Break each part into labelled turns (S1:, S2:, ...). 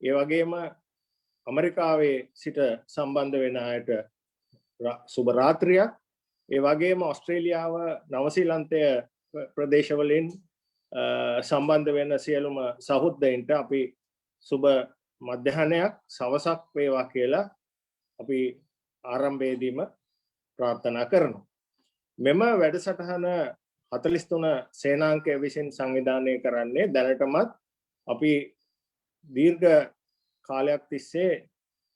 S1: ඒ වගේම ඇමරිකාවේ සිට සම්බන්ධ වෙන අයට සුබ රාත්‍රියක්. ඒ වගේම ඕස්ට්‍රේලියාව නවසීලන්තය ප්‍රදේශවලින් සම්බන්ධ වෙන සියලුම සහෘදයින්ට අපි සුබ මධ්‍යහනයක් සවසක් වේවා කියලා අපි ආරම්භයේදීම ප්‍රාර්ථනා කරනවා. මෙම වැඩසටහන 43 සේනාංකය විසින් සංවිධානය කරන්නේ දැනටමත් අපි දීර්ඝ කාලයක් තිස්සේ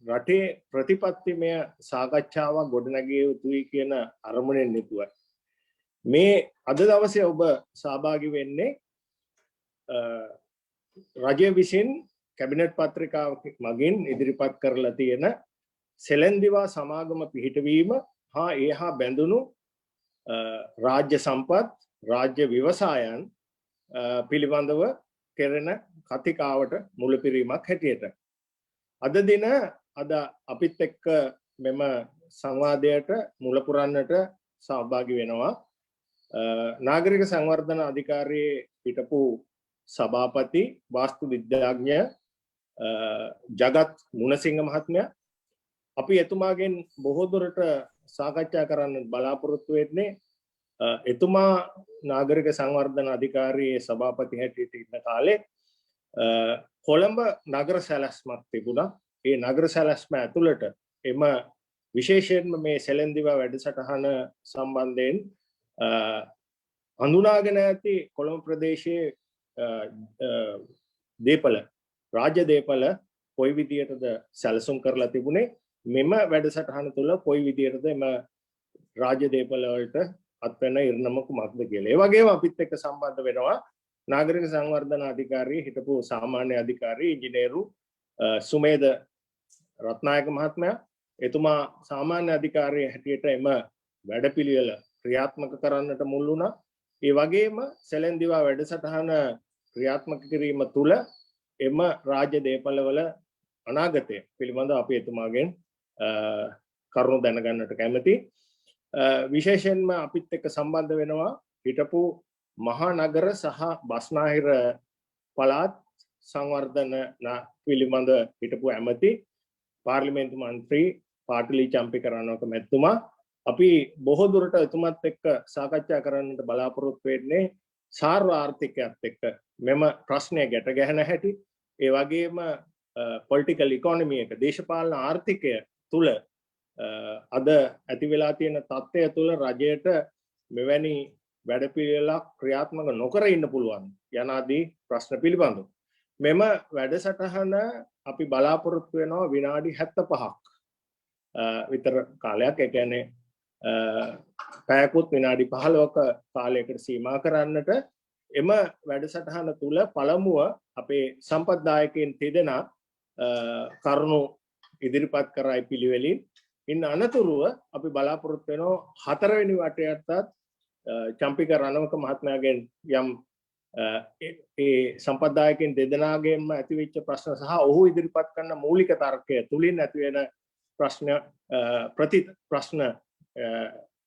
S1: රටේ ප්‍රතිපත්තිමය සාකච්ඡාවක් ගොඩනැගිය යුතුයි කියන අරමුණෙන් යුතුවයි. මේ අද දවසේ ඔබ සහභාගී වෙන්නේ රජය විසින් කැබිනට් පත්‍රිකාවක් මගින් ඉදිරිපත් කරලා තියෙන සෙලෙන්දිවා සමාගම පිහිටවීම හා ඒ හා බැඳුණු රාජ්‍ය සම්පත් රාජ්‍ය ව්‍යවසායන් පිළිබඳව කෙරෙන කතිකාවට මුලපිරීමක් හැටියට අද දින අද අපිත් එක්ක මෙම සංවාදයට මුල පුරන්නට සහභාගී වෙනවා නාගරික සංවර්ධන අධිකාරියේ හිටපු සභාපති වාස්තු විද්‍යාඥ ජගත් මුණසිංහ මහත්මයා අපි එතුමාගෙන් බොහෝ දුරට සාකච්ඡා කරන්න බලාපොරොත්තු වෙන්නේ එතුමා නාගරික සංවර්ධන අධිකාරියේ සභාපති හැටියට ඉන්න කාලේ කොළඹ නගර සැලැස්මක් තිබුණා. ඒ නගර සැලැස්ම ඇතුළට එම විශේෂයෙන්ම මේ සෙලෙන්දිවා වැඩසටහන සම්බන්ධයෙන් හඳුනාගෙන ඇති කොළඹ ප්‍රදේශයේ දේපල රාජ්‍ය දේපල කොයි විදියටද සැලසුම් කරලා තිබුණේ මෙම වැඩසටහන තුළ කොයි විදියටද එම රාජ්‍ය දේපල වලට අත්වෙන ඉරණම කුමක්ද කියලා. ඒ වගේම අපිත් එක්ක සම්බන්ධ වෙනවා නාගරික සංවර්ධන අධිකාරියේ හිටපු සාමාන්‍ය අධිකාරී ඉංජිනේරු සුමේද රත්නායක මහත්මයා. එතුමා සාමාන්‍ය අධිකාරිය හැටියට එම වැඩපිළිවෙල ක්‍රියාත්මක කරන්නට මුල් වුණා. ඒ වගේම සෙලෙන්දිවා වැඩසටහන ක්‍රියාත්මක කිරීම තුළ එම රාජ්‍ය දේපළවල අනාගතය පිළිබඳව අපි එතුමාගෙන් කරුණු දැනගන්නට කැමැති. විශේෂයෙන්ම අපිත් එක්ක සම්බන්ධ වෙනවා හිටපු මහා නගර සහ බස්නාහිර පළාත් සංවර්ධන පිළිබඳ හිටපු ඇමති පාර්ලිමේන්තු මන්ත්‍රී පාටලි චම්පිකරණවක මැතිතුමා. අපි බොහෝ දුරට එතුමත් එක්ක සාකච්ඡා කරන්නට බලාපොරොත්තු වෙන්නේ සාර්ව ආර්ථිකයත් එක්ක මෙම ප්‍රශ්නය ගැට ගැහෙන හැටි, ඒ වගේම පොලිටිකල් ඉකොනොමි එක දේශපාලන ආර්ථිකය තුල අද ඇති වෙලා තියෙන තත්ත්වය තුල රජයට මෙවැනි වැඩපිළිවෙලක් ක්‍රියාත්මක නොකර ඉන්න පුළුවන් යනාදී ප්‍රශ්න පිළිබඳව. මෙම වැඩසටහන අපි බලාපොරොත්තු වෙනවා විනාඩි 75ක් විතර කාලයක්. ඒ කියන්නේ පැයකුත් විනාඩි 15ක කාලයකට සීමා කරන්නට එම වැඩසටහන තුල පළමුව අපේ සම්පත්දායකයන් තිදෙනා කරුණු ඉදිරිපත් කරයි පිළිවෙලින්. ඉන් අනතුරුව අපි බලාපොරොත්තු වෙනවා 4 වෙනි වටයටත් චම්පික රණවක මහත්මයාගෙන් යම් ඒ සම්පත්දායකයන් දෙදෙනාගෙන්ම ඇතිවෙච්ච ප්‍රශ්න සහ ඔහු ඉදිරිපත් කරන මූලික තර්කය තුලින් ඇති වෙන ප්‍රශ්න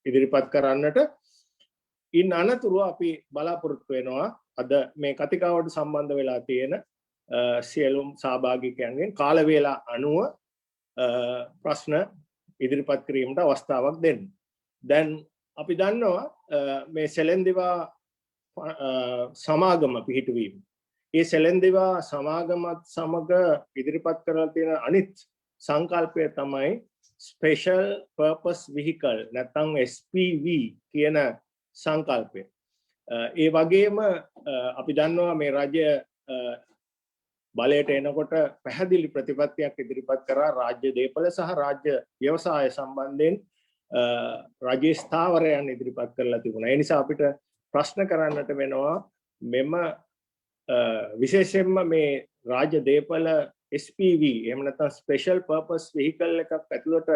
S1: ඉදිරිපත් කරන්නට. ඉන් අනතුරුව අපි බලාපොරොත්තු වෙනවා අද මේ කතිකාවට සම්බන්ධ වෙලා තියෙන සියලුම සහභාගිකයන්ගෙන් කාල වේලා අනුව ප්‍රශ්න ඉදිරිපත් කිරීමට අවස්ථාවක් දෙන්න. දැන් අපි දන්නවා මේ සෙලෙන්දිවා සමාගම පිහිටවීම. ඒ සෙලෙන්දිවා සමාගමත් සමග ඉදිරිපත් කරලා තියෙන අනිත් සංකල්පය තමයි ස්පෙෂල් පර්පස් විහිකල් නැත්නම් SPV කියන සංකල්පය. ඒ වගේම අපි දන්නවා මේ රජය බලයට එනකොට පැහැදිලි ප්‍රතිපත්තියක් ඉදිරිපත් කරා රාජ්‍ය දේපළ සහ රාජ්‍ය ව්‍යවසාය සම්බන්ධයෙන් රජයේ ස්ථාවරයන් ඉදිරිපත් කරලා තිබුණා. ඒ නිසා අපිට ප්‍රශ්න කරන්නට වෙනවා මෙම විශේෂයෙන්ම මේ රාජ්‍ය දේපළ SPV එහෙම නැත්නම් ස්පෙෂල් පර්පස් වෙහිකල් එකක් ඇතුළට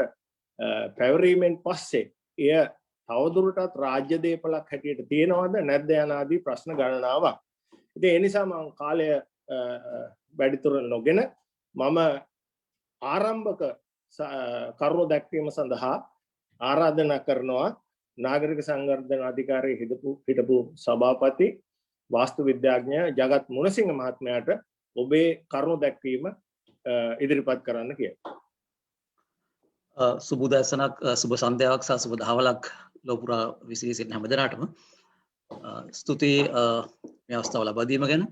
S1: පැවරීමෙන් පස්සේ එය තවදුරටත් රාජ්‍ය දේපළක් හැටියට තියෙනවද නැද්ද යන ආදී ප්‍රශ්න ගණනාවක්. ඉතින් ඒ නිසා මම කාලය වැඩිදුර නොගෙන මම ආරම්භක කරුණු දැක්වීම සඳහා ආරාධනා කරනවා නාගරික සංවර්ධන අධිකාරියේ හිටපු සභාපති වාස්තු විද්‍යාඥ ජගත් මුණසිංහ මහත්මයාට ඔබේ කරුණු දැක්වීම ඉදිරිපත් කරන්න කියලා.
S2: සුබ උදෑසනක් සුබ සන්ධ්‍යාවක් සහ සුබ දහවලක් ලෝපුරා විසිරී සිටින හැමදෙනාටම ස්තුතියි මේ අවස්ථාව ලබා දීම ගැන.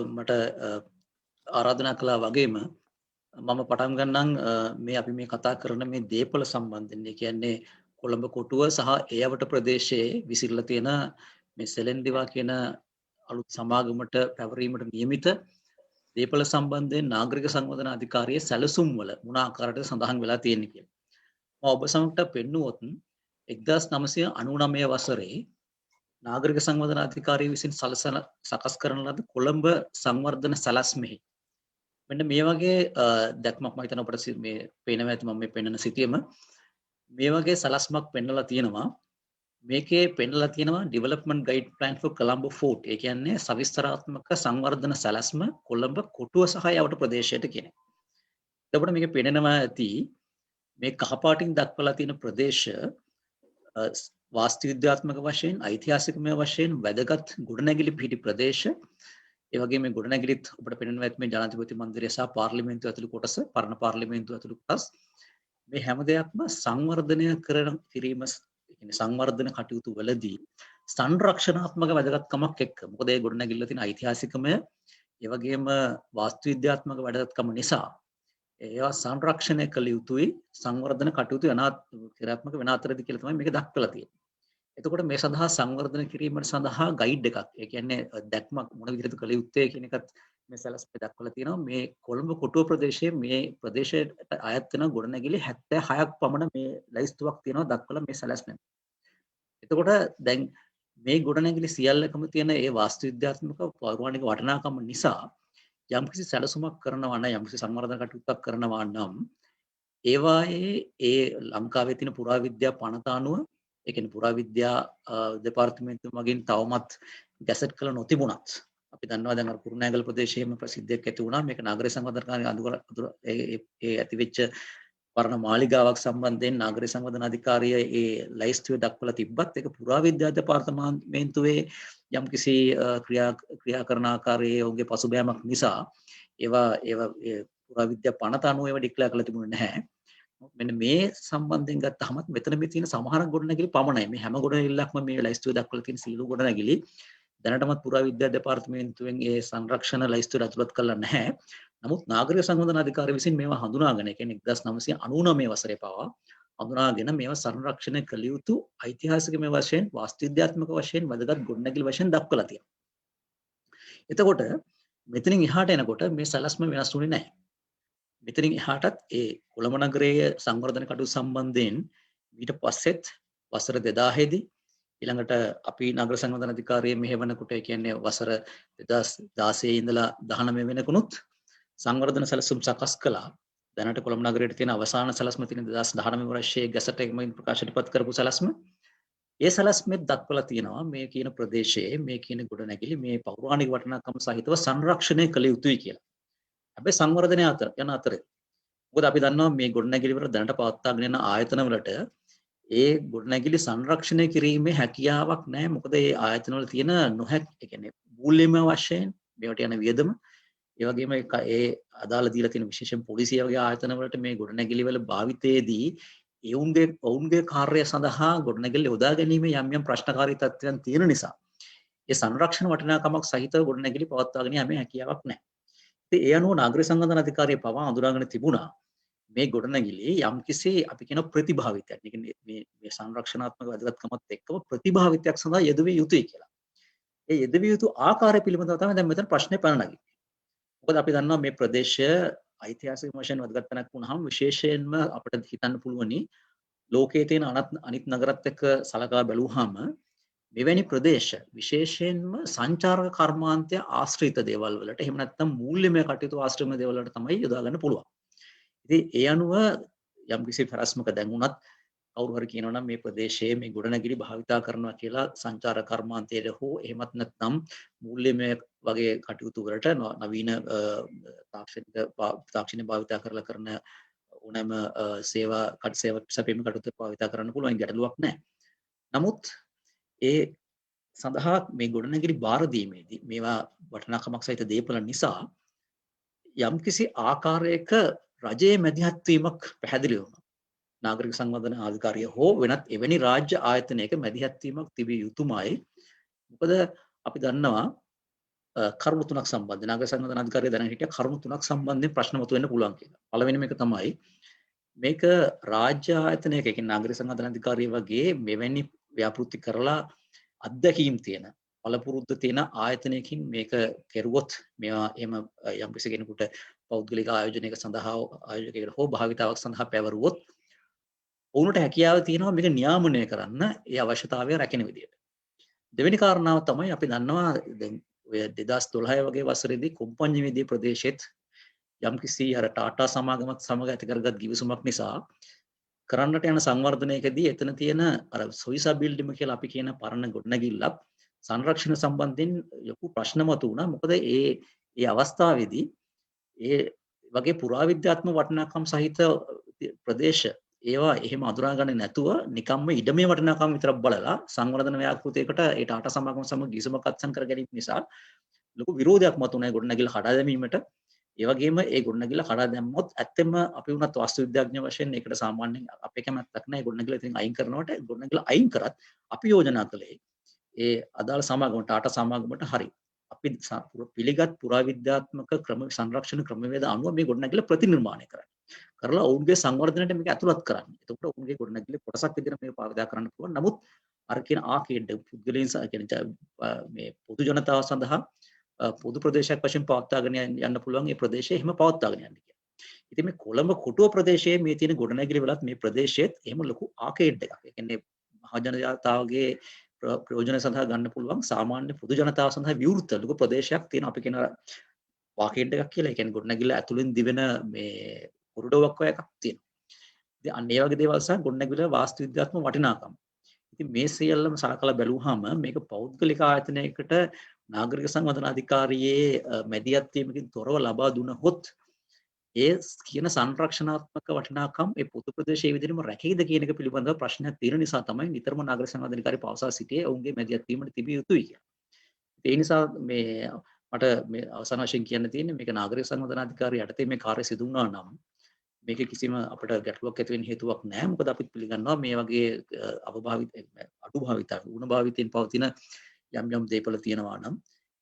S2: මට ආරාධනා කළා වගේම මම පටන් ගන්නම් මේ අපි මේ කතා කරන මේ දේපල සම්බන්ධයෙන්. ඒ කියන්නේ කොළඹ කොටුව සහ එයවට ප්‍රදේශයේ විසිරලා තියෙන මේ සෙලෙන්ඩිවා කියන අලුත් සමාගමට පැවරීමට නියමිත දේපල සම්බන්ධයෙන් නාගරික සංවර්ධන අධිකාරියේ සැලසුම් වල මොන ආකාරයකද සඳහන් වෙලා තියෙන්නේ කියලා. මම ඔබ සමගට පෙන්නුවොත් 1999 වසරේ නාගරික සංවර්ධන අධිකාරිය විසින් සකස් කරන ලද කොළඹ සංවර්ධන සැලැස්මෙහි මෙන්න මේ වගේ දැක්මක් මම හිතන අපිට මේ පේනවා ඇති මම මේ පෙන්වන සිටියම මේ වගේ සැලැස්මක් පෙන්වලා තියෙනවා. මේකේ පෙන්වලා තියෙනවා development guide plan for Colombo Fort. ඒ කියන්නේ සවිස්තරාත්මක සංවර්ධන සැලැස්ම කොළඹ කොටුව සහ යවට ප්‍රදේශයට කියන්නේ. එතකොට මේකේ පෙන්වනවා ඇති මේ කහපාටින් දක්වලා තියෙන ප්‍රදේශ වාස්තු විද්‍යාත්මක වශයෙන් ඓතිහාසිකමය වශයෙන් වැදගත් ගොඩනැගිලි පිහිටි ප්‍රදේශ. ඒ වගේම මේ ගොඩනැගිලිත් ඔබට පෙන්වනවා ඇති මේ ජනාධිපති මන්දිරය සහ පාර්ලිමේන්තුව ඇතුළු කොටස, පරණ පාර්ලිමේන්තුව ඇතුළු කොටස් මේ හැම දෙයක්ම සංවර්ධනය කිරීම කියන්නේ සංවර්ධන කටයුතු වලදී සංරක්ෂණාත්මක වැදගත්කමක් එක්ක. මොකද ඒ ගොඩනැගිල්ල තියෙන ඓතිහාසිකමය ඒ වගේම වාස්තු විද්‍යාත්මක වැදගත්කම නිසා ඒවා සංරක්ෂණය කළ යුතුයි සංවර්ධන කටයුතු ක්‍රියාත්මක වෙන අතරදී කියලා තමයි මේක දක්වලා තියෙන්නේ. එතකොට මේ සඳහා සංවර්ධන කිරීමට සඳහා ගයිඩ් එකක්, ඒ කියන්නේ දැක්මක් මොන විදිහට කළ යුත්තේ කියන එකත් මේ සැලැස්මේ දක්වලා තියෙනවා. මේ කොළඹ කොටුව ප්‍රදේශයේ මේ ප්‍රදේශයට අයත් වෙන ගොඩනැගිලි 76ක් පමණ මේ ලයිස්තුවක් තියෙනවා දක්වලා මේ සැලැස්මෙන්. එතකොට දැන් මේ ගොඩනැගිලි සියල්ලකම තියෙන ඒ වාස්තු විද්‍යාත්මක පෞරාණික වටිනාකම නිසා යම්කිසි සැලසුමක් කරනවා නම් යම්කිසි සංවර්ධන කටයුත්තක් කරනවා නම් ඒවායේ ඒ ලංකාවේ තියෙන පුරාවිද්‍යා පනත අනුව ඒ කියන්නේ පුරාවිද්‍යා දෙපාර්තමේන්තුව මගින් තවමත් ගැසට් කළ නොතිබුණත් අපි දන්නවා දැන් අර කුරුණෑගල ප්‍රදේශයේම ප්‍රසිද්ධියක් ඇති වුණා මේක නගර සංවර්ධන අඳුර ඒ ඇතිවෙච්ච පරණ මාලිගාවක් සම්බන්ධයෙන් නාගරික සංවර්ධන අධිකාරිය ඒ ලයිස්තුවේ දක්වලා තිබ්බත් ඒක පුරාවිද්‍යා දෙපාර්තමේන්තුවේ යම්කිසි ක්‍රියා කරන ආකාරයේ ඔවුන්ගේ පසුබෑමක් නිසා ඒවා පුරාවිද්‍යා පනත අනුව ඒවා ඩික්ලෙයාර් කරලා තිබුණේ නැහැ. මෙන්න මේ සම්බන්ධයෙන් ගත්තහම මෙතන මේ තියෙන සමහර ගොඩනැගිලි පමණයි. මේ හැම ගොඩනැගිල්ලක්ම මේ ලයිස්තුවේ දක්වලා තියෙන සීල ගොඩනැගිලි දැනටමත් පුරාවිද්‍යා දෙපාර්තමේන්තුවෙන් ඒ සංරක්ෂණ ලයිස්තුවට ඇතුළත් කරලා නැහැ. නමුත් නාගරික සංවර්ධන අධිකාරිය විසින් මේවා හඳුනාගෙන, ඒ කියන්නේ 1999 වසරේ පවා හඳුනාගෙන මේවා සංරක්ෂණය කළ යුතු ඓතිහාසිකමය වශයෙන්, වාස්තු විද්‍යාත්මක වශයෙන් වැදගත් ගොඩනැගිලි වශයෙන් දක්වලා තියෙනවා. එතකොට මෙතනින් එහාට එනකොට මේ සැලැස්ම වෙනස් වුණේ නැහැ. මෙතනින් එහාටත් ඒ කොළඹ නගරයේ සංවර්ධන කටයුතු සම්බන්ධයෙන් ඊට පස්සෙත් වසර 2000 දී ඊළඟට අපි නගර සංවර්ධන අධිකාරිය මෙහෙවනකොට ඒ කියන්නේ වසර 2016 ඉඳලා 19 වෙනකනුත් සංවර්ධන සැලසුම් සකස් කළා. දැනට කොළඹ නගරයේ තියෙන අවසාන සැලැස්ම තියෙන 2019 වර්ෂයේ ගැසට් එකකින් ප්‍රකාශිතපත් කරපු සැලැස්ම. ඒ සැලැස්මෙත් දක්වලා තියෙනවා මේ කියන ප්‍රදේශයේ මේ කියන ගොඩනැගිලි මේ පෞරාණික වටිනාකම් සහිතව සංරක්ෂණය කළ යුතුයි කියලා. හැබැයි සංවර්ධනය යන අතරේ මොකද අපි දන්නවා මේ ගොඩනැගිලි වල දැනට පවත්වාගෙන යන ආයතන වලට ඒ ගොඩනැගිලි සංරක්ෂණය කිරීමේ හැකියාවක් නැහැ. මොකද ඒ ආයතන වල තියෙන ඒ කියන්නේ මූල්‍යමය වශයෙන් මේවට යන වියදම ඒ වගේම ඒ අදාළ දීලා තියෙන විශේෂයෙන් පොලිසිය වගේ ආයතන වලට මේ ගොඩනැගිලි වල භාවිතයේදී ඔවුන්ගේ කාර්යය සඳහා ගොඩනැගිලි යොදා ගැනීමේ යම් ප්‍රශ්නකාරී තත්ත්වයන් තියෙන නිසා ඒ සංරක්ෂණ වටිනාකමක් සහිතව ගොඩනැගිලි පවත්වාගෙන යාමේ හැකියාවක් නැහැ. ඉතින් ඒ අනුව නාගරික සංවර්ධන අධිකාරිය පවා අඳුරාගෙන තිබුණා මේ ගොඩනැගිලි යම්කිසි අපි කියන ප්‍රතිභාවිතයක්. ඒ කියන්නේ මේ සංරක්ෂණාත්මක වැදගත්කමත් එක්කම ප්‍රතිභාවිතයක් සඳහා යෙදුවිය යුතුයි කියලා. ඒ යෙදුවිය යුතු ආකාරය පිළිබඳව තමයි දැන් මෙතන ප්‍රශ්නේ පැන නගින්නේ. මොකද අපි දන්නවා මේ ප්‍රදේශය ඓතිහාසික වශයෙන් වැදගත් තැනක් වුණාම විශේෂයෙන්ම අපිට හිතන්න පුළුවනි ලෝකයේ තියෙන අනිත් නගරත් එක්ක සලකා බැලුවාම මෙවැනි ප්‍රදේශ විශේෂයෙන්ම සංචාරක කර්මාන්තය ආශ්‍රිත දේවල් වලට එහෙම නැත්නම් මූල්‍යමය කටයුතු ආශ්‍රිත දේවල් වලට තමයි යොදා ගන්න පුළුවන්. ඉතින් ඒ අනුව යම්කිසි පරස්මක දැන් උනත් කවුරු හරි කියනවා නම් මේ ප්‍රදේශයේ මේ ගොඩනැගිලි භාවිතා කරනවා කියලා සංචාරක කර්මාන්තයේ හෝ එහෙමත් නැත්නම් මූල්‍යමය වගේ කටයුතු වලට නවීන තාක්ෂණික භාවිතා කරලා කරන ඕනෑම සේවා සැපීම කටයුතු භාවිතා කරන්න පුළුවන් ගැටලුවක් නැහැ. නමුත් ඒ සඳහා මේ ගොඩනැගිලි බාර දීමේදී මේවා වටිනාකමක් සහිත දේපල නිසා යම්කිසි ආකාරයක රජයේ මැදිහත් වීමක් පැහැදිලි වුණා. නාගරික සංවර්ධන අධිකාරිය හෝ වෙනත් එවැනි රාජ්‍ය ආයතනයක මැදිහත් වීමක් තිබිය යුතුමයි. මොකද අපි දන්නවා කරුණු තුනක් සම්බන්ධයෙන් නාගරික සංවර්ධන අධිකාරිය දැනගෙන හිටිය කරුණු තුනක් සම්බන්ධයෙන් ප්‍රශ්න මතුවෙන්න පුළුවන් කියලා. පළවෙනිම එක තමයි මේක රාජ්‍ය ආයතනයක කියන්නේ නාගරික සංවර්ධන අධිකාරිය වගේ මෙවැනි ව්‍යාපෘති කරලා අත්දැකීම් තියෙන පළපුරුද්ද තියෙන ආයතනයකින් මේක කෙරුවොත් මේවා එහෙම යම් කිසි කෙනෙකුට පෞද්ගලික ආයෝජනයක සඳහා ආයෝජකයෙකුට හෝ භාවිතාවක් සඳහා පැවරුවොත් ඔවුන්ට හැකියාව තියෙනවා මේක නියාමනය කරන්න ඒ අවශ්‍යතාවය රැකෙන විදියට. දෙවෙනි කාරණාව තමයි අපි දන්නවා දැන් ඔය 2012 වගේ වසරේදී කොම්පඤ්ඤවේදී ප්‍රදේශෙත් යම්කිසි අර ටාටා සමාගමත් සමග ඇති කරගත් ගිවිසුමක් නිසා කරන්නට යන සංවර්ධනයකදී එතන තියෙන අර සොයිසා බිල්ඩිම කියලා අපි කියන පරණ ගොඩනැගිල්ලක් සංරක්ෂණ සම්බන්ධයෙන් ලොකු ප්‍රශ්න මතුවුණා. මොකද ඒ අවස්ථාවේදී ඒ වගේ පුරාවිද්‍යාත්මක වටිනාකම් සහිත ප්‍රදේශ ඒවා එහෙම අඳුරාගන්නේ නැතුව නිකම්ම ඉඩමේ වටිනාකම් විතරක් බලලා සංවර්ධන ව්‍යාපෘතියකට ඒ ටාටා සමාගම සමග ගිවිසුමක් අත්සන් කර ගැනීම නිසා ලොකු විරෝධයක් මතුවුණා ගොඩනැගිල්ල කඩා දැමීමට. ඒ වගේම ඒ ගොඩනැගිල්ල කඩා දැම්මොත් ඇත්තෙම අපි වුණත් වාස්තු විද්‍යාඥ වශයෙන් ඒකට සාමාන්‍යයෙන් අපේ කැමැත්තක් නැහැ. ගොඩනැගිල්ල ඉතින් අයින් කරනවට ගොඩනැගිල්ල අයින් කරත් අපි යෝජනා කළේ ඒ අදාළ සමාගම ටාටා සමාගමට හරි අපි පිළිගත් පුරාවිද්‍යාත්මක ක්‍රම සංරක්ෂණ ක්‍රමවේද අනුව මේ ගොඩනැගිල්ල ප්‍රතිනිර්මාණය කරන්න. කරලා ඔවුන්ගේ සංවර්ධනයට මේක ඇතුළත් කරන්න. එතකොට ඔවුන්ගේ ගොඩනැගිල්ලේ කොටසක් විදිහට මේක පාවිච්චි කරන්න පුළුවන්. නමුත් අර කියන ආකේඩ් පුද්ගලයන් කියන්නේ මේ පොදු ජනතාව සඳහා පොදු ප්‍රදේශයක් වශයෙන් පවත්වාගෙන යන්න පුළුවන් මේ ප්‍රදේශය එහෙම පවත්වාගෙන යන්න කියලා. ඉතින් මේ කොළඹ කොටුව ප්‍රදේශයේ මේ තියෙන ගොඩනැගිලි වලත් මේ ප්‍රදේශයේත් එහෙම ලොකු ආකේඩ් එකක්. ඒ කියන්නේ මහ ජනතාවගේ ප්‍රයෝජන සඳහා ගන්න පුළුවන් සාමාන්‍ය පොදු ජනතාව සඳහා විවෘත ලොකු ප්‍රදේශයක් තියෙනවා. අපි කියන ආකේඩ් එකක් කියලා. ඒ කියන්නේ ගොඩනැගිල්ල ඇතුළෙන් දිවෙන මේ කොරිඩෝවක් වගේ එකක් තියෙනවා. ඉතින් අන්න ඒ වගේ දේවල් සහ ගොඩනැගිල්ල වාස්තු විද්‍යාත්මක වටිනාකම්. ඉතින් මේ සියල්ලම සලකලා බැලුවාම මේක පෞද්ගලික ආයතනයකට නාගරික සංවර්ධන අධිකාරියේ මැදිහත් වීමකින් තොරව ලබා දුනහොත් ඒ කියන සංරක්ෂණාත්මක වටිනාකම් ඒ පොදු ප්‍රදේශයේ විදිහටම රැකෙයිද කියන එක පිළිබඳව ප්‍රශ්නයක් තියෙන නිසා තමයි නිතරම නාගරික සංවර්ධන අධිකාරිය පවසා සිටියේ ඔවුන්ගේ මැදිහත් වීමට තිබිය යුතුයි කියලා. ඒ නිසා මේ මට මේ අවසාන වශයෙන් කියන්න තියෙන්නේ මේක නාගරික සංවර්ධන අධිකාරිය යටතේ මේ කාර්ය සිදු වුණා නම් මේක කිසිම අපිට ගැටලුවක් ඇති වෙන්න හේතුවක් නැහැ. මොකද අපි පිළිගන්නවා මේ වගේ අභාවිත අඩු භාවිතය උණ භාවිතයෙන් පවතින යම් දේපල තියෙනවා නම්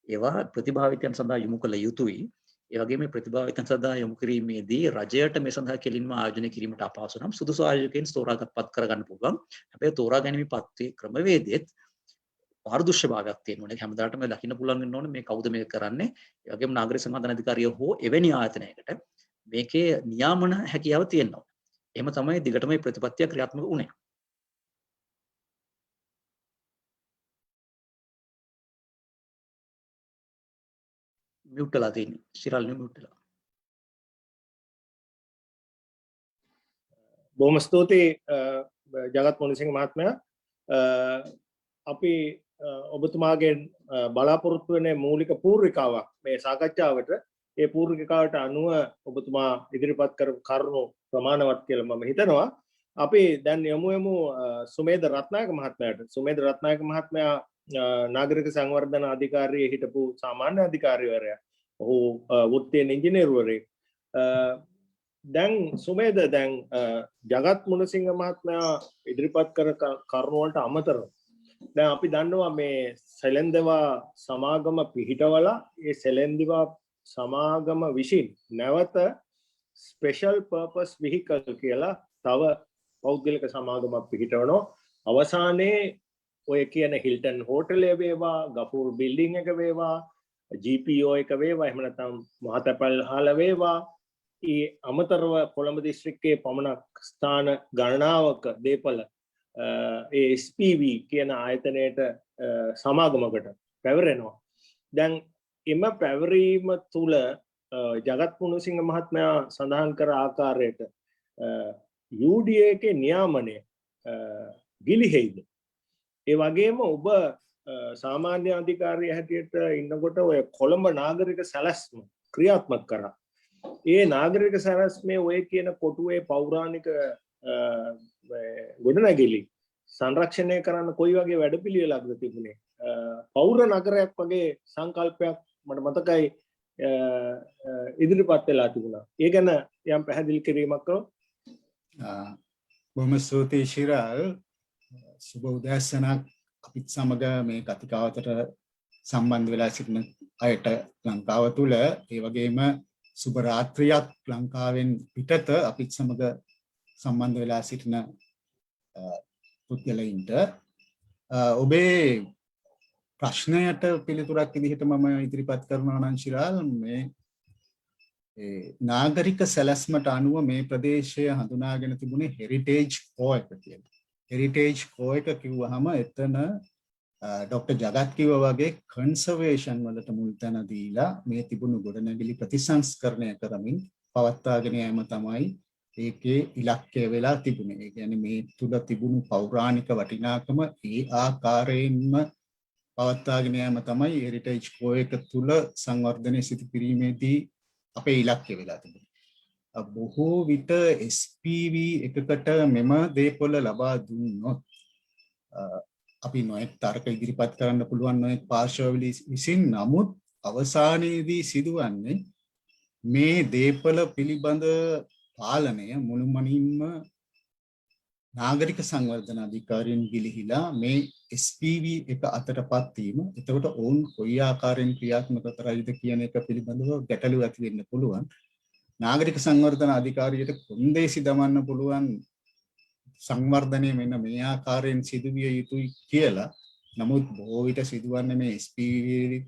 S2: ඒවා ප්‍රතිභාවිතයන් සඳහා යොමු කළ යුතුයි. ඒ වගේම මේ ප්‍රතිභාවිතයන් සඳහා යොමු කිරීමේදී රජයට මේ සඳහා කෙලින්ම ආයෝජනය කිරීමට අපහසු නම් සුදුසු ආයෝජකයන් තෝරාපත් කරගන්න පුළුවන්. හැබැයි තෝරා ගැනීම පත්‍රයේ ක්‍රමවේදෙත් පාරදර්ශභාවයක් තියෙන්න ඕනේ. හැමදාටම දකින්න පුළුවන් වෙන්න ඕනේ මේ කවුද මේක කරන්නේ. ඒ වගේම නාගරික සංවර්ධන අධිකාරිය හෝ එවැනි ආයතනයකට මේකේ නියාමන හැකියාව තියෙනවා. එහෙම තමයි දිගටම මේ ප්‍රතිපත්තිය ක්‍රියාත්මක වුණේ. මියුට් වෙලා තියෙන්නේ. ශිරල් මියුට් වෙලා.
S1: බොහොම ස්තුතියි ජගත් මොනිසිංහ මහත්මයා. අපි ඔබතුමාගෙන් බලාපොරොත්තු වෙන මූලික පූර්විකාවක් මේ සාකච්ඡාවට ඒ පූර්විකාවට අනුව ඔබතුමා ඉදිරිපත් කරපු කරුණු ප්‍රමාණවත් කියලා මම හිතනවා. අපි දැන් යමු සුමේද රත්නායක මහත්මයාට. සුමේද රත්නායක මහත්මයා නාගරික සංවර්ධන අධිකාරියේ හිටපු සාමාන්‍ය අධිකාරිවරයා. ඔහු වෘත්තීය ඉංජිනේරුවරයෙක්. දැන් සුමේද දැන් ජගත් මුණසිංහ මහත්මයා ඉදිරිපත් කර කරුණු වලට අමතරව දැන් අපි දන්නවා මේ සෙලෙන්දවා සමාගම පිහිටවලා ඒ සෙලෙන්දවා සමාගම විසින් නැවත ස්පෙෂල් පර්පස් විහිකල් කියලා තව පෞද්ගලික සමාගමක් පිහිටවනවා. අවසානයේ ඔය කියන හිල්ටන් හෝටලය වේවා, ගෆූර් බිල්ඩින් එක වේවා, GPO එක වේවා, එහෙම නැත්නම් මහතැපල් හාල වේවා, ඒ අමතරව කොළඹ දිස්ත්‍රික්කයේ පමණක් ස්ථාන ගණනාවක දේපල ඒ SPV කියන ආයතනයට සමාගමකට පැවරෙනවා. දැන් එම පැවරීම තුල ජගත් පුණසිංහ මහත්මයා සඳහන් කර ආකාරයට UDA එකේ නියාමනය ගිලිහෙයිද? ඒ වගේම ඔබ සාමාන්‍ය අධිකාරිය හැටියට ඉන්නකොට ඔය කොළඹ නාගරික සැලැස්ම ක්‍රියාත්මක කරා. ඒ නාගරික සැලැස්මේ ඔය කියන කොටුවේ පෞරාණික ගොඩනැගිලි සංරක්ෂණය කරන්න කොයි වගේ වැඩපිළිවෙලක්ද තිබුණේ? පෞර නගරයක් වගේ සංකල්පයක් මට මතකයි ඉදිරිපත් වෙලා තිබුණා. ඒ ගැන යම් පැහැදිලි කිරීමක් කරොත්.
S3: බොහොම ස්තුතියි ශිරාල්. සුබ උදෑසනක් අපිත් සමග මේ කතිකාවතට සම්බන්ධ වෙලා සිටින අයට ලංකාව තුළ, ඒ වගේම සුබ රාත්‍රියක් ලංකාවෙන් පිටත අපිත් සමග සම්බන්ධ වෙලා සිටින පුද්ගලයින්ට. ඔබේ ප්‍රශ්නයට පිළිතුරක් විදිහට මම ඉදිරිපත් කරනවා නම් ශිරාල්, මේ නාගරික සැලැස්මට අනුව මේ ප්‍රදේශය හඳුනාගෙන තිබුණේ හෙරිටේජ් කෝ එක කියලා. හෙරිටේජ් කෝ එක කිව්වහම එතන ඩොක්ටර් ජගත් කිව්වා වගේ කන්සර්වේෂන් වලට මුල් තැන දීලා මේ තිබුණු ගොඩනැගිලි ප්‍රතිසංස්කරණය කරමින් පවත්වාගෙන යාම තමයි ඒකේ ඉලක්කය වෙලා තිබුණේ. ඒ කියන්නේ මේ තුල තිබුණු පෞරාණික වටිනාකම ඒ ආකාරයෙන්ම පවත්වාගෙන යාම තමයි හෙරිටේජ් කෝ එක තුල සංවර්ධනය සිදු කිරීමේදී අපේ ඉලක්කය වෙලා තිබුණේ. බොහෝ විට SPV එකකට මෙම දේපොළ ලබා දුන්නොත් අපි නොයෙක් තර්ක ඉදිරිපත් කරන්න පුළුවන් නොයෙක් පාර්ශව විසින්, නමුත් අවසානයේදී සිදුවන්නේ මේ දේපොළ පිළිබඳ පාලනය මුළුමනින්ම නාගරික සංවර්ධන අධිකාරියෙන් ගිලිහිලා මේ SPV එක අතටපත් වීම. එතකොට ඔවුන් කොයි ආකාරයෙන් ක්‍රියාත්මක කරයිද කියන එක පිළිබඳව ගැටලු ඇති වෙන්න පුළුවන්. නාගරික සංවර්ධන අධිකාරියට කොන්දේසි දමන්න පුළුවන් සංවර්ධනය මෙන්න මේ ආකාරයෙන් සිදුවිය යුතුයි කියලා. නමුත් බොහෝ විට සිදුවන්නේ මේ SPV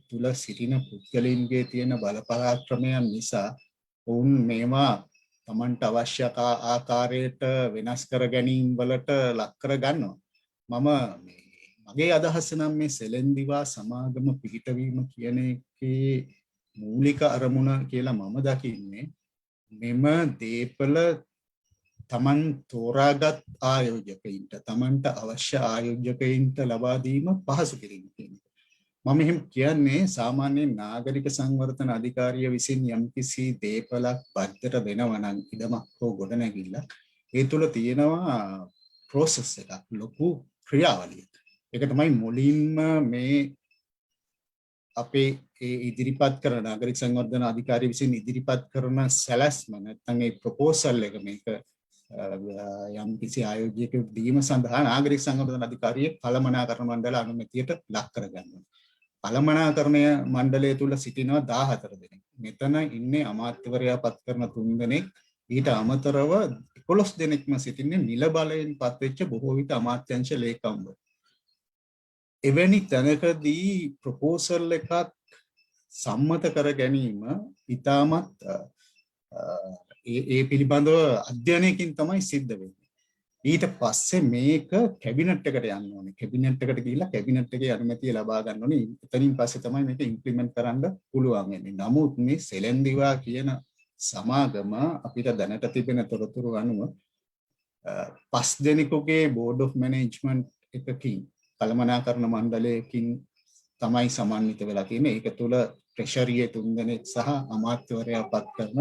S3: තුල සිටින පුද්ගලයන්ගේ තියෙන බලපරාක්‍රමයන් නිසා ඔවුන් මේවා තමන්ට අවශ්‍ය ආකාරයට වෙනස් කර ගැනීම වලට ලක් කර ගන්නවා. මගේ අදහස නම් මේ සෙලෙන්දිවා සමාගම පිහිටවීම කියන එකේ මූලික අරමුණ කියලා මම දකින්නේ මෙම දේපළ තමන් තෝරාගත් ආයෝජකයින්ට, තමන්ට අවශ්‍ය ආයෝජකයින්ට ලබා දීම පහසු කිරීම කියන එක. මම එහෙම කියන්නේ සාමාන්‍යයෙන් නාගරික සංවර්ධන අධිකාරිය විසින් යම්කිසි දේපළක් බද්දට දෙනවා නම්, ඉඩමක් හෝ ගොඩනැගිල්ලක්, ඒ තුල තියෙනවා process එකක්, ලොකු ක්‍රියාවලියක්. ඒක තමයි මුලින්ම මේ අපේ ඉදිරිපත් කරන නාගරික සංවර්ධන අධිකාරිය විසින් ඉදිරිපත් කරන සැලැස්ම, නැත්නම් ඒ ප්‍රොපෝසල් එක, මේක යම්කිසි ආයෝජකයෙකුට දීම සඳහා නාගරික සංවර්ධන අධිකාරිය කළමනාකරණ මණ්ඩල අනුමැතියට ලක් කරගන්නවා. කළමනාකරණය මණ්ඩලය තුල සිටිනවා 14 දෙනෙක්. මෙතන ඉන්නේ අමාත්‍යවරයා පත් කරන 3 දෙනෙක්. ඊට අමතරව 11 දෙනෙක්ම සිටින්නේ නිල බලයෙන් පත්වෙච්ච බොහෝ විට අමාත්‍යංශ ලේකම්වරු. එවැනි තැනකදී ප්‍රොපෝසල් එකක් සම්මත කර ගැනීම ඉතාමත් ඒ පිළිබඳව අධ්‍යයනයකින් තමයි සිද්ධ වෙන්නේ. ඊට පස්සේ මේක කැබිනට් එකට යන්න ඕනේ. කැබිනට් එකට ගිහිල්ලා කැබිනට් එකේ අනුමැතිය ලබා ගන්න ඕනේ. එතනින් පස්සේ තමයි මේක ඉම්ප්ලිමන්ට් කරන්න පුළුවන් වෙන්නේ. නමුත් මේ සෙලෙන්දිවා කියන සමාගම අපිට දැනට තිබෙන තොරතුරු අනුව 5 දෙනෙකුගේ බෝඩ් ඔෆ් මැනේජ්මන්ට් එකකින්, කළමනාකරණ මණ්ඩලයකින් තමයි සමන්විත වෙලා තියෙන්නේ. ඒක තුල ට්‍රෙෂරියේ 3 දෙනෙක් සහ අමාත්‍යවරයා පත් කරන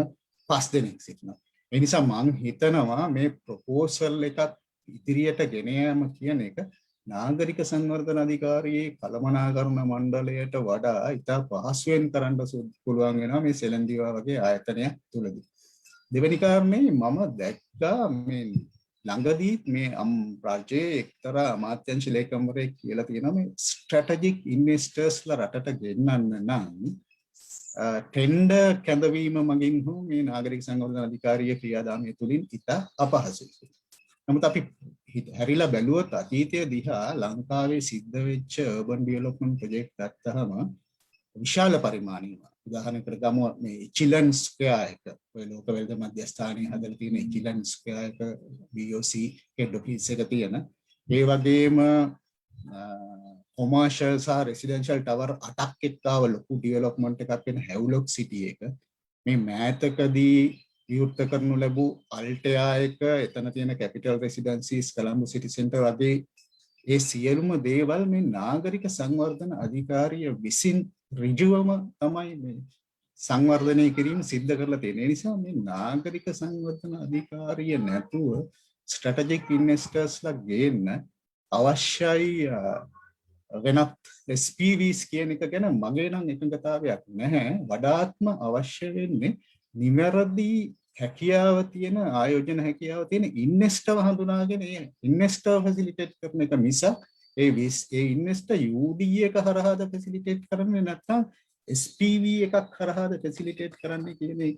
S3: 5 දෙනෙක් සිටිනවා. ඒ නිසා මම හිතනවා මේ ප්‍රොපෝසල් එකක් ඉදිරියට ගෙන යාම කියන එක නාගරික සංවර්ධන අධිකාරියේ කළමනාකරණ මණ්ඩලයට වඩා ඉතා පහසුවෙන් කරන්න පුළුවන් වෙනවා මේ සෙලෙන්දිවා වගේ ආයතනයක් තුලදී. දෙවෙනි කාරණේ මම දැක්කා මේ ළඟදී මේ රාජ්‍යයේ එක්තරා අමාත්‍යංශ ලේකම්වරයෙක් කියලා තියෙනවා මේ ස්ට්‍රැටජික් ඉන්වෙස්ටර්ස්ලා රටට ගෙන්නන්න නම් ටෙන්ඩර් කැඳවීම මගින් හෝ මේ නාගරික සංවර්ධන අධිකාරිය ක්‍රියාදාමය තුළින් ඉතා අපහසුයි. නමුත් අපි හැරිලා බැලුවොත් අතීතය දිහා ලංකාවේ සිද්ධ වෙච්ච urban development project ගත්තහම විශාල පරිමාණයක, උදාහරණයකට ගමු මේ ඉචිලන් ස්ක්වෙයාර් එක, ඔය ලෝක වෙළඳ මධ්‍යස්ථානයේ හදලා තියෙන ඉචිලන් ස්ක්වෙයාර් එක BOC head office එක තියෙන, ඒ වගේම කොමර්ෂල් සහ රෙසිඩෙන්ෂල් ටවර් 8ක් එක්කාව ලොකු ඩෙවලොප්මන්ට් එකක් වෙන හැව්ලොක් සිටි එක, මේ මෑතකදී විවෘත කරනු ලැබූ අල්ටයා එක, එතන තියෙන කැපිටල් රෙසිඩෙන්සිස්, කොළඹ සිටි සෙන්ටර් වගේ ඒ සියලුම දේවල් මේ නාගරික සංවර්ධන අධිකාරිය විසින් ඍජුවම තමයි මේ සංවර්ධනය කිරීම සිද්ධ කරලා තියෙන්නේ. ඒ නිසා මේ නාගරික සංවර්ධන අධිකාරිය නැතුව ස්ට්‍රැටජික් ඉන්වෙස්ටර්ස්ලා ගේන්න අවශ්‍යයි වෙනත් SPVs කියන එක ගැන මගේ නම් එකඟතාවයක් නැහැ. වඩාත්ම අවශ්‍ය වෙන්නේ නිවැරදි හැකියාව තියෙන ආයෝජන හැකියාව තියෙන ඉන්වෙස්ටර්ව හඳුනාගෙන ඒ ඉන්වෙස්ටර් ෆැසිලිටේට් කරන එක මිස ඒ ඉන්වෙස්ටර් UD එක හරහාද ෆැසිලිටේට් කරන්නේ නැත්නම් SPV එකක් හරහාද ෆැසිලිටේට් කරන්නේ කියන එක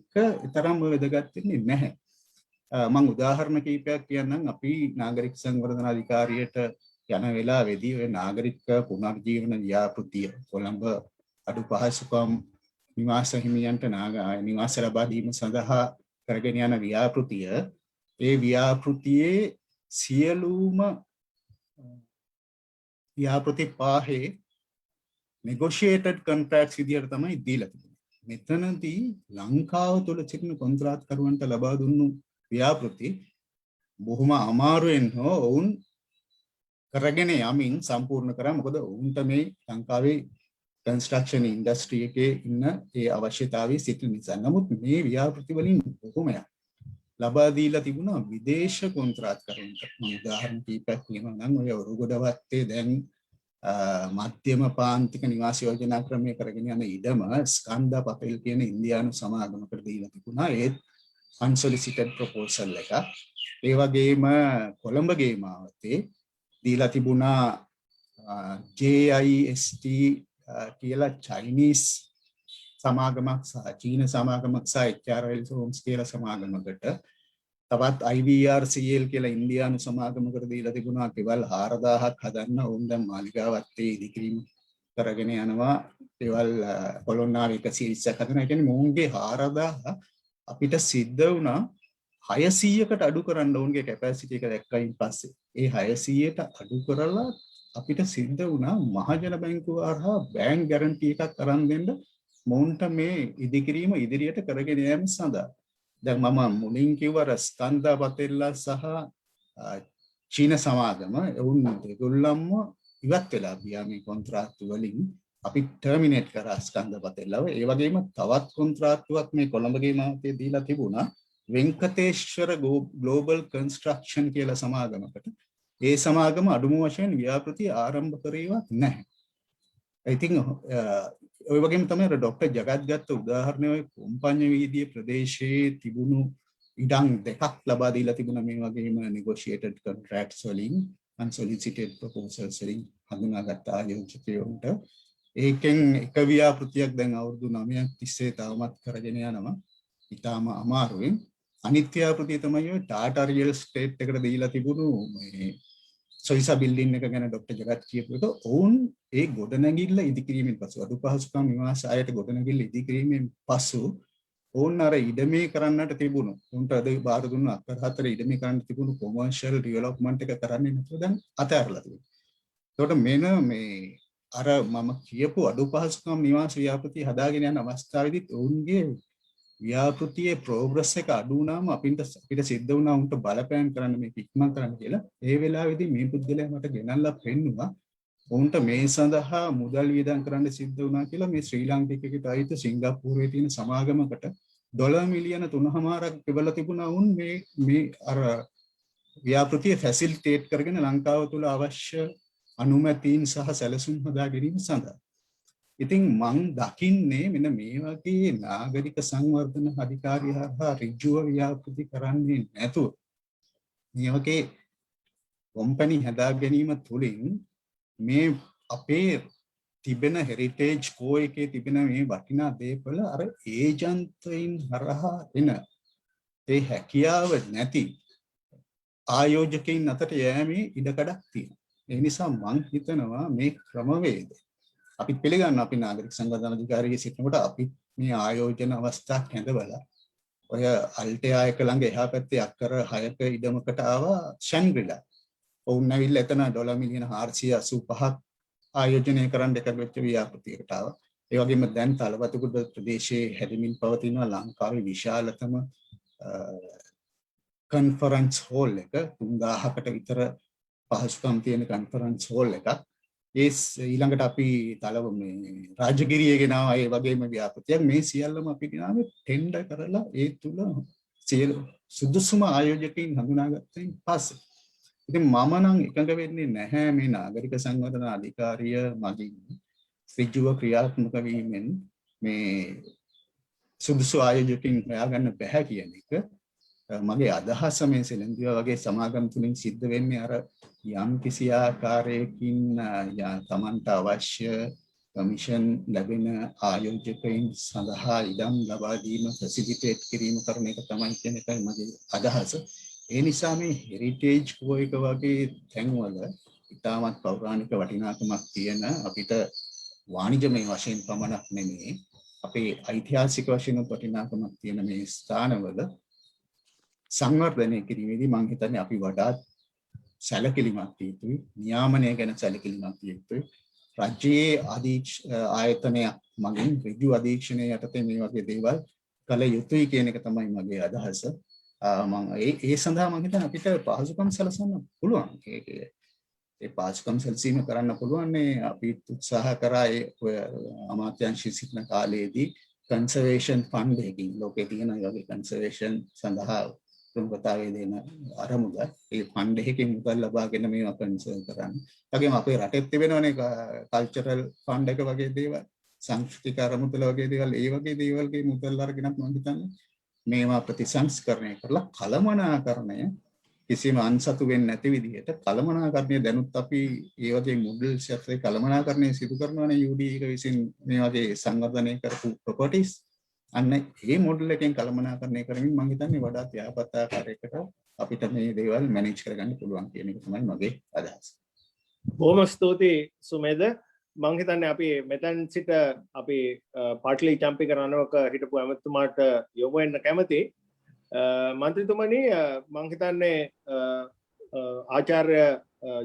S3: තරම් වැදගත් වෙන්නේ නැහැ. මම උදාහරණ කිහිපයක් කියන්නම්. අපි නාගරික සංවර්ධන අධිකාරියට යන වෙලාවේදී ඔය නාගරික පුනර්ජීවන ව්‍යාපෘතිය කොළඹ අඩු පහසුකම් නිවාස හිමියන්ට නිවාස ලබා දීම සඳහා කරගෙන යන ව්‍යාපෘතිය, ඒ ව්‍යාපෘතියේ සියලුම ව්‍යාපෘති පහේ negotiated contracts විදියට තමයි දීලා තිබෙන්නේ. මෙතනදී ලංකාව තුළ සිටින කොන්ත්‍රාත්කරුවන්ට ලබා දුන්නු ව්‍යාපෘති බොහොම අමාරුවෙන් හෝ ඔවුන් කරගෙන යමින් සම්පූර්ණ කරා. මොකද ඔවුන්ට මේ ලංකාවේ කන්ස්ට්‍රක්ෂන් ඉන්ඩස්ට්‍රි එකේ ඉන්න ඒ අවශ්‍යතාවය සිටින නිසා. නමුත් මේ ව්‍යාපෘති වලින් බොහොමයක් ලබා දීලා තිබුණා විදේශ කොන්ත්‍රාත්කරුවන්ට. මම උදාහරණ කිහිපයක් කියනවා නම් ඔය ඔරුගොඩවත්තේ දැන් මධ්‍යම පාන්තික නිවාස යෝජනා ක්‍රමය කරගෙන යන ඉඩම ස්කන්දා පටේල් කියන ඉන්දියානු සමාගමකට දීලා තිබුණා. ඒත් unsolicited proposal එක. ඒ වගේම කොළඹගේ මාවතේ දීලා තිබුණා JIST කියලා චයිනීස් සමාගමක් සහ චීන සමාගමක් සහ HRL Homes කියලා සමාගමකට, තවත් IVRCL කියලා ඉන්දියානු සමාගමකට දීලා තිබුණා කෙවල් 4000ක් හදන්න. ඔවුන් දැන් මාලිගාවත්තේ ඉදිකිරීම කරගෙන යනවා. කෙවල් පොළොන්නරුවේ 120ක් හදනවා. ඒ කියන්නේ මොවුන්ගේ 4000 අපිට සිද්ධ වුණා 600කට අඩු කරන්න ඔවුන්ගේ කැපැසිටි එක දැක්කයින් පස්සේ. ඒ 600ට අඩු කරලා අපිට සිද්ධ වුණා මහජන බැංකුව හරහා බැංක් ගැරන්ටි එකක් අරන් දෙන්න මොවුන්ට මේ ඉදිකිරීම ඉදිරියට කරගෙන යාම සඳහා. දැන් මම මුලින් කිව්වා ස්කන්දා පතෙල්ලා සහ චීන සමාගම ඔවුන් දෙගොල්ලන්ම ඉවත් වෙලා ගියා මේ කොන්ත්‍රාත්තු වලින්. අපි ටර්මිනේට් කරා ස්කන්දා පතෙල්ලාව. ඒ වගේම තවත් කොන්ත්‍රාත්තුවක් මේ කොළඹගේ මාවතේ දීලා තිබුණා වෙන්කටේශ්වර ග්ලෝබල් කන්ස්ට්‍රක්ෂන් කියලා සමාගමකට. ඒ සමාගම අඩුම වශයෙන් ව්‍යාපෘති ආරම්භ කරේවත් නැහැ. I think ඔය වගේම තමයි ડોક્ટર ජගත් ගත්ත උදාහරණය ඔය කොම්පඤ්ඤ වීදියේ ප්‍රදේශයේ තිබුණු ඉඩම් දෙකක් ලබා දීලා තිබුණා මේ වගේම negotiated contracts වලින් unsolicited proposals වලින් හඳුනාගත්ත ආයෝජකයන්ට. ඒකෙන් එක ව්‍යාපෘතියක් දැන් අවුරුදු 9ක් තිස්සේ තවමත් කරගෙන යනවා. ඊටාම අමාරුවෙන්. අනිත් ව්‍යාපෘතිය තමයි ඔය ටාටා රියල් ස්ටේට් එකට දීලා තිබුණු මේ සොයිසා බිල්ඩින් එක ගැන ડોક્ટર ජගත් කියපු එක. ඔවුන් ඒ ගොඩනැගිල්ල ඉදිකිරීමෙන් පසු අඩු පහසුකම් නිවාස අයට ගොඩනැගිල්ල ඉදිකිරීමෙන් පසු ඔවුන් අර ඉඩමේ කරන්නට තිබුණු උන්ට අද බාර දුන්න අක්කර 4 ඉඩමේ කරන්න තිබුණු කොමර්ෂල් ඩෙවලොප්මන්ට් එක කරන්නේ නැතුව දැන් අතහැරලා තිබුණා. ඒකට මෙන්න මේ අර මම කියපු අඩු පහසුකම් නිවාස ව්‍යාපෘතිය හදාගෙන යන අවස්ථාවේදීත් ඔවුන්ගේ ව්‍යාපෘතියේ ප්‍රෝග්‍රස් එක අඩු වුණාම අපිට සිද්ධ වුණා උන්ට බලපෑම් කරන්න මේක ඉක්මන් කරන්න කියලා. ඒ වෙලාවේදී මේ පුද්ගලයා මට ගෙනල්ලා පෙන්නුවා උන්ට මේ සඳහා මුදල් වියදම් කරන්න සිද්ධ වුණා කියලා. මේ ශ්‍රී ලාංකිකයෙකුට අයිති සිංගප්පූරුවේ තියෙන සමාගමකට ඩොලර් මිලියන 3.5ක් ලැබලා තිබුණා. උන් මේ අර ව්‍යාපෘතිය ෆැසිලිටේට් කරගෙන ලංකාව තුළ අවශ්‍ය අනුමැතීන් සහ සැලසුම් හදා ගැනීම සඳහා. ඉතින් මං දකින්නේ මෙන්න මේ වගේ නාගරික සංවර්ධන අධිකාරිය හරහා ඍජුව ව්‍යාපෘති කරන්නේ නැතුව මේ වගේ කම්පැනි හදා ගැනීම තුළින් මේ අපේ තිබෙන හෙරිටේජ් කෝ එකේ තිබෙන මේ වටිනා දේපල අර ඒජන්තයින් හරහා එන ඒ හැකියාව නැති ආයෝජකයින් අතට යෑමේ ඉඩකඩක් තියෙනවා. ඒ නිසා මං හිතනවා මේ ක්‍රමවේද අපි පිළිගන්න අපි නාගරික සංවර්ධන අධිකාරියේ සිටිනකොට අපි මේ ආයෝජන අවස්ථා හැඳවලා ඔය අල්ටෙයා එක ළඟ එහා පැත්තේ අක්කර 6ක ඉඩමකට ආවා ෂැන්ග්‍රිලා. ඔවුන් ඇවිල්ලා එතන ඩොලර් මිලියන 485ක් ආයෝජනය කරන්න එකතු වෙච්ච ව්‍යාපෘතියකට ආවා. ඒ වගේම දැන් තලවතුගොඩ ප්‍රදේශයේ හැදෙමින් පවතින ලංකාවේ විශාලතම කන්ෆරන්ස් හෝල් එක 3000කට විතර පහසුකම් තියෙන කන්ෆරන්ස් හෝල් එකක්. ඒ ඊළඟට අපි තලව මේ රාජගිරියේ ගෙනාවා ඒ වගේම ව්‍යාපෘතියක්. මේ සියල්ලම අපි ගෙනාවේ ටෙන්ඩර් කරලා ඒ තුල සියලු සුදුසුම ආයෝජකයින් හඳුනාගත්තයින් පස්සේ. ඉතින් මම නම් එකඟ වෙන්නේ නැහැ මේ නාගරික සංවර්ධන අධිකාරිය මගින් ඍජුව ක්‍රියාත්මක වීමෙන් මේ සුදුසු ආයෝජකයින් හොයාගන්න බැහැ කියන එක. මගේ අදහස මේ සෙලෙන්දිව වගේ සමාගම් තුලින් සිද්ධ වෙන්නේ අර යම් කිසි ආකාරයකින් තමන්ට අවශ්‍ය කමිෂන් ලැබෙන ආයෝජකයින් සඳහා ඉඩම් ලබා දීම ෆැසිලිටේට් කිරීම කරන එක තමයි කියන එකයි මගේ අදහස. ඒ නිසා මේ හෙරිටේජ් කෝයක වගේ තැන්වල ඉතාමත් පෞරාණික වටිනාකමක් තියෙන අපිට වාණිජමය වශයෙන් පමණක් නෙමෙයි අපේ ඓතිහාසික වශයෙන් වටිනාකමක් තියෙන මේ ස්ථානවල සංවර්ධනය කිරීමේදී මම හිතන්නේ අපි වඩාත් සැලකිලිමත් විය යුතුයි. නියාමනය ගැන සැලකිලිමත් විය යුතුයි. රජයේ ආයතනයක් මගින් ඍජු අධීක්ෂණය යටතේ මේ වගේ දේවල් කළ යුතුයි කියන එක තමයි මගේ අදහස. මම ඒ සඳහා මම හිතන්නේ අපිට පහසුකම් සැලසන්න පුළුවන්. ඒ පහසුකම් සැලසීම කරන්න පුළුවන් අපි උත්සාහ කරා ඒ අමාත්‍යාංශයේ සිටින කාලයේදී කන්සර්වේෂන් ෆන්ඩ් එකකින් ලෝකේ තියෙන ඒ වගේ කන්සර්වේෂන් සඳහා ප්‍රමුඛතාවය දෙන අරමුද ඒ ෆන්ඩ් එකකින් මුදල් ලබාගෙන මේවා කන්සර්න් කරන්න. ඒගොම අපේ රටෙත් තිබෙනවනේ කල්චරල් ෆන්ඩ් එක වගේ දේවල්, සංස්කෘතික අරමුදල වගේ දේවල්, ඒ වගේ දේවල්ගේ මුදල් අරගෙනත් මම හිතන්නේ මේවා ප්‍රතිසංස්කරණය කරලා කළමනාකරණය කිසිම අන්සතු වෙන්නේ නැති විදිහට කළමනාකරණය දැනුත් අපි ඒ වගේ මොඩල්ස් යටතේ කළමනාකරණය සිදු කරනවානේ UD එක විසින් මේ වගේ සංවර්ධනය කරපු ප්‍රොපර්ටිස්. අන්න ඒ මොඩල් එකෙන් කළමනාකරණය කරමින් මම හිතන්නේ වඩාත් යහපත් ආකාරයකට අපිට මේ දේවල් මැනේජ් කරගන්න පුළුවන් කියන එක තමයි මගේ අදහස.
S1: බොහොම ස්තුතියි සුමේද. මං හිතන්නේ අපි මෙතන සිට අපි පාටලි චැම්පියන් රණවක හිටපු ඇමතුමාට යොමු වෙන්න කැමතියි. මන්ත්‍රීතුමනි මං හිතන්නේ ආචාර්ය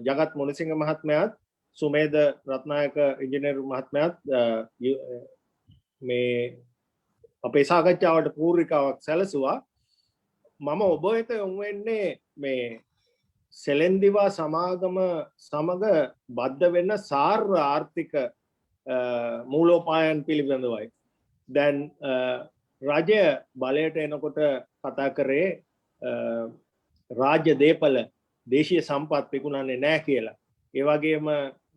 S1: ජගත් මුණසිංහ මහත්මයාත් සුමේද රත්නායක ඉංජිනේරු මහත්මයාත් මේ අපේ සාකච්ඡාවට පූර්විකාවක් සැලසුවා. මම ඔබ වෙත යොමු වෙන්නේ මේ සෙලෙන්දිවා සමාගම සමග බද්ධ වෙන සාර්ව ආර්ථික මූලෝපායන් පිළිබඳවයි. දැන් රජය බලයට එනකොට කතා කරේ රාජ්‍ය දේපල දේශීය සම්පත් විකුණන්නේ නැහැ කියලා. ඒ වගේම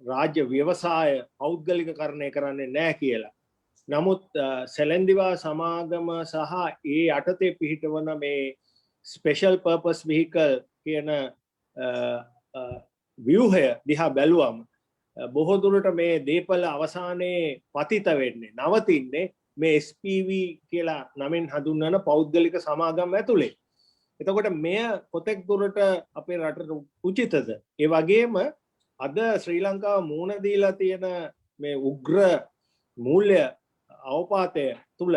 S1: රාජ්‍ය ව්‍යවසාය පෞද්ගලිකකරණය කරන්නේ නැහැ කියලා. නමුත් සෙලෙන්දිවා සමාගම සහ ඒ යටතේ පිහිටවන මේ ස්පෙෂල් පර්පස් වෙහිකල් කියන ව්‍යුහය දිහා බැලුවම බොහෝ දුරට මේ දේපල අවසානයේ පතිත වෙන්නේ නවතින්නේ මේ SPV කියලා නමින් හඳුන්වන පෞද්ගලික සමාගම් ඇතුලේ. එතකොට මෙය කොතෙක් දුරට අපේ රටට උචිතද? ඒ වගේම අද ශ්‍රී ලංකාව මුහුණ දීලා තියෙන මේ උග්‍ර මූල්‍ය අවපාතය තුල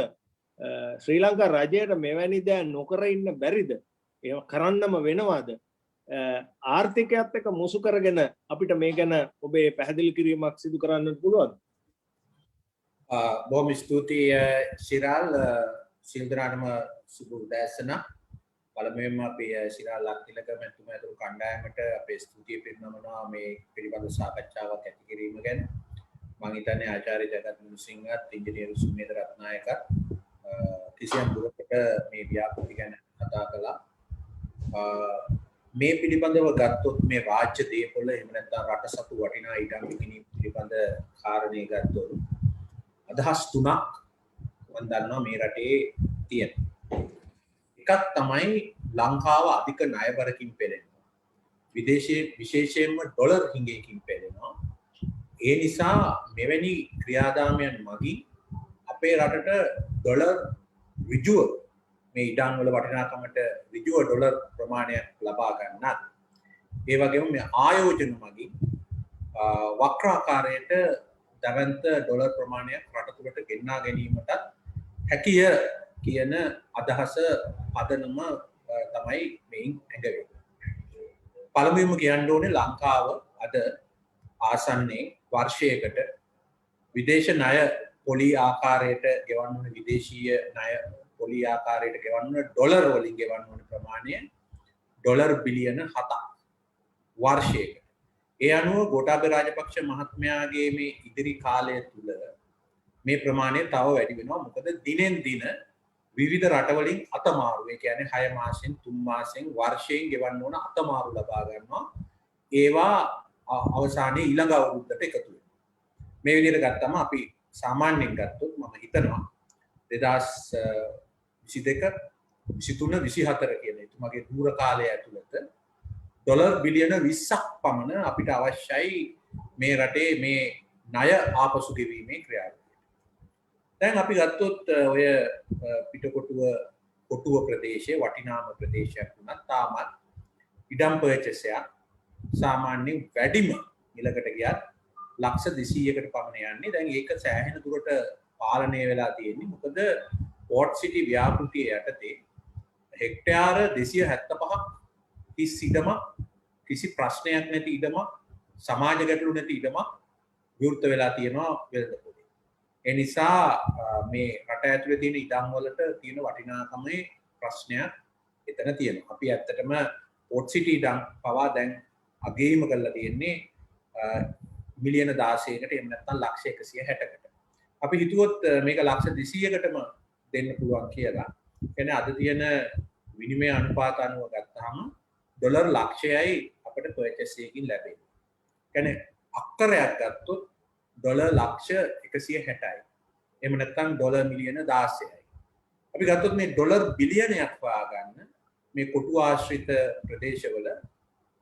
S1: ශ්‍රී ලංකා රජයට මෙවැනි දෑ නොකර ඉන්න බැරිද? ඒව කරන්නම වෙනවද? ආර්ථිකයත් එක්ක මුසු කරගෙන අපිට මේ ගැන ඔබේ පැහැදිලි කිරීමක් සිදු කරන්න පුළුවන්ද?
S4: බොහොම ස්තුතියි ශිරාල්. සිල්දරාණම සුබ උදෑසන. පළමුවෙන්ම අපි ශිරාල් ලක්තිලක මැතිතුමා ඇතුළු කණ්ඩායමට අපේ ස්තුතිය පිරිනමනවා මේ පිළිබඳ සාකච්ඡාවක් ඇති කිරීම ගැන. මම හිතන්නේ ආචාර්ය ජගත් මුණසිංහත් ඉංජිනේරු සුමේද රත්නායකත් කිසියම් දුරකට මේ ව්‍යාපෘති ගැන කතා කළා. මේ පිළිබඳව ගත්තොත් මේ රාජ්‍ය දේපොළ එහෙම නැත්නම් රට සතු වටිනා ඉඩම් විකිණීම පිළිබඳ කාරණේ ගත්තොත් අදහස් තුනක් මම දන්නවා මේ රටේ තියෙන. එකක් තමයි ලංකාව අධික ණයබරකින් පෙළෙනවා. විදේශයේ විශේෂයෙන්ම ඩොලර් හිඟයකින් පෙළෙනවා. ඒ නිසා මෙවැනි ක්‍රියාදාමයන් මගින් අපේ රටට ඩොලර් ඍජුව මේ ඉඩම් වල වටිනාකමට ඍජුව ඩොලර් ප්‍රමාණයක් ලබා ගන්නත් ඒ වගේම මේ ආයෝජන මගින් වක්‍රාකාරයට දවන්ත ඩොලර් ප්‍රමාණයක් රට තුළට ගෙන්වා ගැනීමටත් හැකිය කියන අදහස පදනම තමයි මේන් ඇඟවෙන්නේ. පළමුවෙන්ම කියන්න ඕනේ ලංකාව අද ආසන්නයේ වර්ෂයකට විදේශ ණය පොලි ආකාරයට ගෙවන්න ඕන විදේශීය ණය පොලි ආකාරයට ගෙවන්න ඕන ඩොලර් වලින් ගෙවන්න ඕන ප්‍රමාණය ඩොලර් බිලියන 7ක් වර්ෂයකට. ඒ අනුව ගෝඨාභය රාජපක්ෂ මහත්මයාගේ මේ ඉදිරි කාලය තුල මේ ප්‍රමාණය තව වැඩි වෙනවා. මොකද දිනෙන් දින විවිධ රටවලින් අතමාරු ඒ කියන්නේ 6 මාසෙන් 3 මාසෙන් වර්ෂයෙන් ගෙවන්න ඕන අතමාරු ලබා ගන්නවා ඒවා අවසානයේ ඊළඟ අවුරුද්දට එකතු වෙනවා මේ විදිහට ගත්තම අපි සාමාන්‍යයෙන් ගත්තොත් මම හිතනවා 2022 23 24 කියන එතුමාගේ දූර කාලය ඇතුළත ඩොලර් බිලියන 20ක් පමණ අපිට අවශ්‍යයි මේ රටේ මේ ණය ආපසු ගෙවීමේ ක්‍රියාවලිය. දැන් අපි ගත්තොත් ඔය කොටුව ප්‍රදේශයේ වටිනාම ප්‍රදේශයක් වුණත් තාමත් ඉඩම් පර්චේස් එකක් සාමාන්‍යයෙන් වැඩිම මිලකට ගියත් ලක්ෂ 200කට පමණ යන්නේ. දැන් ඒක සෑහෙන දුරට පාලනය වෙලා තියෙන්නේ. මොකද පෝට් සිටි ව්‍යාපෘතිය යටතේ හෙක්ටයාර 275ක් කිසි ඉඩමක් කිසි ප්‍රශ්නයක් නැති ඉඩමක් සමාජ ගැටලු නැති ඉඩමක් විවෘත වෙලා තියෙනවා වෙළඳපොලේ. ඒ නිසා මේ රට ඇතුලේ තියෙන ඉඩම් වලට තියෙන වටිනාකමේ ප්‍රශ්නයක් එතන තියෙනවා. අපි ඇත්තටම පෝට් සිටි ඉඩම් පවා දැන් අගේම කරලා තියෙන්නේ මිලියන 16කට එහෙම නැත්නම් ලක්ෂ 160කට. අපි හිතුවොත් මේක ලක්ෂ 200කටම දෙන්න පුළුවන් කියලා. කියන්නේ අද තියෙන විනිමය අනුපාත අනුව ගත්තාම ඩොලර් ලක්ෂයයි අපිට පර්චේස් එකකින් ලැබෙන්නේ. කියන්නේ අක්කරයක් ගත්තොත් ඩොලර් ලක්ෂ 160යි. එහෙම නැත්නම් ඩොලර් මිලියන 16යි. අපි ගත්තොත් මේ ඩොලර් බිලියනයක් හොයාගන්න මේ කොටු ආශ්‍රිත ප්‍රදේශවල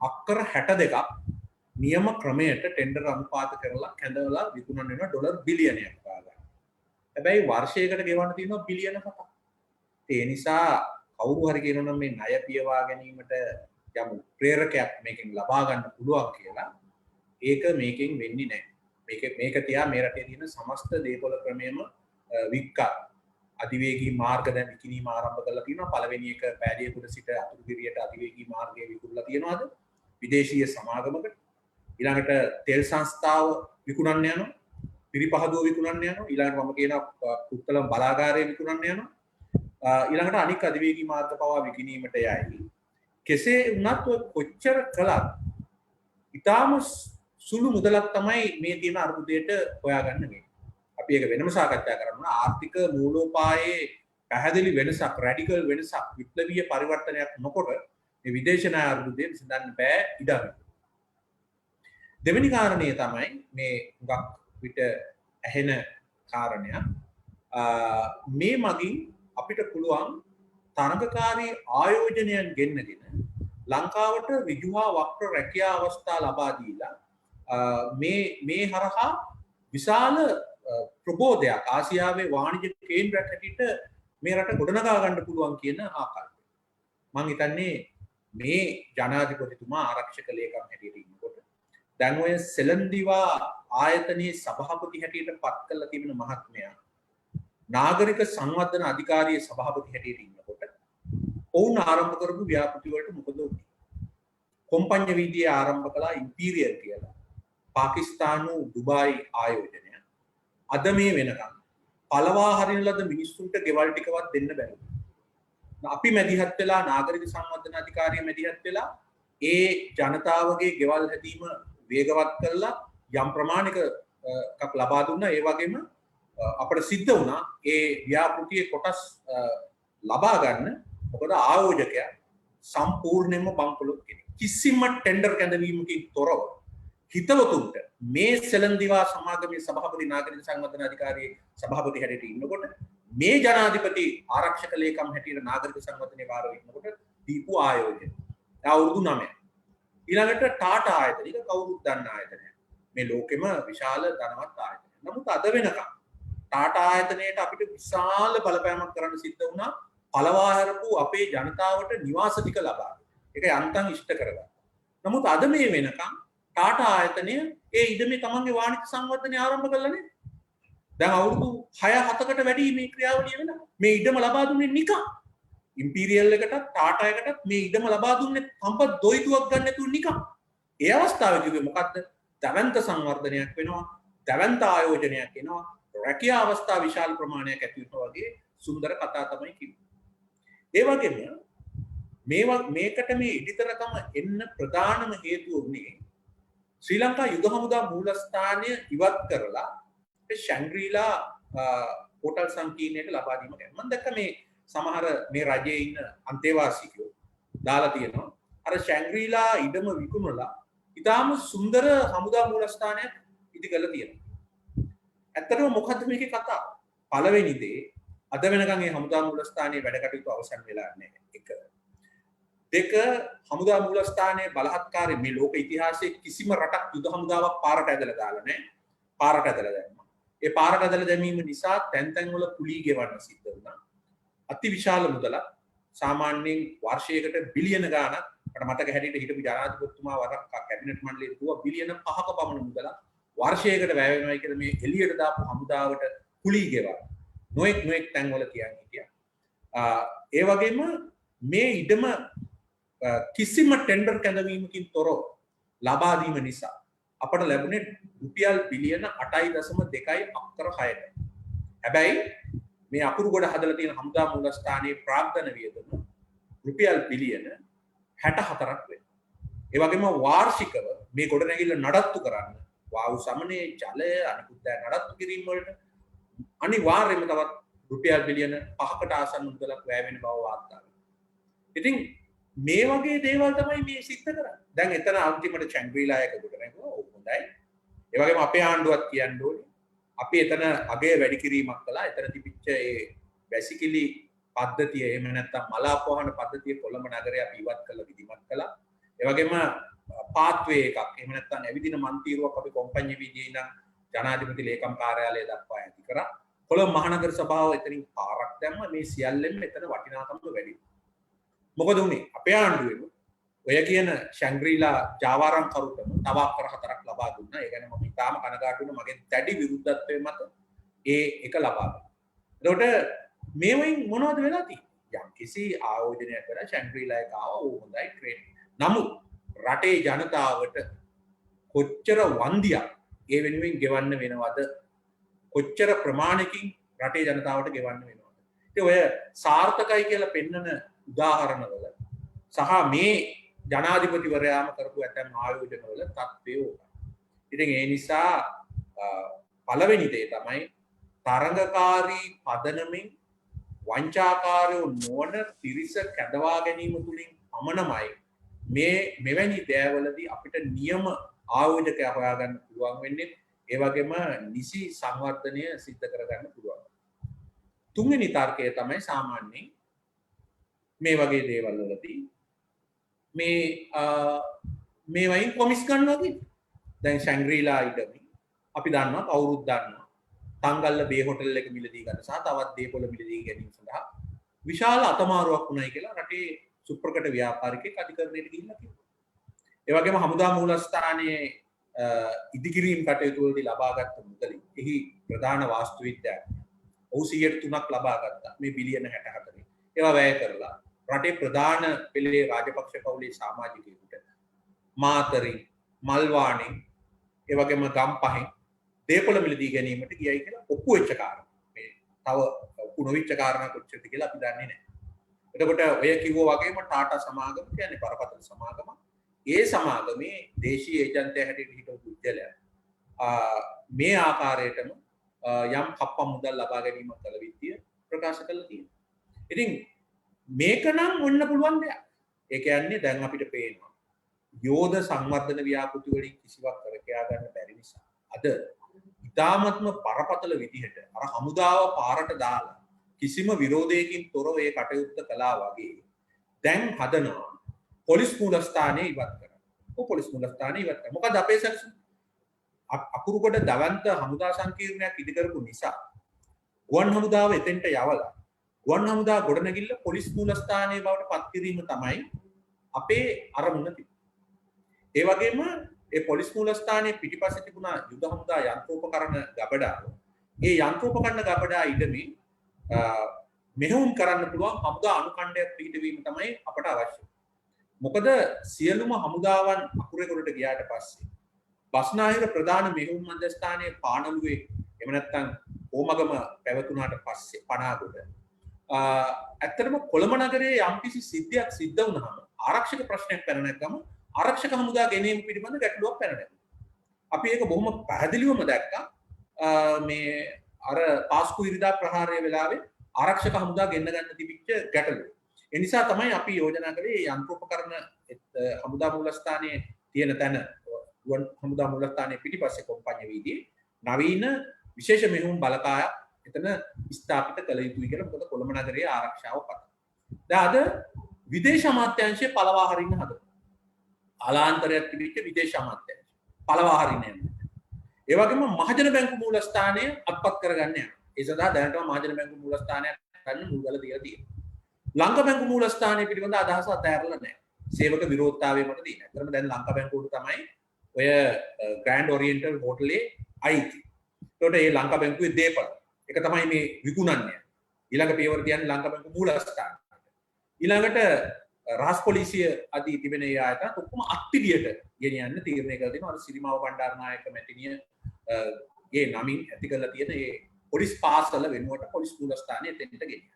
S4: අක්කර 62ක් නියම ක්‍රමයට ටෙන්ඩර් අනුපාත කරලා කැඳවලා විකුණන වෙන ඩොලර් බිලියනයක් හොයාගන්න. හැබැයි වර්ෂයකට ගෙවන්න තියෙනවා බිලියන 7ක්. ඒ නිසා කවුරු හරි කියනවා නම් මේ ණය පියවා ගැනීමට යම් ප්‍රේරකයක් මේකෙන් ලබා ගන්න පුළුවන් කියලා ඒක මේකෙන් වෙන්නේ නැහැ. මේක තියා මේ රටේ තියෙන සමස්ත දේපොළ ක්‍රමයේම වික්කා අධිවේගී මාර්ග දැන් විකිණීම ආරම්භ කරලා තියෙනවා. පළවෙනි එක පෑලියකුඩ සිට අතුරුගිරියට අධිවේගී මාර්ගය විකුණලා තියෙනවාද? විදේශීය සමාගමකට. ඊළඟට තෙල් සංස්ථාව විකුණන්න යනවා. පිරිපහදුව විකුණන්න යනවා. ඊළඟට මම කියන පුත්තලම් බලාගාරය විකුණන්න යනවා. ඊළඟට අනික් අධිවේගී මාර්ග පවා විකිණීමට යයි. කෙසේ වුණත් ඔය කොච්චර කළත් ඊටාම සුළු මුදලක් තමයි මේ තියෙන අර්බුදයට හොයාගන්න වෙන්නේ. අපි ඒක වෙනම සාකච්ඡා කරනවා. ආර්ථික මූලෝපායේ පැහැදිලි වෙනසක්, රැඩිකල් වෙනසක්, විප්ලවීය පරිවර්තනයක් නොකොට මේ විදේශ ණය අර්බුදය විසඳන්න බෑ ඉඩම. දෙවෙනි කාරණේ තමයි මේ හුඟක් විට ඇහෙන කාරණයක්. මේ මගින් අපිට පුළුවන් තරඟකාරී ආයෝජනයන් ගෙන්නගෙන ලංකාවට ඍජුහා වක්‍ර රැකියා අවස්ථා ලබා දීලා මේ හරහා විශාල ප්‍රබෝධයක් ආසියාවේ වාණිජ කේන්ද්‍රයක් හැටියට මේ රට ගොඩනගා ගන්න පුළුවන් කියන ආකාරය. මම හිතන්නේ මේ ජනාධිපතිතුමා ආරක්ෂක ලේකම් හැටියට ඉන්නකොට දැන් ඔය සෙලන්දිවා ආයතනයේ සභාපති හැටියට පත් කරලා තිබෙන මහත්මයා නාගරික සංවර්ධන අධිකාරියේ සභාපති හැටියට ඉන්නකොට ඔවුන් ආරම්භ කරපු ව්‍යාපෘති වලට මොකද වුනේ? කොම්පඤ්ඤ වීදියේ ආරම්භ කළා ඉම්පීරියල් කියලා. පාකිස්තානු දුබායි ආයෝජනය. අද මේ වෙනකම් පළවා හරින ලද මිනිස්සුන්ට ගෙවල් ටිකවත් දෙන්න බැහැ. අපි මැදිහත් වෙලා නාගරික සංවර්ධන අධිකාරිය මැදිහත් වෙලා ඒ ජනතාවගේ ගෙවල් හැදීම වේගවත් කරලා යම් ප්‍රමාණිකක් ලබා දුන්නා. ඒ වගේම අපිට සිද්ධ වුණා ඒ ව්‍යාපෘතියේ කොටස් ලබා ගන්න. මොකද ආයෝජකයා සම්පූර්ණයෙන්ම බංකොලොත් කෙනෙක්. කිසිම ටෙන්ඩර් කැඳවීමකින් තොරව හිතවතුන්ට මේ සෙලන්දිවා සමාගමේ සභාපති නාගරික සංවර්ධන අධිකාරියේ සභාපති හැටියට ඉන්නකොට මේ ජනාධිපති ආරක්ෂක ලේකම් හැටියට නාගරික සංවර්ධනයේ භාරව ඉන්නකොට දීපු ආයෝජනය. අවුරුදු 9. ඊළඟට ටාටා ආයතන. ඒක කවුරුත් දන්න ආයතනයක්. මේ ලෝකෙම විශාල ධනවත් ආයතනයක්. නමුත් අද වෙනකම් ටාටා ආයතනයට අපිට විශාල බලපෑමක් කරන්න සිද්ධ වුණා. පළවා හැරපු අපේ ජනතාවට නිවාස ටික ලබා දෙන්න. ඒක යන්තම් ඉෂ්ට කරගන්න. නමුත් අද මේ වෙනකම් ටාටා ආයතනය ඒ ඉඩමේ තමන්ගේ වාණිජ සංවර්ධනය ආරම්භ කළා නේ. දැන් අවුරුදු 6-7කට වැඩි මේ ක්‍රියාවලිය වෙනවා. මේ ඉඩම ලබා දුන්නේ නිකන්. ඉම්පීරියල් එකටත් ටාටා එකටත් මේ ඉඩම ලබා දුන්නේ සම්පත් දොයිතුවක් ගන්න නැතුව නිකන්. ඒ අවස්ථාවේ කිව්වේ මොකද්ද? දැවැන්ත සංවර්ධනයක් වෙනවා. දැවැන්ත ආයෝජනයක් එනවා. රැකියා අවස්ථා විශාල ප්‍රමාණයක් ඇති වෙනවා වගේ සුන්දර කතා තමයි කිව්වේ. ඒ වගේම මේකට මේ ඉදිතරකම එන්න ප්‍රධානම හේතුව වුණේ ශ්‍රී ලංකා යුද හමුදා මූලස්ථානය ඉවත් කරලා ශැන්ග්‍රීලා හෝටල් සංකීර්ණයට ලබා දීම ගැන. මම දැක්ක මේ සමහර මේ රජයේ ඉන්න අන්තේවාසිකයෝ දාලා තියෙනවා අර ශැන්ග්‍රීලා ඉඩම විකුණලා ඉතාම සුන්දර හමුදා මූලස්ථානයක් ඉදි කරලා තියෙනවා. ඇත්තටම මොකද්ද මේකේ කතාව? පළවෙනි දේ අද වෙනකන් මේ හමුදා මූලස්ථානයේ වැඩ කටයුතු අවසන් වෙලා නැහැ. එක. දෙක හමුදා මූලස්ථානයේ බලහත්කාරය මේ ලෝක ඉතිහාසයේ කිසිම රටක් යුද හමුදාවක් පාරට ඇදලා දාලා නැහැ. පාරට ඇදලා දැම්මා. ඒ පාරට ඇදලා දැමීම නිසා තැන් තැන් වල කුලී ගෙවන්න සිද්ධ වුණා. අති විශාල මුදලක් සාමාන්‍යයෙන් වර්ෂයකට බිලියන ගාණක් මට මතක හැටියට හිටපු ජනාධිපතිතුමා වරක් කැබිනට් මණ්ඩලයේ දුවා බිලියන 5ක පමණ මුදලක් වර්ෂයකට වැය වෙනවා කියලා මේ එළියට දාපු හමුදාවට කුලී ගෙවන්න. නොඑක් තැන් වල කියන්නේ කියා. ඒ වගේම මේ ඉඩම කිසිම ටෙන්ඩර් කැඳවීමකින් තොරව ලබා දීම නිසා අපට ලැබුණේ රුපියල් බිලියන 8.2යි අක්කර 6ට. හැබැයි මේ අකුරු ගොඩ හදලා තියෙන හමුදා මූලස්ථානයේ ප්‍රාග්ධන වියදම රුපියල් බිලියන 64ක් වෙනවා. ඒ වගේම වාර්ෂිකව මේ ගොඩනැගිල්ල නඩත්තු කරන්න වායු සමනය, ජලය, අනිකුත් දෑ නඩත්තු කිරීම වලට අනිවාර්යයෙන්ම තවත් රුපියල් බිලියන 5කට ආසන්න මුදලක් වැය වෙන බව වාර්තා වෙනවා. ඉතින් මේ වගේ දේවල් තමයි මේ සිද්ධ කරන්නේ. දැන් එතන අන්තිමට ශැන්ග්‍රීලා එක ගොඩනැගුවා. ඕක හොඳයි. ඒ වගේම අපේ ආණ්ඩුවත් කියන්න ඕනේ. අපි එතන අගය වැඩි කිරීමක් කළා. එතන තිබිච්ච ඒ බැසිකලි පද්ධතිය එහෙම නැත්නම් මලාපවහන පද්ධතිය කොළඹ නගරය අපි ඉවත් කළා, විධිමත් කළා. ඒ වගේම පාත්වේ එකක් එහෙම නැත්නම් ඇවිදින මන්තිරුවක් අපි කොම්පැනි විදියේ ඉඳන් ජනාධිපති ලේකම් කාර්යාලය දක්වා ඇති කරා. කොළඹ මහනගර සභාව එතනින් පාරක් දැම්මා. මේ සියල්ලෙන්ම එතන වටිනාකම වැඩි. මොකද උනේ? අපේ ආණ්ඩුවෙම ඔය කියන ශැන්ග්‍රීලා ජාවාරම් කරුටම තව අක්කර 4ක් ලබා දුන්නා. ඒ කියන්නේ මම ඉතාම කනගාටු වෙන මගේ දැඩි විරුද්ධත්වයේ මත ඒ එක ලබා දුන්නා. එතකොට මේ වයින් මොනවද වෙලා තියෙන්නේ? යම් කිසි ආයෝජනයක් කරලා ශැන්ග්‍රීලා එක ආවා. ඕ හොඳයි ට්‍රේන්. නමුත් රටේ ජනතාවට කොච්චර වන්දියක් ඒ වෙනුවෙන් ගෙවන්න වෙනවද? කොච්චර ප්‍රමාණකින් රටේ ජනතාවට ගෙවන්න වෙනවද? ඉතින් ඔය සාර්ථකයි කියලා පෙන්නන උදාහරණවල සහ මේ ජනාධිපතිවරයාම කරපු ඇතැම් ආයෝජනවල තත්ත්වය ඕකයි. ඉතින් ඒ නිසා පළවෙනි දේ තමයි තරඟකාරී පදනමින් වංචාකාරයෝ නොවන පිරිස කැඳවා ගැනීම තුළින් පමණමයි මේ මෙවැනි දෑවලදී අපිට නියම ආයෝජකයා හොයාගන්න පුළුවන් වෙන්නේ. ඒ වගේම නිසි සංවර්ධනය සිද්ධ කරගන්න පුළුවන්. තුන්වෙනි තර්කය තමයි සාමාන්‍යයෙන් මේ වගේ දේවල් වලදී මේ වයින් කොමිස් ගන්නවා කියන්නේ. දැන් ශැන්ග්‍රීලා ඉඩමින් අපි දන්නවා කවුරුත් දන්නවා තංගල්ල බේ හොටල් එක මිලදී ගන්න සහ තවත් දේපොළ මිලදී ගැනීම සඳහා විශාල අතමාරුවක් වුණයි කියලා රටේ සුප්‍රකට ව්‍යාපාරිකයෙක් අධිකරණයට ගිහිල්ලා කිව්වා. ඒ වගේම හමුදා මූලස්ථානයේ ඉදිකිරීම් කටයුතු වලදී ලබාගත් මුදලින් එහි ප්‍රධාන වාස්තු විද්‍යාඥයා ඔහු 3%ක් ලබා ගත්තා. මේ බිලියන 64. ඒවා වැය කරලා රටේ ප්‍රධාන පෙළේ රාජපක්ෂ පවුලේ සමාජිකයෙකුට මාතරින්, මල්වාණින්, ඒ වගේම ගම්පහෙන් දේපොළ මිලදී ගැනීමට ගියයි කියලා ඔප්පු වෙච්ච කාරණා. මේ තව ඔප්පු නොවිච්ච කාරණා කොච්චරද කියලා අපි දන්නේ නැහැ. එතකොට ඔය කිව්වා වගේම ටාටා සමාගම කියන්නේ බරපතල සමාගමක්. ඒ සමාගමේ දේශීය ඒජන්තය හැටියට හිටපු පුද්ගලයා මේ ආකාරයටම යම් කප්පම් මුදල් ලබා ගැනීමක් කළ විදිය ප්‍රකාශ කළා තියෙනවා. ඉතින් මේක නම් වෙන්න පුළුවන් දෙයක්. ඒ කියන්නේ දැන් අපිට පේනවා යෝධ සංවර්ධන ව්‍යාපෘති වලින් කිසිවක් කරකියා ගන්න බැරි නිසා අද ඉතාමත්ම බරපතල විදිහට අර හමුදාව පාරට දාලා කිසිම විරෝධයකින් තොරව ඒ කටයුත්ත කළා වගේ දැන් හදනවා පොලිස් මූලස්ථානයේ ඉවත් කරනවා. පොලිස් මූලස්ථානයේ ඉවත් කරනවා. මොකද අපේ සැලසුම අකුරුකොට දවන්ත හමුදා සංකීර්ණයක් ඉදි කරපු නිසා ගුවන් හමුදාව එතෙන්ට යවලා ගුවන් හමුදා ගොඩනැගිල්ල පොලිස් මූලස්ථානයේ බවට පත් කිරීම තමයි අපේ අරමුණ තිබෙන්නේ. ඒ වගේම ඒ පොලිස් මූලස්ථානයේ පිටිපස්සේ තිබුණා යුද හමුදා යන්ත්‍රෝපකරණ ගබඩාව. ඒ යන්ත්‍රෝපකරණ ගබඩා ඉදමේ මෙහෙයුම් කරන්න පුළුවන් හමුදා අනුකණ්ඩයක් පිහිටවීම තමයි අපට අවශ්‍ය. මොකද සියලුම හමුදාවන් අකුරේකට ගියාට පස්සේ බස්නාහිර ප්‍රධාන මෙහෙයුම් මධ්‍යස්ථානයේ පානලුවේ එහෙම නැත්නම් ඕමගම පැවතුනාට පස්සේ පනාගොඩ ඇත්තටම කොළඹ නගරයේ යම්කිසි සිද්ධියක් සිද්ධ වුණාම ආරක්ෂක ප්‍රශ්නයක් පැන නැග්ගම ආරක්ෂක හමුදා ගැනීම පිළිබඳ ගැටලුවක් පැන නැගුණා. අපි ඒක බොහොම පැහැදිලිවම දැක්කා මේ අර පාස්කු ඉරිදා ප්‍රහාරය වෙලාවේ ආරක්ෂක හමුදා ගෙන්න ගන්න තිබිච්ච ගැටලුව. ඒ නිසා තමයි අපි යෝජනා කළේ යන්ත්‍රෝපකරණ හමුදා මූලස්ථානයේ තියෙන තැන ගුවන් හමුදා මූලස්ථානයේ පිටිපස්සේ කොම්පඤ්ඤ වීදියේ නවීන විශේෂ මෙහෙයුම් බලකායක් එතන ස්ථාපිත කළ යුතුයි කියලා. මොකද කොළඹ නගරයේ ආරක්ෂාව පත. දැන් අද විදේශ අමාත්‍යාංශයේ පළවා හරින්න හදනවා. අලාන්තරයක් තිබිච්ච විදේශ අමාත්‍යාංශය පළවා හරින්න යනවා. ඒ වගේම මහජන බැංකු මූලස්ථානය අත්පත් කරගන්න යනවා. ඒ සඳහා දැනටම මහජන බැංකු මූලස්ථානයක් ගන්න මුල්ගල තියලා තියෙනවා. ලංකා බැංකු මූලස්ථානය පිළිබඳ අදහස අතහැරලා නැහැ. සේවක විරෝධතාවය මත තියෙනවා. අතරම දැන් ලංකා බැංකුවට තමයි ඔය ග්‍රෑන්ඩ් ඔරියන්ටල් හෝටලේ අයිති. ඒකට මේ ලංකා බැංකුවේ දේපල එක තමයි මේ විකුණන්නේ. ඊළඟ පියවර තියන්නේ ලංකා බැංකු මූලස්ථාන. ඊළඟට රහස් පොලිසිය අධි තිබෙන ඒ ආයතන ඔක්කොම අත්පිටියට ගෙනියන්න තීරණය කරලා තියෙනවා. අර සිරිමාව බණ්ඩාරනායක මැතිණිය ගේ නමින් ඇති කරලා තියෙන ඒ පොලිස් පාසල වෙනුවට පොලිස් මූලස්ථානය එතෙන්ට ගෙනියන්න.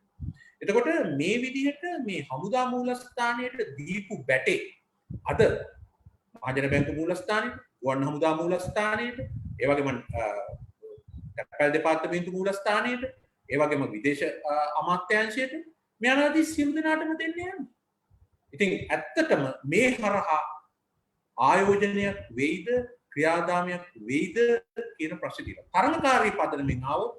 S4: එතකොට මේ විදිහට මේ හමුදා මූලස්ථානයට දීපු බැටේ අද මහජන බැංකු මූලස්ථානයට, ගුවන් හමුදා මූලස්ථානයට, ඒ වගේම තැපැල් දෙපාර්තමේන්තු මූලස්ථානයට, ඒ වගේම විදේශ අමාත්‍යාංශයට මේ අනාදී සියලු දෙනාටම දෙන්න යන්නේ. ඉතින් ඇත්තටම මේ හරහා ආයෝජනයක් වෙයිද ක්‍රියාදාමයක් වෙයිද කියන ප්‍රශ්නේ තියෙනවා. තරඟකාරී පදනමින් ආවොත්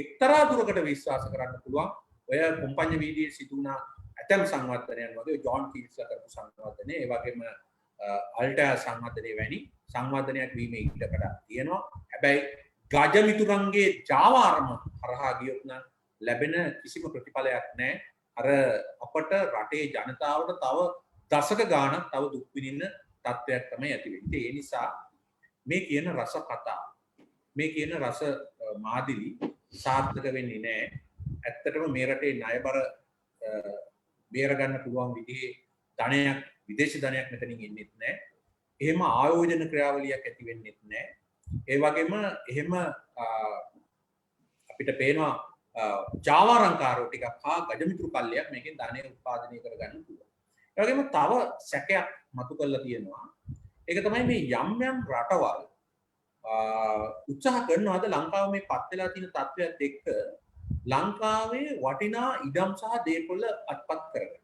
S4: එක්තරා දුරකට විශ්වාස කරන්න පුළුවන් ඔය කොම්පඤ්ඤ වීදියේ සිදුවන ඇතම් සංවර්ධනයන් වගේ ජෝන් කීල්ස්ලා කරපු සංවර්ධනය, ඒ වගේම අල්ටා සංවර්ධනය වැනි සංවර්ධනයක් වීමේ ඉඩකඩ තියෙනවා. හැබැයි ගජමිතුරන්ගේ ජාවාරම හරහා ගියොත් නම් ලැබෙන කිසිම ප්‍රතිඵලයක් නැහැ. අර අපට රටේ ජනතාවට තව දශක ගාණක් තව දුක් විඳින්න තත්ත්වයක් තමයි ඇති වෙන්නේ. ඒ නිසා මේ කියන රස කතා, මේ කියන රස මාදිලි සාර්ථක වෙන්නේ නැහැ. ඇත්තටම මේ රටේ ණයබර බේර ගන්න පුළුවන් විදිහේ ධනයක්, විදේශ ධනයක් මෙතනින් එන්නේත් නැහැ. එහෙම ආයෝජන ක්‍රියාවලියක් ඇති වෙන්නේත් නැහැ. ඒ වගේම එහෙම අපිට පේනවා ජාවාරංකාරෝ ටිකක් හා ගජමිතුරු පල්ලයක් මේකෙන් ධනය උත්පාදනය කරගන්න පුළුවන්. ඒ වගේම තව සැකයක් මතු කරලා තියෙනවා. ඒක තමයි මේ යම් යම් රටවල් උත්සාහ කරනවාද ලංකාව මේ පත් වෙලා තියෙන තත්ත්වයක් එක්ක ලංකාවේ වටිනා ඉඩම් සහ දේපොළ අත්පත් කරගන්න.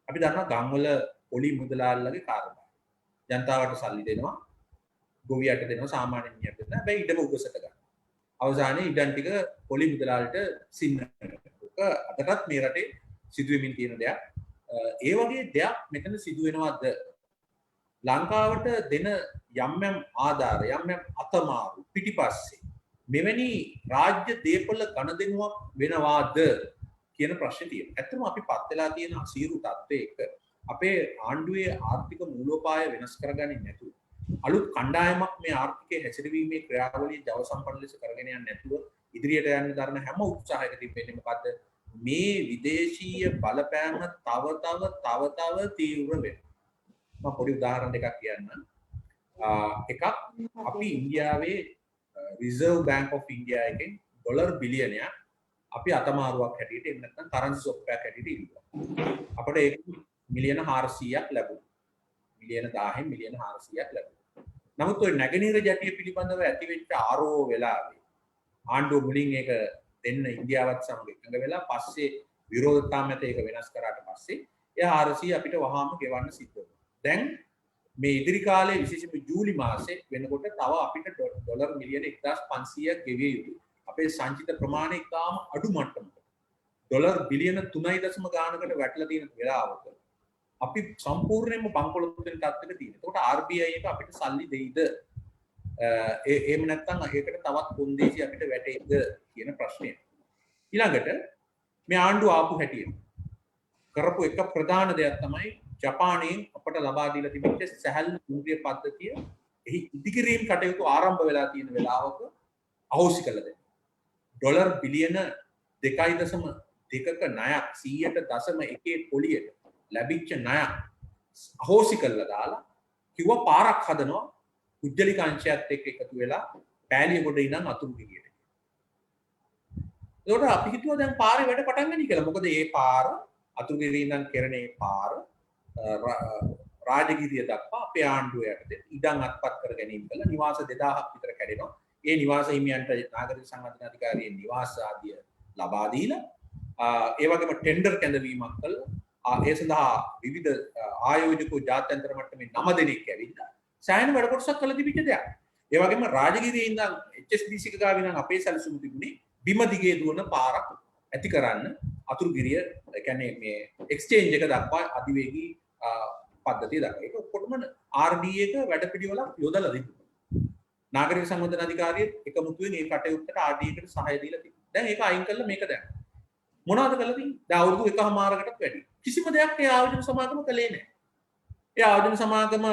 S4: අපි දන්නවා ගම්වල පොලි මුදලාල්ලගේ කාර්යභාරය. ජනතාවට සල්ලි දෙනවා, ගොවියට දෙනවා, සාමාන්‍ය මිනිහට දෙනවා. හැබැයි ඉඩම උගසට ගන්න. අවසානයේ ඉඩම් ටික පොලි මුදලාලට සින්න කරනවා. අදටත් මේ රටේ සිදුවෙමින් තියෙන දෙයක්. ඒ වගේ දෙයක් මෙතන සිදු වෙනවද? ලංකාවට දෙන යම් යම් ආධාර, යම් යම් අතමාරු පිටිපස්සේ මෙවැනි රාජ්‍ය දේපොළ ගණදෙනුවක් වෙනවාද කියන ප්‍රශ්නේ තියෙනවා. ඇත්තටම අපි පත් වෙලා තියෙන අසීරු තත්ත්වයක අපේ ආණ්ඩුවේ ආර්ථික මූලෝපාය වෙනස් කරගන්නේ නැතුව, අලුත් කණ්ඩායමක් මේ ආර්ථිකයේ හැසිරවීමේ ක්‍රියාවලිය ජව සම්පන්න ලෙස කරගෙන යන්නේ නැතුව ඉදිරියට යන්න දරන හැම උත්සාහයකදී වෙන්නේ මොකද්ද? මේ විදේශීය බලපෑම තව තීව්‍ර වෙනවා. මම පොඩි උදාහරණ දෙකක් කියන්නම්. එකක් අපි ඉන්දියාවේ රිසර්ව් බැංක් ඔෆ් ඉන්දියා එකෙන් ඩොලර් බිලියනයක් අපි අතමාරුවක් හැටියට එහෙම නැත්නම් කරන්සි ස්වැප් එකක් හැටියට ඉල්ලුවා. අපිට ඒක මිලියන 400ක් ලැබුණා. මිලියන 1000න් මිලියන 400ක් ලැබුණා. නමුත් ওই නැගෙනහිර ජැටිය පිළිබඳව ඇතිවෙච්ච ආරෝහ වෙලාවේ ආණ්ඩුව මුලින් ඒක දෙන්න ඉන්දියාවත් සමග එකඟ වෙලා පස්සේ විරෝධතා මත ඒක වෙනස් කරාට පස්සේ ඒ 400 අපිට වහාම ගෙවන්න සිද්ධ වුණා. දැන් මේ ඉදිරි කාලේ විශේෂයෙන්ම ජූලි මාසේ වෙනකොට තව අපිට ඩොලර් මිලියන 1500ක් ගෙවිය යුතුයි. අපේ සංචිත ප්‍රමාණය ඉතාම අඩු මට්ටමක. ඩොලර් බිලියන 3.0 ගානකට වැටලා තියෙන වෙලාවක අපි සම්පූර්ණයෙන්ම බංකොලොත් වෙන තත්ත්වෙක තියෙනවා. ඒකට RBI එක අපිට සල්ලි දෙයිද? එහෙම නැත්නම් ඒකට තවත් කොන්දේසි අපිට වැටෙයිද කියන ප්‍රශ්නය. ඊළඟට මේ ආණ්ඩුව ආපු හැටියට කරපු එක ප්‍රධාන දෙයක් තමයි ජපානයෙන් අපට ලබා දීලා තිබෙච්ච සැහැල්ලු මුද්‍රය පද්ධතිය එහි ඉදිකිරීම් කටයුතු ආරම්භ වෙලා තියෙන වෙලාවක අහෝසි කළ දෙන්න. ඩොලර් බිලියන 2.2ක ණයක් 100.1 පොලියට ලැබිච්ච ණයක් අහෝසි කළා දාලා කිව්වා පාරක් හදනවා කුජලික අංශයත් එක්ක එකතු වෙලා පෑලිය කොට ඉඳන් අතුරු ගිරියට. ඒකට අපි හිතුවා දැන් පාරේ වැඩ පටන් ගන්නයි කියලා. මොකද මේ පාර අතුරු ගිරිය ඉඳන් කෙරෙනේ පාර රාජගිරිය දක්වා අපේ ආණ්ඩුව යටතේ ඉඩම් අත්පත් කර ගැනීම කළ නිවාස 2000ක් විතර කැඩෙනවා. ඒ නිවාස හිමියන්ට නාගරික සංවර්ධන අධිකාරියේ නිවාස ආදිය ලබා දීලා ඒ වගේම ටෙන්ඩර් කැඳවීමක් කළා. ඒ සඳහා විවිධ ආයෝජකෝ ජාත්‍යන්තර මට්ටමේ 9 දෙනෙක් ඇවිල්ලා සෑහෙන වැඩ කොටසක් කළ තිබිච්ච දෙයක්. ඒ වගේම රාජගිරියේ ඉඳන් HSBC එක ගාව ඉඳන් අපේ සැලසුම තිබුණේ බිම දිගේ දුවන පාරක් ඇති කරන්න අතුරුගිරිය ඒ කියන්නේ මේ එක්ස්චේන්ජ් එක දක්වා අධිවේගී පද්ධතිය දක්වා. ඒක ඔක්කොටම RDA එක වැඩ පිළිවෙලක් යොදලා තිබුණා. නාගරික සංවර්ධන අධිකාරිය එකමුතුවෙන් මේ කටයුත්තට RDA එකට සහාය දීලා තිබුණා. දැන් ඒක අයින් කළා මේක දැන්. මොනවද කළා තියෙන්නේ? දැන් අවුරුදු එකමාරකටත් වැඩි. කිසිම දෙයක් ඒ ආයෝජන සමාගම කළේ නැහැ. ඒ ආයෝජන සමාගම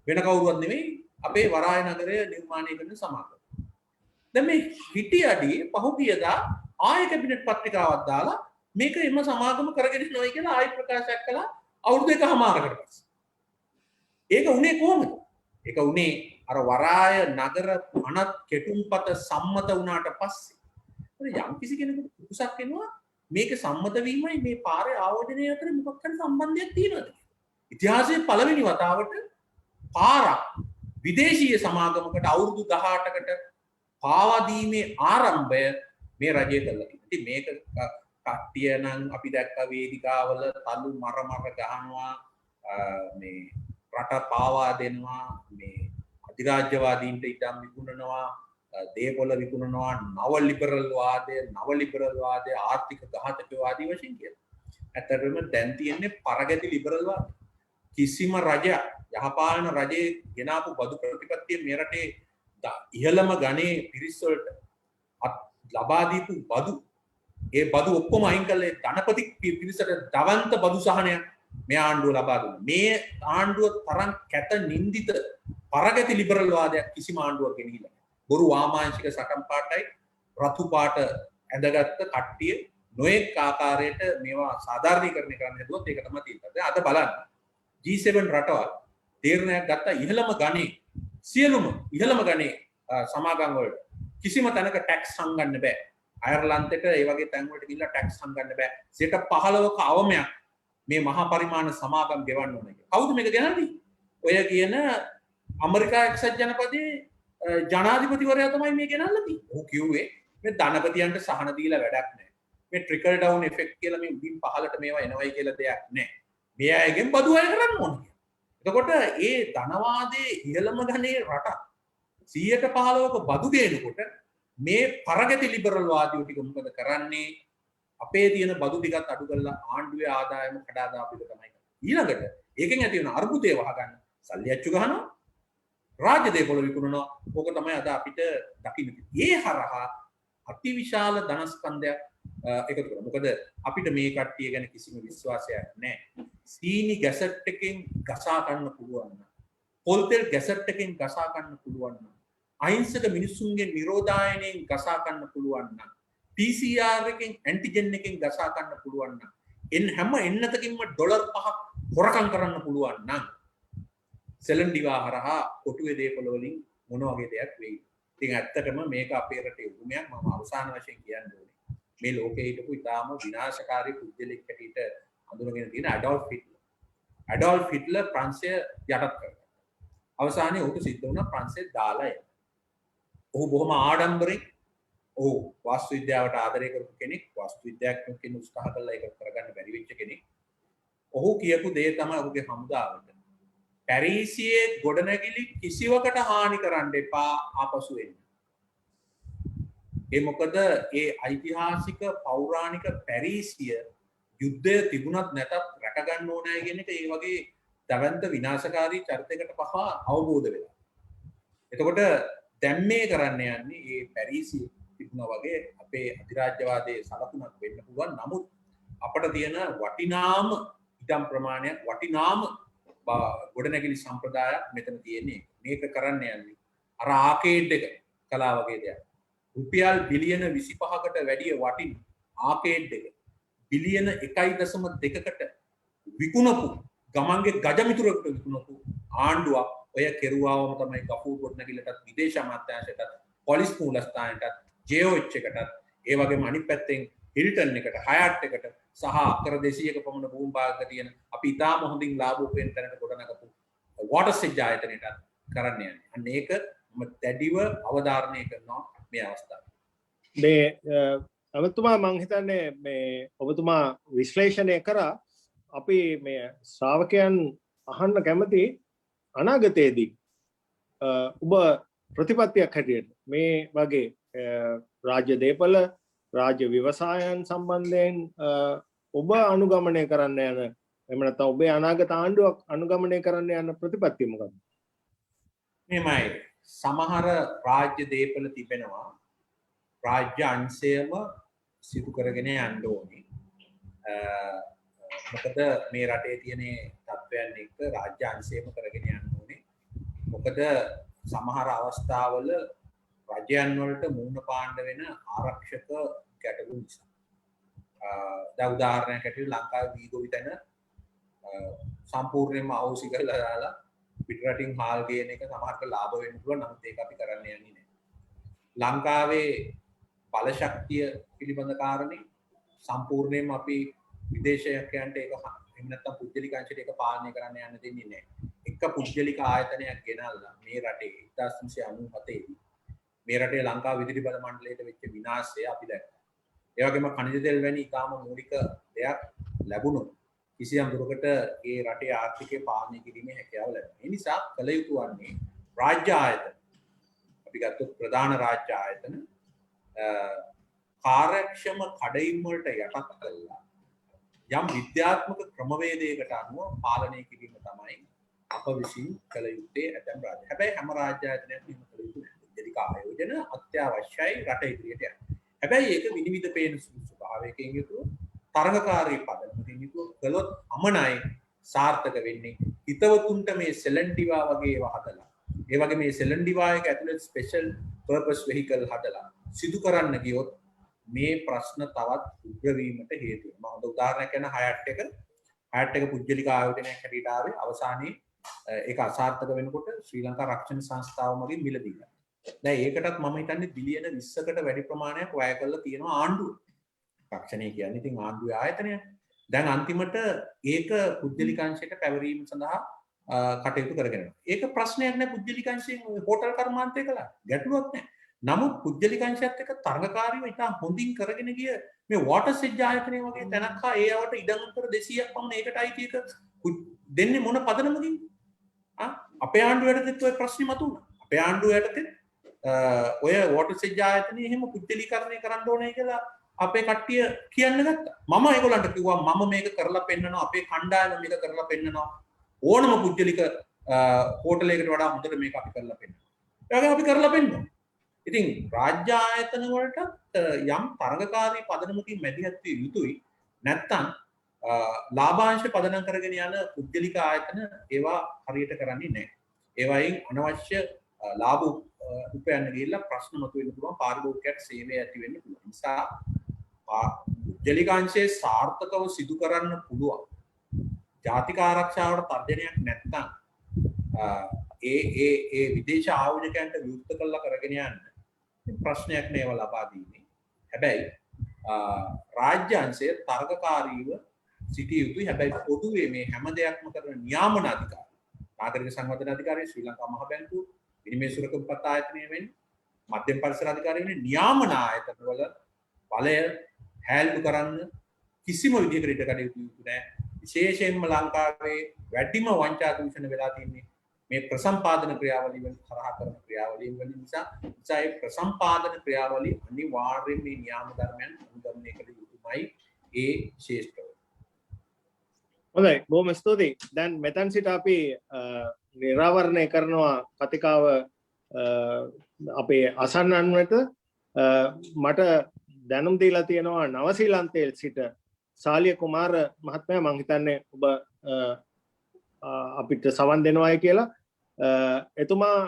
S4: වෙන කවුරුවත් නෙවෙයි අපේ වරාය නගරය නිර්මාණය කරන සමාගම. දැන් මේ හිටියදී පහුගියදා ආයෙ කැබිනට් පත්‍රිකාවක් දාලා මේක එම සමාගම කරගෙන යනවා කියලා ආයෙ ප්‍රකාශයක් කළා අවුරුදු එකමාරකට පස්සේ. ඒක උනේ කොහොමද? ඒක උනේ අර වරාය නගර අනත් කෙටුම්පත සම්මත වුණාට පස්සේ. යම් කිසි කෙනෙකුට කුසක් එනවා මේක සම්මත වීමයි මේ පාරේ ආයෝජනය අතර මොකක් හරි සම්බන්ධයක් තියෙනවද? ඉතිහාසයේ පළවෙනි වතාවට පාරක් විදේශීය සමාගමකට අවුරුදු 18කට පාවා දීමේ ආරම්භය මේ රජය කළා. ඉතින් මේක කට්ටිය නම් අපි දැක්ක වේදිකාවල තලු මර ගහනවා මේ රට පාවා දෙනවා මේ අධිරාජ්‍යවාදීන්ට ඉඩම් විකුණනවා දේපොළ විකුණනවා නව ලිබරල් වාදය ආර්ථික ඝාතකවාදී වශයෙන් කියලා. ඇත්තටම දැන් තියෙන්නේ පරගැති ලිබරල් වාදය. කිසිම රජයක් යහපාලන රජයේ ගෙනාපු බදු ප්‍රතිපත්තිය මේ රටේ ඉහළම ගණේ පිරිස් වලට ලබා දීපු බදු ඒ බදු ඔක්කොම අයින් කළේ ධනපති පිරිසට දවන්ත බදු සහනයක් මේ ආණ්ඩුව ලබා දුන්නා. මේ ආණ්ඩුව තරම් කැත නින්දිත පරගැති ලිබරල් වාදයක් කිසිම ආණ්ඩුවක් ගෙනහිලා. බොරු වාමාංශික සටන් පාටයි රතු පාට ඇඳගත්ත කට්ටිය නොඑක ආකාරයට මේවා සාධාරණීකරණය කරන්න හදුවොත් ඒක තමයි තියෙන්නේ. දැන් අද බලන්න G7 රටවල් තීරණයක් ගත්ත ඉහළම ගණේ සියලුම ඉහළම ගණේ සමාගම් වලට කිසිම තැනක ටැක්ස් හංගන්න බෑ. අයර්ලන්තෙට ඒ වගේ තැන් වලට ගිහිල්ලා ටැක්ස් හංගන්න බෑ. 15ක අවමයක් මේ මහා පරිමාණ සමාගම් ගෙවන්න ඕනේ කියලා. කවුද මේක ගෙනල්ලේ? ඔය කියන ඇමරිකා එක්සත් ජනපදයේ ජනාධිපතිවරයා තමයි මේ ගෙනල්ලා තියෙන්නේ. ඔහු කිව්වේ මේ ධනපතියන්ට සහන දීලා වැඩක් නැහැ. මේ ට්‍රිකල් ඩවුන් ඉෆෙක්ට් කියලා මේ උඩින් පහළට මේවා එනවයි කියලා දෙයක් නැහැ. මේ අයගෙන් බදු අය කරන්න ඕනේ. එතකොට ඒ ධනවාදයේ ඉහළම ගණේ රට 115ක බදු ගේනකොට මේ පරගැති ලිබරල් වාදියෝ ටික මොකද කරන්නේ? අපේ තියෙන බදු ටිකත් අඩු කරලා ආණ්ඩුවේ ආදායම කඩා දාපු එක තමයි. ඊළඟට ඒකෙන් ඇති වෙන අර්බුදය වහගන්න සල්ලි අච්චු ගහනවා. රාජ්‍ය දේපොළ විකුණනවා. ඕක තමයි අද අපිට දකින්න තියෙන්නේ. ඒ හරහා අතිවිශාල ධනස්කන්ධයක් එකතු කරනවා. මොකද අපිට මේ කට්ටිය ගැන කිසිම විශ්වාසයක් නැහැ. සීනි ගැසට් එකෙන් ගසා ගන්න පුළුවන් නම්, පොල් තෙල් ගැසට් එකෙන් ගසා ගන්න පුළුවන් නම්, අහිංසක මිනිසුන්ගේ නිරෝධායනයෙන් ගසා ගන්න පුළුවන් නම්, PCR එකෙන් ඇන්ටිජන් එකෙන් ගසා ගන්න පුළුවන් නම්, හැම එන්නතකින්ම ඩොලර් 5ක් හොරකම් කරන්න පුළුවන් නම් සෙලන් දිවා හරහා කොටුවේ දේපොළ වලින් මොන වගේ දෙයක් වෙයි. ඉතින් ඇත්තටම මේක අපේ රටේ උරුමයක්. මම අවසාන වශයෙන් කියන්න ඕනේ. මේ ලෝකයේ හිටපු ඉතාම විනාශකාරී පුද්ගලෙක් හැටියට අඳුරගෙන තියෙන ඇඩෝල්ෆ් හිට්ලර් ප්‍රංශය යටත් කරගත්තා. අවසානයේ ඔහුට සිද්ධ වුණා ප්‍රංශය දාලා යන්න. ඔහු බොහොම ආඩම්බරෙන් ඔහු වාස්තු විද්‍යාවට ආදරය කරපු කෙනෙක්, වාස්තු විද්‍යාඥයෙක් උත්සාහ කළා ඒක කරගන්න බැරි වෙච්ච කෙනෙක්. ඔහු කියපු දේ තමයි ඔහුගේ හමුදාවට පැරිසියේ ගොඩනැගිලි කිසිවකට හානි කරන්න එපා ආපසු එන්න. ඒ මොකද ඒ ඓතිහාසික පෞරාණික පැරිසිය යුද්ධය තිබුණත් නැතත් රැක ගන්න ඕනෑ කියන එක ඒ වගේ දවන්ත විනාශකාරී චරිතයකට පහ අවබෝධ වෙලා. එතකොට දැන් මේ කරන්න යන්නේ මේ පැරිසිය තිබුණා වගේ අපේ අධිරාජ්‍යවාදයේ සලකුණක් වෙන්න පුළුවන්. නමුත් අපිට තියෙන වටිනාම ඉඩම් ප්‍රමාණයක් වටිනාම ගොඩනැගිලි සම්ප්‍රදායක් මෙතන තියෙන්නේ. මේක කරන්න යන්නේ අර ආකේඩ් එක කලා වගේ දෙයක්. රුපියල් බිලියන 25කට වැඩිය වටින ආකේඩ් එක බිලියන 1.2කට විකුණපු ගමන්ගේ ගජමිතුරකට විකුණපු ආණ්ඩුවක් ඔය කෙරුවාවම තමයි කපූර් ගොඩනැගිල්ලටත් විදේශ අමාත්‍යාංශයටත් පොලිස් මූලස්ථානයටත් JOH එකටත් ඒ වගේම අනිත් පැත්තෙන් හිල්ටන් එකට හයට් එකට සහ අක්කර 200ක පමණ භූමි භාගක තියෙන අපි ඉතාම හොඳින් ලාභ උපයන තැනට ගොඩනගපු වෝටර්සෙජ් ආයතනයට කරන්න යන්නේ. අන්න ඒක මම දැඩිව අවධාරණය කරනවා මේ අවස්ථාවේ.
S1: මේ අමතුමා මං හිතන්නේ මේ ඔබතුමා විශ්ලේෂණය කරා අපි මේ ශ්‍රාවකයන් අහන්න කැමති අනාගතයේදී ඔබ ප්‍රතිපත්තියක් හැටියට මේ වගේ රාජ්‍ය දේපල රාජ්‍ය ව්‍යවසායන් සම්බන්ධයෙන් ඔබ අනුගමනය කරන්න යන එහෙම නැත්නම් ඔබේ අනාගත ආණ්ඩුවක් අනුගමනය කරන්න යන ප්‍රතිපත්තිය මොකක්ද?
S4: මෙමය සමහර රාජ්‍ය දේපල තිබෙනවා රාජ්‍ය අංශයම සිදු කරගෙන යන්න ඕනේ. මොකද මේ රටේ තියෙන තත්ත්වයන් එක්ක රාජ්‍ය අංශයම කරගෙන යන්න ඕනේ. මොකද සමහර අවස්ථාවල රජයන් වලට මූණ පාණ්ඩ වෙන ආරක්ෂක ගැටලු නිසා. දැන් උදාහරණයක් ඇටියට ලංකාවේ වීගොවිතැන සම්පූර්ණයෙන්ම අවශ්‍ය කරලා දාලා පිටරටින් හාල් ගේන එක සමහරට ලාභ වෙන්න පුළුවන්. නමුත් ඒක අපි කරන්න යන්නේ නැහැ. ලංකාවේ බල ශක්තිය පිළිබඳ කාරණේ සම්පූර්ණයෙන්ම අපි විදේශයන්ට ඒක එහෙම නැත්නම් පුද්ගලික අංශයට ඒක පාලනය කරන්න යන්න දෙන්නේ නැහැ. එක පුද්ගලික ආයතනයක් ගෙනල්ලා මේ රටේ 1997 දී මේ රටේ ලංකාව විදුලි බල මණ්ඩලයට වෙච්ච විනාශය අපි දැක්කා. ඒ වගේම khනිජ තෙල් වැනි ඉතාම මූලික දෙයක් ලැබුණොත් කිසියම් දුරකට ඒ රටේ ආර්ථිකය පාලනය කිරීමේ හැකියාව ලැබෙනවා. ඒ නිසා කළ යුතු වන්නේ රාජ්‍ය ආයතන අපි ගත්තොත් ප්‍රධාන රාජ්‍ය ආයතන කාර්යක්ෂම කඩයිම් වලට යටත් කරලා යම් විද්‍යාත්මක ක්‍රමවේදයකට අනුව පාලනය කිරීම තමයි අප විසින් කළ යුත්තේ ඇතැම් රාජ්‍ය. හැබැයි හැම රාජ්‍ය ආයතනයක්ම එහෙම කළ යුතු නැහැ. පුද්ගලික ආයෝජන අත්‍යවශ්‍යයි රට ඉදිරියට යන්න. හැබැයි ඒක විනිවිද පේන ස්වභාවයකින් යුතුව තරඟකාරී පදනමකින් යුතුව කළොත් අමනයි සාර්ථක වෙන්නේ. හිතවතුන්ට මේ සෙලන්ඩිවා වගේ ඒවා හදලා ඒ වගේ මේ සෙලන්ඩිවා එක ඇතුළේ ස්පෙෂල් පර්පස් වෙහිකල් හදලා සිදු කරන්න ගියොත් මේ ප්‍රශ්න තවත් උග්‍ර වීමට හේතු වෙනවා. මම හොඳ උදාහරණයක් කියන හයට් එක පුද්ගලික ආයෝජනයක් හැටියට ආවේ අවසානයේ ඒක අසාර්ථක වෙනකොට ශ්‍රී ලංකා රක්ෂණ සංස්ථාව මගින් මිලදී ගත්තා. දැන් ඒකටත් මම හිතන්නේ බිලියන 20කට වැඩි ප්‍රමාණයක් වැය කරලා තියෙනවා ආණ්ඩුව. රක්ෂණය කියන්නේ ඉතින් ආණ්ඩුවේ ආයතනයක්. දැන් අන්තිමට ඒක පුද්ගලිකාංශයට පැවරීම සඳහා කටයුතු කරගෙන යනවා. ඒක ප්‍රශ්නයක් නෑ පුද්ගලිකාංශයෙන් හෝටල් කර්මාන්තය කළා. ගැටලුවක් නෑ. නමුත් පුද්ගලිකාංශයත් එක්ක තරඟකාරීව ඉතා හොඳින් කරගෙන ගිය මේ වෝටර් සෙජ් ආයතනය වගේ තැනක් හා ඒ අවට ඉඩම් අතර 200ක් පමණ ඒකට අයිති එක දෙන්නේ මොන පදනමකින්ද? අපේ ආණ්ඩුව යටතේත් ඔය ප්‍රශ්නේ මතුවුණා. අපේ ආණ්ඩුව යටතේ ඔය වෝටර් සෙජ් ආයතනය එහෙම පුද්ගලීකරණය කරන්න ඕනේ කියලා අපේ කට්ටිය කියන්න ගත්තා. මම ඒගොල්ලන්ට කිව්වා මම මේක කරලා පෙන්නනවා අපේ කණ්ඩායම මේක කරලා පෙන්නනවා ඕනම පුද්ගලික හෝටලයකට වඩා හොඳට මේක අපි කරලා පෙන්නනවා. ඒ වගේ අපි කරලා පෙන්නනවා. ඉතින් රාජ්‍ය ආයතන වලට යම් තරඟකාරී පදනමකින් මැදිහත් විය යුතුයි. නැත්තම් ලාභාංශ පදනම් කරගෙන යන පුද්ගලික ආයතන ඒවා හරියට කරන්නේ නැහැ. ඒවයින් අනවශ්‍ය ලාභ උපයන්න ගිහිල්ලා ප්‍රශ්න මතුවෙන්න පුළුවන්. පාරිභෝගිකයට සේවය ඇති වෙන්න පුළුවන්. නිසා පුද්ගලිකාංශයේ සාර්ථකව සිදු කරන්න පුළුවන්. ජාතික ආරක්ෂාවට තර්ජනයක් නැත්නම් ඒ විදේශ ආයෝජකයන්ට විවෘත කරලා කරගෙන යන්න ප්‍රශ්නයක් නේව ලබා දීමේ. හැබැයි රාජ්‍ය අංශයේ තරඟකාරීව සිටිය යුතුයි. හැබැයි පොදුවේ මේ හැම දෙයක්ම කරන නියාමන අධිකාරිය නාගරික සංවර්ධන අධිකාරිය ශ්‍රී ලංකා මහ බැංකුව විනිමය සුරකම්පත් ආයතනය වෙන්නේ මධ්‍යම පරිසර අධිකාරිය වෙන්නේ නියාමන ආයතන වල බලය හැල්ලු කරන්න කිසිම විදිහකට ඉඩ කඩ යුතු නැහැ. විශේෂයෙන්ම ලංකාවේ වැඩිම වංචා දූෂණ වෙලා තියෙන්නේ මේ ප්‍රසම්පාදන ක්‍රියාවලිය වල තරහ කරන ක්‍රියාවලිය වල නිසා ඒ ප්‍රසම්පාදන ක්‍රියාවලිය අනිවාර්යයෙන් මේ න්‍යාම ධර්මයන් අනුගමනය කළ යුතුමයි ඒ ශේෂ්ඨව.
S1: හොඳයි බොහොම ස්තුතියි. දැන් මෙතන සිට අපි නිරාවරණය කරනවා කතිකාව අපේ අසන්නන් වෙත. මට දැනුම් දීලා තියෙනවා නවසීලන්තයේ සිට සාලිය කුමාර මහත්මයා මම හිතන්නේ ඔබ අපිට සවන් දෙනවායි කියලා. එතුමා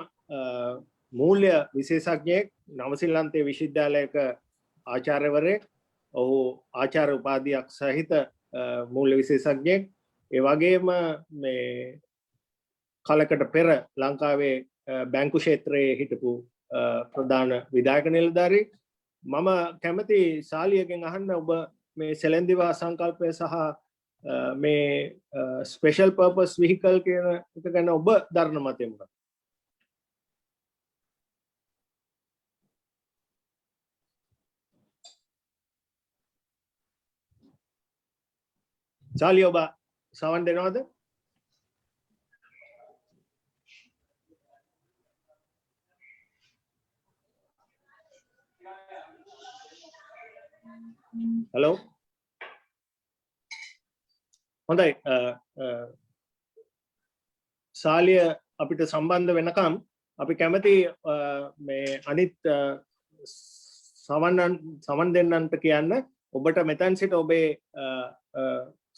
S1: මූල්‍ය විශේෂඥයෙක් නවසීලන්තයේ විශ්වවිද්‍යාලයක ආචාර්යවරයෙක්. ඔහු ආචාර්ය උපාධියක් සහිත මූල්‍ය විශේෂඥයෙක්. ඒ වගේම මේ කාලයකට පෙර ලංකාවේ බැංකු ක්ෂේත්‍රයේ හිටපු ප්‍රධාන විධායක නිලධාරී. මම කැමති සාලියගෙන් අහන්න ඔබ මේ සෙලෙන්දිවා සංකල්පය සහ මේ ස්පෙෂල් පර්පස් විහිකල් කියන එක ගැන ඔබ දරන මතය මොකක්ද? සාලිය ඔබ සවන් දෙනවද? හලෝ හොඳයි සාලිය අපිට සම්බන්ධ වෙනකම් අපි කැමති මේ අනිත් සවන් දෙන්නන්ට කියන්න ඔබට මෙතැන් සිට ඔබේ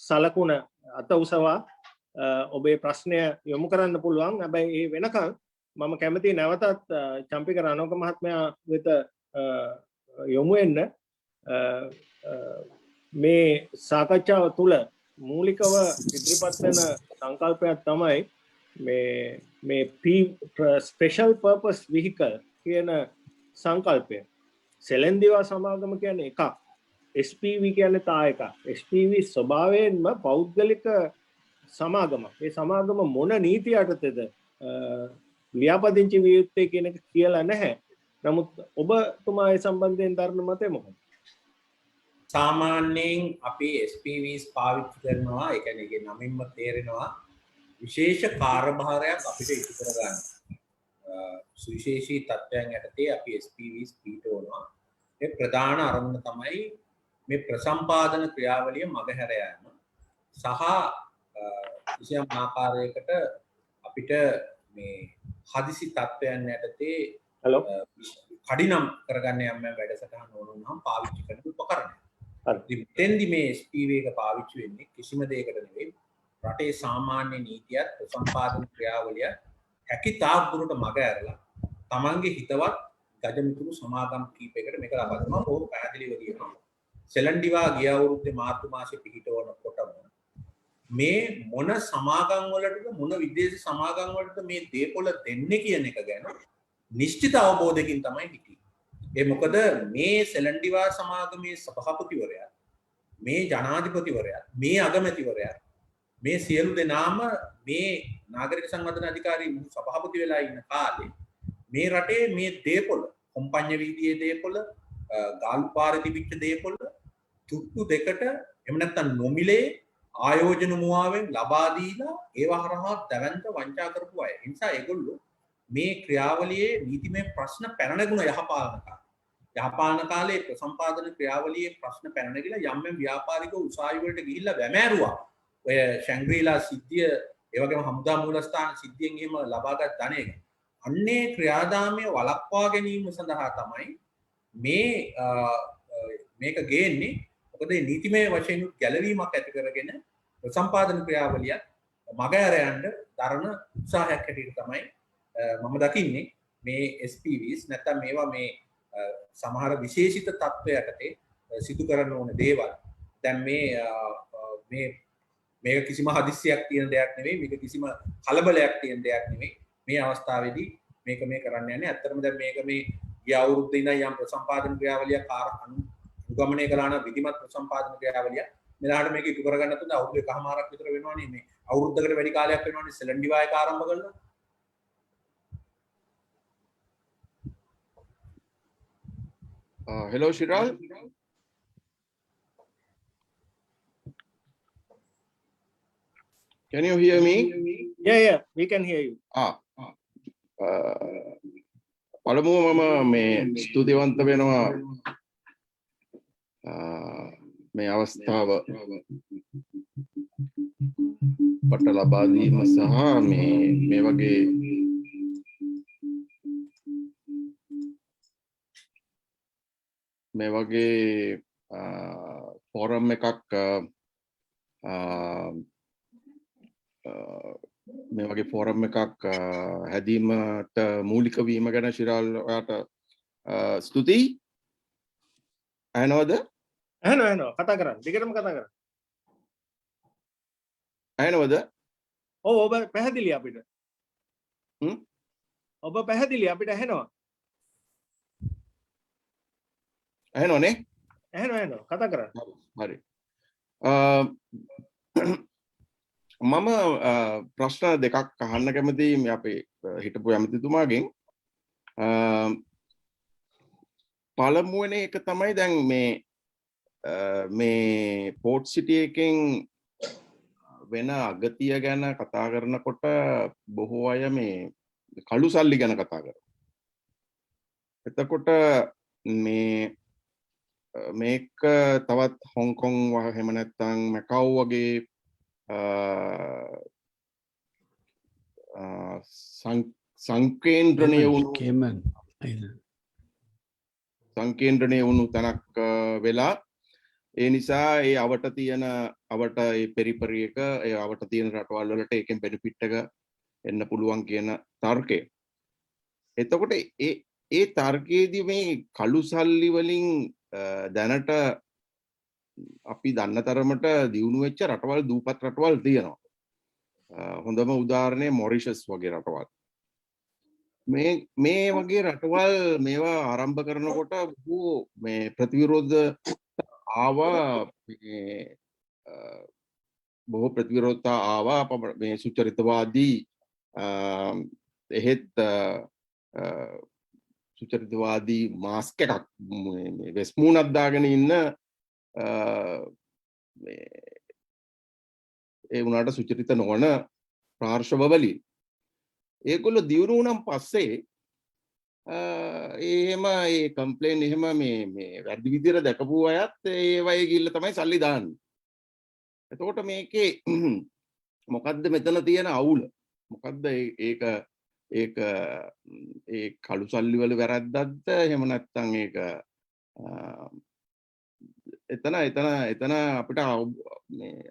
S1: සලකුණ අත උසවා ඔබේ ප්‍රශ්නය යොමු කරන්න පුළුවන්. හැබැයි ඒ වෙනකම් මම කැමති නැවතත් චම්පික රණෝක මහත්මයා වෙත යොමු වෙන්න. මේ සාකච්ඡාව තුළ මූලිකව ඉදිරිපත් වෙන සංකල්පයක් තමයි මේ ස්පෙෂල් පර්පස් විහිකල් කියන සංකල්පය. සෙලෙන්දිවා සමාගම කියන්නේ එකක්, SPV කියන්නේ තා එකක්. SPV ස්වභාවයෙන්ම පෞද්ගලික සමාගමක්. ඒ සමාගම මොන නීති යටතේද ලියාපදිංචි විය යුත්තේ කියන එක කියලා නැහැ. නමුත් ඔබතුමා ඒ සම්බන්ධයෙන් දරන මතය මොකක්ද?
S4: සාමාන්‍යයෙන් අපි SPVs පාවිච්චි කරනවා. ඒ කියන්නේ ඒකේ නමින්ම තේරෙනවා විශේෂ කාර්යභාරයක් අපිට ඉටු කරගන්න. සුවිශේෂී තත්ත්වයන් යටතේ අපි SPVs පිටවනවා. ඒ ප්‍රධාන අරමුණ තමයි මේ ප්‍රසම්පාදන ක්‍රියාවලිය මගහැර යාම සහ කිසියම් ආකාරයකට අපිට මේ හදිසි තත්ත්වයන් යටතේ කඩිනම් කරගන්න යම් වැඩසටහන ඕන නම් පාවිච්චි කරන උපකරණයක්. මෙතෙන්දි මේ SPV එක පාවිච්චි වෙන්නේ කිසිම දෙයකට නෙවෙයි රටේ සාමාන්‍ය නීතියත් ප්‍රසම්පාදන ක්‍රියාවලිය හැකි තාක් දුරට මග ඇරලා තමන්ගේ හිතවත් ගජමිතුරු සමාගම් කීපයකට මේක ලබා දෙනවා. ඕක පැහැදිලිව කියනවා. සෙලන්ඩිවා ගිය අවුරුද්දේ මාර්තු මාසෙ පිහිටවනකොටම මේ මොන සමාගම් වලටද මොන විදේශ සමාගම් වලටද මේ දේපොළ දෙන්නේ කියන එක ගැන නිශ්චිත අවබෝධයකින් තමයි හිටියේ. ඒ මොකද මේ සෙලන්ඩිවා සමාගමේ සභාපතිවරයා, මේ ජනාධිපතිවරයා, මේ අගමැතිවරයා මේ සියලු දෙනාම මේ නාගරික සංවර්ධන අධිකාරී සභාපති වෙලා ඉන්න කාලේ මේ රටේ මේ දේපොළ, කොම්පඤ්ඤ වීදියේ දේපොළ, ගාල්ු පාරේ තිබිච්ච දේපොළ තුට්ටු දෙකට එහෙම නැත්නම් නොමිලේ ආයෝජන මුවාවෙන් ලබා දීලා ඒවා හරහා දැවැන්ත වංචා කරපු අය. ඒ නිසා ඒගොල්ලෝ මේ ක්‍රියාවලියේ නීතිමය ප්‍රශ්න පැන නැගුණ යහපාලන කාලේ ප්‍රසම්පාදන ක්‍රියාවලියේ ප්‍රශ්න පැන නැගිලා යම් ව්‍යාපාරික උසාවි වලට ගිහිල්ලා වැමෑරුවා. ඔය ශැංග්‍රීලා සිද්ධිය, ඒ වගේම හමුදා මූලස්ථාන සිද්ධියෙන් එහෙම ලබාගත් ධනය. අන්නේ ක්‍රියාදාමය වළක්වා ගැනීම සඳහා තමයි මේක ගේන්නේ. මොකද මේ නීතිමය වශයෙන් ගැළවීමක් ඇති කරගෙන ප්‍රසම්පාදන ක්‍රියාවලිය මග ඇර යන්න දරන උත්සාහයක් හැටියට තමයි මම දකින්නේ මේ SPVs. නැත්නම් මේවා මේ සමහර විශේෂිත තත්ත්වයකටේ සිදු කරන්න ඕන දේවල්. දැන් මේක කිසිම හදිස්සියක් තියෙන දෙයක් නෙවෙයි. මේක කිසිම කලබලයක් තියෙන දෙයක් නෙවෙයි. මේ අවස්ථාවේදී මේක මේ කරන්න යන්නේ. ඇත්තටම දැන් මේක මේ ගිය අවුරුද්දේ ඉඳන් යම් ප්‍රසම්පාදන ක්‍රියාවලියක් අනුගමනය කළා නම් විධිමත් ප්‍රසම්පාදන ක්‍රියාවලිය මෙලහට මේක ඉටු කරගන්න තුන අවුරුදු එකමාරක් විතර වෙනවනේ. මේ අවුරුද්දකට වැඩි කාලයක් වෙනවනේ සෙලන්ඩිවා එක ආරම්භ කළා.
S5: Hello, Shiral. Can you hear me?
S1: Yeah, we can hear you.
S5: පළමුව මම මේ ස්තුතිවන්ත වෙනවා මේ අවස්ථාව පට ලබා දීම සහ මේ වගේ ෆෝරම් එකක් මේ වගේ ෆෝරම් එකක් හැදීමට මූලික වීම ගැන ශිරාල් ඔයාට ස්තුතියි. ඇහෙනවද?
S1: ඇහෙනවා. කතා කරන්න. දිගටම කතා කරන්න.
S5: ඇහෙනවද?
S1: ඔව් ඔබ පැහැදිලි අපිට. ඔබ පැහැදිලි අපිට ඇහෙනවා.
S5: ඇහෙනවනේ?
S1: ඇහෙනවා. කතා කරන්න.
S5: හරි. මම ප්‍රශ්න දෙකක් අහන්න කැමතියි මේ අපේ හිටපු ඇමතිතුමාගෙන්. පළමුවෙන එක තමයි දැන් මේ පෝට් සිටි එකෙන් වෙන අගතිය ගැන කතා කරනකොට බොහෝ අය මේ කළු සල්ලි ගැන කතා කරනවා. එතකොට මේක තවත් හොංකොං එහෙම නැත්නම් මැකව් වගේ සංකේන්ද්‍රණය වුණු තැනක් වෙලා ඒ නිසා ඒ අවට ඒ පෙරිපරි එක ඒ අවට තියෙන රටවල් වලට ඒකෙන් බෙනිෆිට් එක එන්න පුළුවන් කියන තර්කය. එතකොට ඒ තර්කයේදී මේ කළු සල්ලි වලින් දැනට අපි දන්න තරමට දියුණු වෙච්ච රටවල් දූපත් රටවල් තියෙනවා. හොඳම උදාහරණය මොරිෂස් වගේ රටවල්. මේ වගේ රටවල් මේවා ආරම්භ කරනකොට මේ ප්‍රතිවිරෝධ ආවා බොහෝ ප්‍රතිවිරෝධතා ආවා මේ සුචරිතවාදී එහෙත් සුචරිතවාදී මාස්ක් එකක් වෙස්මුණක් දාගෙන ඉන්න ඒ වුණාට සුචරිත නොවන පාර්ශව වලින් ඒගොල්ලෝ දියුණු වුණාන් පස්සේ එහෙම ඒ කම්ප්ලේන් එහෙම මේ වැඩි විදියට දැකපු අයත් ඒ වගේ ගිල්ල තමයි සල්ලි දාන්නේ. එතකොට මේකේ මොකද්ද මෙතන තියෙන අවුල? මොකද්ද ඒක ඒ කළු සල්ලි වල වැරද්දක්ද එහෙම නැත්නම් ඒක එතන අපිට මේ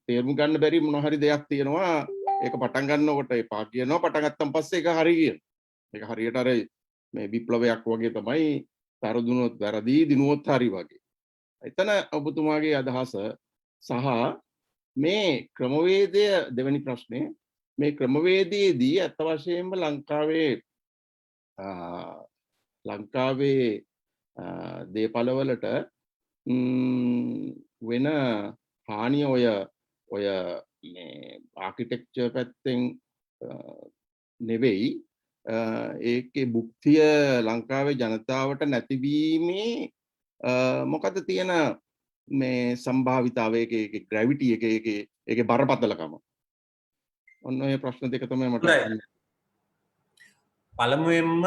S5: තේරුම් ගන්න බැරි මොන හරි දෙයක් තියෙනවා. ඒක පටන් ගන්නකොට එපා කියනවා, පටන් ගත්තන් පස්සේ ඒක හරි කියනවා. ඒක හරියට අර මේ විප්ලවයක් වගේ තමයි තරදුනොත් වැරදි දිනුවොත් හරි වගේ. එතන ඔබතුමාගේ අදහස සහ මේ ක්‍රමවේදය දෙවෙනි ප්‍රශ්නේ මේ ක්‍රමවේදයේදී අත් වශයෙන්ම ලංකාවේ දේපළවලට වෙන හානිය ඔය මේ ආකිටෙක්චර් පැත්තෙන් නෙවෙයි ඒකේ භුක්තිය ලංකාවේ ජනතාවට නැතිවීමේ මොකද තියෙන මේ සම්භාවිතාවය ඒකේ ග්‍රැවිටි ඒකේ බරපතලකම ඔන්න ඔය ප්‍රශ්න දෙක තමයි මට
S4: පළමුවෙන්ම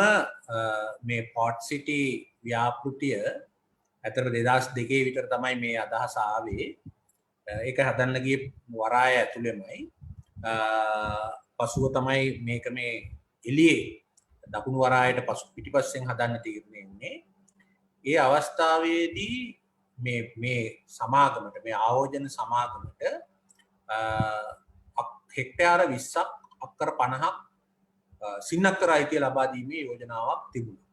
S4: මේ පොට් සිටි ව්‍යාපෘතිය ඇතර 2002 විතර තමයි මේ අදහස ආවේ. ඒක හදන්න ගියේ වරාය ඇතුළෙමයි. පසුව තමයි මේක මේ එළියේ දකුණු වරායට පසු පිටිපස්සෙන් හදන්න තීරණය වුණේ. ඒ අවස්ථාවේදී මේ සමාගමට මේ ආයෝජන සමාගමට හෙක්ටයාර 20ක් අක්කර 50ක් සින්නක්කර අයිතිය ලබා දීමේ යෝජනාවක් තිබුණා.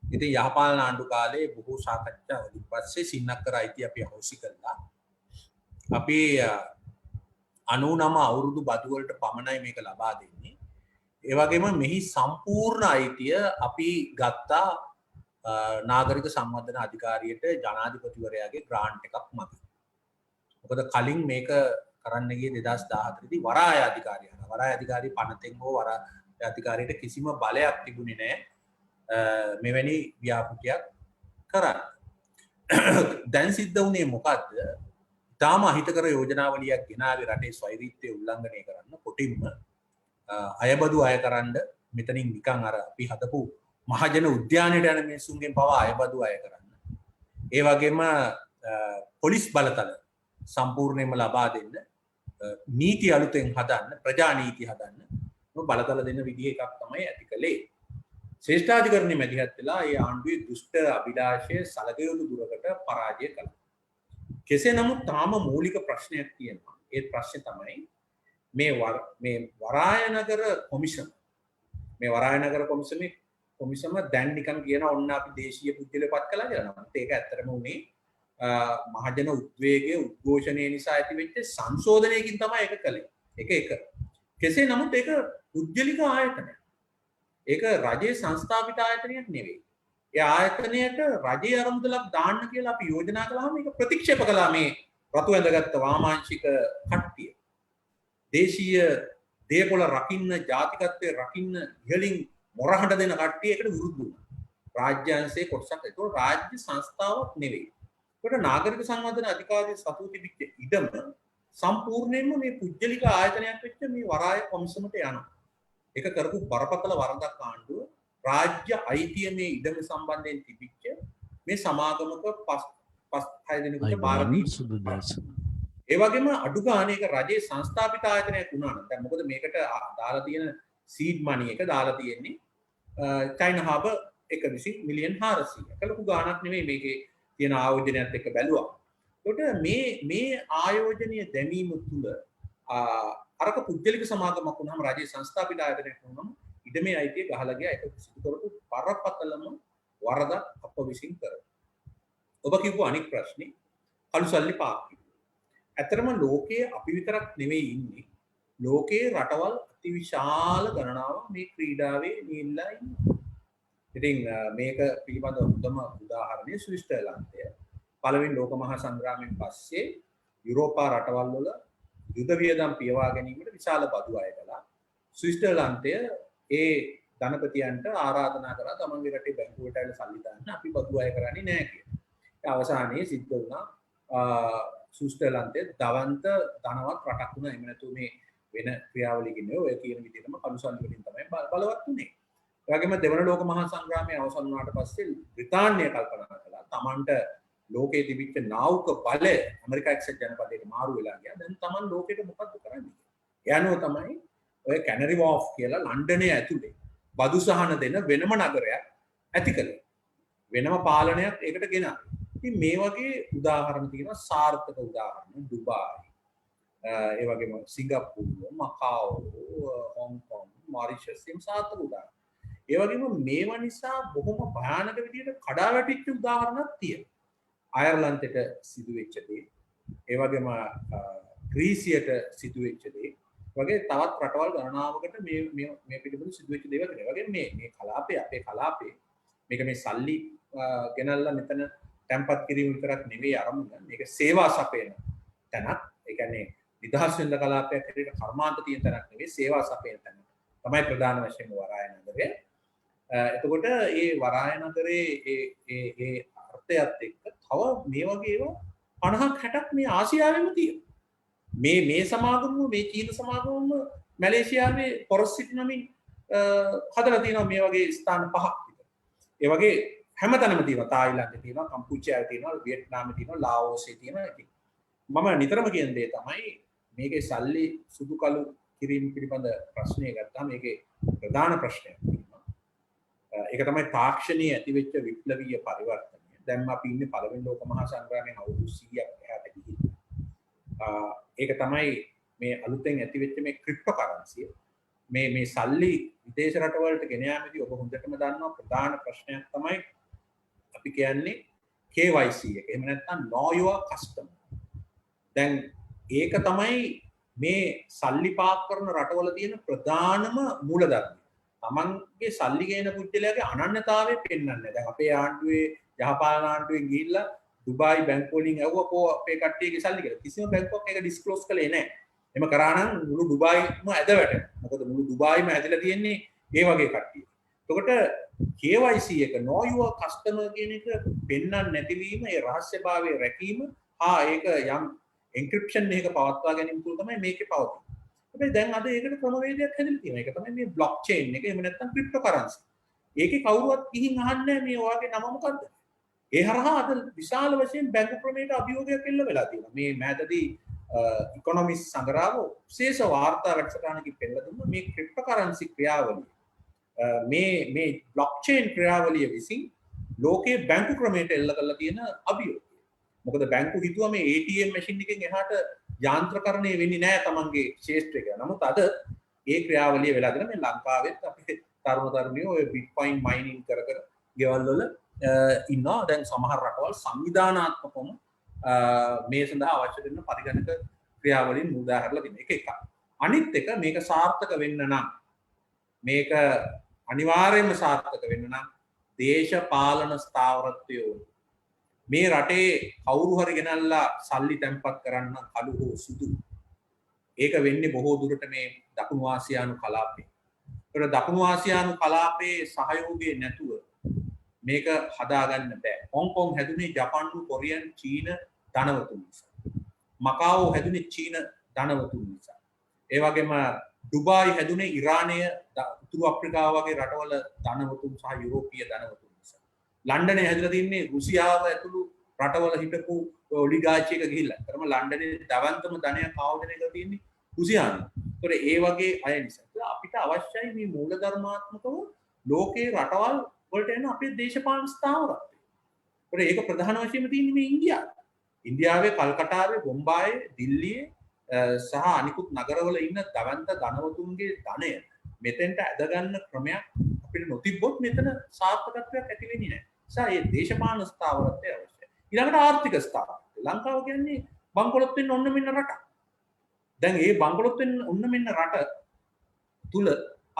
S4: ඉතින් යහපාලන ආණ්ඩු කාලේ බොහෝ සාකච්ඡා වලින් පස්සේ සින්නක්කර අයිතිය අපි අහෝසි කළා. අපි 99 අවුරුදු බදු වලට පමණයි මේක ලබා දෙන්නේ. ඒ වගේම මෙහි සම්පූර්ණ අයිතිය අපි ගත්තා නාගරික සංවර්ධන අධිකාරියට ජනාධිපතිවරයාගේ ග්‍රාන්ට් එකක් මගින්. මොකද කලින් මේක කරන්න ගියේ 2014 දී වරාය අධිකාරිය. වරාය අධිකාරිය පනතෙන් හෝ වරාය අධිකාරියට කිසිම බලයක් තිබුණේ නැහැ මෙවැනි ව්‍යාපෘතියක් කරන්න. දැන් සිද්ධ වුණේ මොකද්ද? තාම අහිතකර යෝජනාවලියක් ගෙනාවේ රටේ ස්වෛරීත්වය උල්ලංඝනය කරන්න කොටින්ම අයබදු අය කරන්න මෙතනින් නිකන් අර අපි හදපු මහජන උද්‍යානයට යන මිනිසුන්ගෙන් පවා අයබදු අය කරන්න. ඒ වගේම පොලිස් බලතල සම්පූර්ණයෙන්ම ලබා දෙන්න, නීති අලුතෙන් හදන්න, ප්‍රජා නීති හදන්න බලතල දෙන්න විදිහ එකක් තමයි ඇති කළේ. ශ්‍රේෂ්ඨාධිකරණය මැදිහත් වෙලා ඒ ආණ්ඩුවේ දුෂ්ට අභිලාෂය සලකයුතු දුරකට පරාජය කළා. කෙසේ නමුත් තාම මූලික ප්‍රශ්නයක් තියෙනවා. ඒ ප්‍රශ්නේ තමයි මේ වරායනගර කොමිෂන්. මේ වරායනගර කොමිෂම දැන් නිකන් කියන ඔන්න අපි දේශීය පුද්ගලයපත් කළා කියලා. නමුත් ඒක ඇත්තටම උනේ මහජන උද්වේගයේ උද්ඝෝෂණය නිසා ඇතිවෙච්ච සංශෝධනයකින් තමයි ඒක කළේ. ඒක කෙසේ නමුත් ඒක පුද්ගලික ආයතනයක්. ඒක රජයේ සංස්ථාපිත ආයතනයක් නෙවෙයි. ඒ ආයතනයට රජයේ අරමුදලක් දාන්න කියලා අපි යෝජනා කළාම ඒක ප්‍රතික්ෂේප කළා මේ රතු ඇඳගත්ත වාමාංශික කට්ටිය. දේශීය දේපොළ රකින්න, ජාතිකත්වයේ රකින්න ඉහළින් මොරහඬ දෙන කට්ටිය ඒකට විරුද්ධ වුණා. රාජ්‍ය අංශයේ කොටසක් ඒක රාජ්‍ය සංස්ථාවක් නෙවෙයි. ඒකට නාගරික සංවර්ධන අධිකාරිය සතු තිබිච්ච ඉඩම සම්පූර්ණයෙන්ම මේ පුජ්‍යලික ආයතනයක් වෙච්ච මේ වරාය කොමිසමට යනවා. ඒක කරපු බරපතල වරදක් ආණ්ඩුව රාජ්‍ය අයිතිය මේ ඉඩම සම්බන්ධයෙන් තිබිච්ච මේ සමාගමක පස් 6 දිනකට බාර දීලා. ඒ වගේම අඩු ගානේ ඒක රජයේ සංස්ථාපිත ආයතනයක් වුණා නම් දැන් මොකද මේකට දාලා තියෙන සීඩ් මනි එක දාලා තියෙන්නේ චයිනා හාබර් එක විසින් මිලියන් 400. කලකු ගාණක් නෙමෙයි මේකේ තියෙන ආයෝජනයත් එක්ක බැලුවා. ඒකට මේ ආයෝජනීය දැමීම තුළ අරක පුද්ගලික සමාගමක් වුණාම රජයේ සංස්ථාපිත ආයතනයක් වුණාම ඉඩමේ අයිතිය ගහලා ගියා. ඒක සිදු කරපු බරපතලම වරදක් අප විසින් කරා. ඔබ කියපු අනික් ප්‍රශ්නේ අලුසල්ලි පාක්කි. ඇත්තටම ලෝකයේ අපි විතරක් නෙවෙයි ඉන්නේ. ලෝකයේ රටවල් අතිවිශාල ගණනාවක් මේ ක්‍රීඩාවේ නියැලලා ඉන්නවා. ඉතින් මේක පිළිබඳව හොඳම උදාහරණය ස්විට්සර්ලන්තය. පළවෙනි ලෝක මහා සංග්‍රාමයෙන් පස්සේ යුරෝපා රටවල් වල යුද වියදම් පියවා ගැනීමට විශාල බදු අය කළා. ස්විට්සර්ලන්තය ඒ ධනපතියන්ට ආරාධනා කරා තමන්ගේ රටේ බැංකුවට ඇවිල්ලා සල්ලි දාන්න අපි බදු අය කරන්නේ නැහැ කියලා. ඒ අවසානයේ සිද්ධ වුණා ස්විට්සර්ලන්තයේ දවන්ත ධනවත් රටක් වුණා. එහෙම නැතු මේ වෙන ක්‍රියාවලියකින් නෙවෙයි ඔය කියන විදිහටම කළුසල්ලි වලින් තමයි බලවත් උනේ. ඒ වගේම දෙවන ලෝක මහා සංග්‍රාමයේ අවසන් වුණාට පස්සේ බ්‍රිතාන්‍යය කල්පනා කළා තමන්ට ලෝකයේ තිබිච්ච නාවික බලය ඇමරිකා එක්සත් ජනපදයට මාරු වෙලා ගියා. දැන් තමන් ලෝකෙට මොකද්ද කරන්නේ? ඒ අනුව තමයි ඔය කැනරි වෝෆ් කියලා ලන්ඩනයේ ඇතුලේ බදු සහන දෙන වෙනම නගරයක් ඇති කළේ. වෙනම පාලනයක් ඒකට ගෙනා. ඉතින් මේ වගේ උදාහරණ තියෙනවා සාර්ථක උදාහරණ ඩුබායි. ඒ වගේම සිංගප්පූරු, මකාෝ, හොංකොං, මොරිෂස් එම් සාර්ථක උදාහරණ. ඒ වගේම මේවා නිසා බොහොම භයානක විදිහට කඩා වැටිච්ච උදාහරණක් තියෙනවා. අයර්ලන්තයට සිදුවෙච්ච දේ, ඒ වගේම ග්‍රීසියට සිදුවෙච්ච දේ, වගේ තවත් රටවල් ගණනාවකට මේ පිළිබඳව සිදුවෙච්ච දේවල් තියෙනවා. වගේ මේ කලාපේ අපේ කලාපේ මේක මේ සල්ලි ගෙනල්ලා මෙතන තැන්පත් කිරීම විතරක් නෙවෙයි අරමුණ. මේක සේවා සපයන තැනක්. ඒ කියන්නේ නිදහස් වෙන්න කලාපයක් හැටියට කර්මාන්ත තියෙන තැනක් නෙවෙයි සේවා සපයන තැන. තමයි ප්‍රධාන වශයෙන් වරාය නගරය. එතකොට මේ වරාය නගරේ ඒ අර්ථයත් එක්ක තව මේ වගේ ඒවා 50ක් 60ක් මේ ආසියාවෙම තියෙනවා. මේ සමාගම මේ චීන සමාගම මැලේසියාවේ පොරස් සිටි නමින් හදලා තියෙනවා මේ වගේ ස්ථාන 5ක් විතර. ඒ වගේ හැමතැනම තියෙනවා. තායිලන්තේ තියෙනවා, කම්පුචාවේ තියෙනවා, වියට්නාමේ තියෙනවා, ලාओසේ තියෙනවා. ඉතින් මම නිතරම කියන දේ තමයි මේකේ සල්ලි සුදු කළු කිරීම පිළිබඳ ප්‍රශ්නය ගත්තාම මේකේ ප්‍රධාන ප්‍රශ්නයක් තියෙනවා. ඒක තමයි තාක්ෂණයේ ඇතිවෙච්ච විප්ලවීය පරිවර්තනය. දැන් අපි ඉන්නේ පළවෙනි ලෝක මහා සංග්‍රාමයෙන් අවුරුදු 100ක් එහාට ගිහින්. ඒක තමයි මේ අලුතෙන් ඇතිවෙච්ච මේ ක්‍රිප්ටෝ කරන්සිය. මේ සල්ලි විදේශ රටවලට ගෙන යාමේදී ඔබ හොඳටම දන්නවා ප්‍රධාන ප්‍රශ්නයක් තමයි අපි කියන්නේ KYC එක. එහෙම නැත්නම් know your customer. දැන් ඒක තමයි මේ සල්ලි පාක් කරන රටවල තියෙන ප්‍රධානම මූලධර්මය. තමන්ගේ සල්ලි ගේන පුද්ගලයාගේ අනන්‍යතාවය පෙන්වන්නේ. දැන් අපේ ආණ්ඩුවේ යහපාලන ආණ්ඩුවෙන් ගිහිල්ලා දුබායි බැංකුව වලින් ඇහුවා කො අපේ කට්ටියගේ සල්ලි කියලා. කිසිම බැංකුවක් ඒක ඩිස්ක්ලෝස් කළේ නැහැ. එහෙම කරා නම් මුළු දුබායිම ඇද වැටෙනවා. මොකද මුළු දුබායිම ඇදලා තියෙන්නේ ඒ වගේ කට්ටිය. එතකොට KYC එක know your customer කියන එක පෙන්වන්න නැතිවීම, ඒ රහස්‍යභාවය රැකීම ඒක යම් එන්ක්‍රිප්ෂන් එකක පවත්වා ගැනීම තුළ තමයි මේකේ පවතින්නේ. හැබැයි දැන් අද ඒකට ක්‍රමවේදයක් හැදලා තියෙනවා. ඒක තමයි මේ බ්ලොක් චේන් එක. එහෙම නැත්නම් ක්‍රිප්ටෝ කරන්සි. ඒකේ කවුරුවත් ගිහින් අහන්නේ නැහැ මේ ඔයාගේ නම මොකද්ද? ඒ හරහා අද විශාල වශයෙන් බැංකු ක්‍රමයට අභියෝගයක් එල්ල වෙලා තියෙනවා. මේ මෑතදී ඉකොනොමිස් සංග්‍රහව විශේෂ වාර්තා වැඩසටහනකින් පෙන්නලා දුන්නා මේ ක්‍රිප්ටෝ කරන්සි ක්‍රියාවලිය. මේ බ්ලොක් චේන් ක්‍රියාවලිය විසින් ලෝකයේ බැංකු ක්‍රමයට එල්ල කරලා තියෙන අභියෝගය. මොකද බැංකු හිතුවා මේ ATM මැෂින් එකෙන් එහාට යාන්ත්‍රකරණය වෙන්නේ නැහැ තමන්ගේ ක්ෂේත්‍රයක. නමුත් අද ඒ ක්‍රියාවලිය වෙලා දෙන මේ ලංකාවෙත් අපේ තරුණ තරුණියෝ ඔය බිට්කොයින් මයිනින් කර ගෙවල් වල ඉන්නවා. දැන් සමහර රටවල් සංවිධානාත්මකවම මේ සඳහා අවශ්‍ය වෙන පරිගණක ක්‍රියාවලින් උදාහරණලා දෙන එක එකක්. අනිත් එක මේක සාර්ථක වෙන්න නම් මේක අනිවාර්යයෙන්ම සාර්ථක වෙන්න නම් දේශපාලන ස්ථාවරත්වය ඕනේ. මේ රටේ කවුරු හරි ගෙනල්ලා සල්ලි තැන්පත් කරන්න කළු හෝ සුදු ඒක වෙන්නේ බොහෝ දුරට මේ දකුණු ආසියානු කලාපේ. ඒතර දකුණු ආසියානු කලාපේ සහයෝගය නැතුව මේක හදාගන්න බෑ. හොංකොං හැදුනේ ජපාන්ු, කොරියන්, චීන ධනවතුන් නිසා. මකාවෝ හැදුනේ චීන ධනවතුන් නිසා. ඒ වගේම ඩුබායි හැදුනේ ඉරානය උතුරු අප්‍රිකාව වගේ රටවල ධනවතුන් සහ යුරෝපීය ධනවතුන් නිසා. ලන්ඩනේ හැදලා තින්නේ රුසියාව ඇතුළු රටවල හිටපු ඔලිගාචි එක ගිහිල්ලා. කරම ලන්ඩනේ දවන්තම ධනයක් ආයෝජනය කරලා තින්නේ රුසියාවේ. ඒතකොට ඒ වගේ අය නිසා අපිට අවශ්‍යයි මේ මූලධර්මාත්මකව ලෝකේ රටවල් වලට එන අපේ දේශපාලන ස්ථාවරත්වය. ඒතකොට ඒක ප්‍රධාන වශයෙන්ම තියෙන්නේ මේ ඉන්දියාවේ. ඉන්දියාවේ කල්කටාවේ, බොම්බායේ, දිල්ලියේ සහ අනිකුත් නගරවල ඉන්න දවන්ත ධනවතුන්ගේ ධනය මෙතෙන්ට ඇදගන්න ක්‍රමයක් අපිට නොතිබ්බොත් මෙතන සාර්ථකත්වයක් ඇති වෙන්නේ නැහැ. නිසා මේ දේශපාලන ස්ථාවරත්වය අවශ්‍යයි. ඊළඟට ආර්ථික ස්ථාවරත්වය. ලංකාව කියන්නේ බංකොලොත් වෙන්න ඔන්න මෙන්න රටක්. දැන් මේ බංකොලොත් වෙන්න ඔන්න මෙන්න රට තුල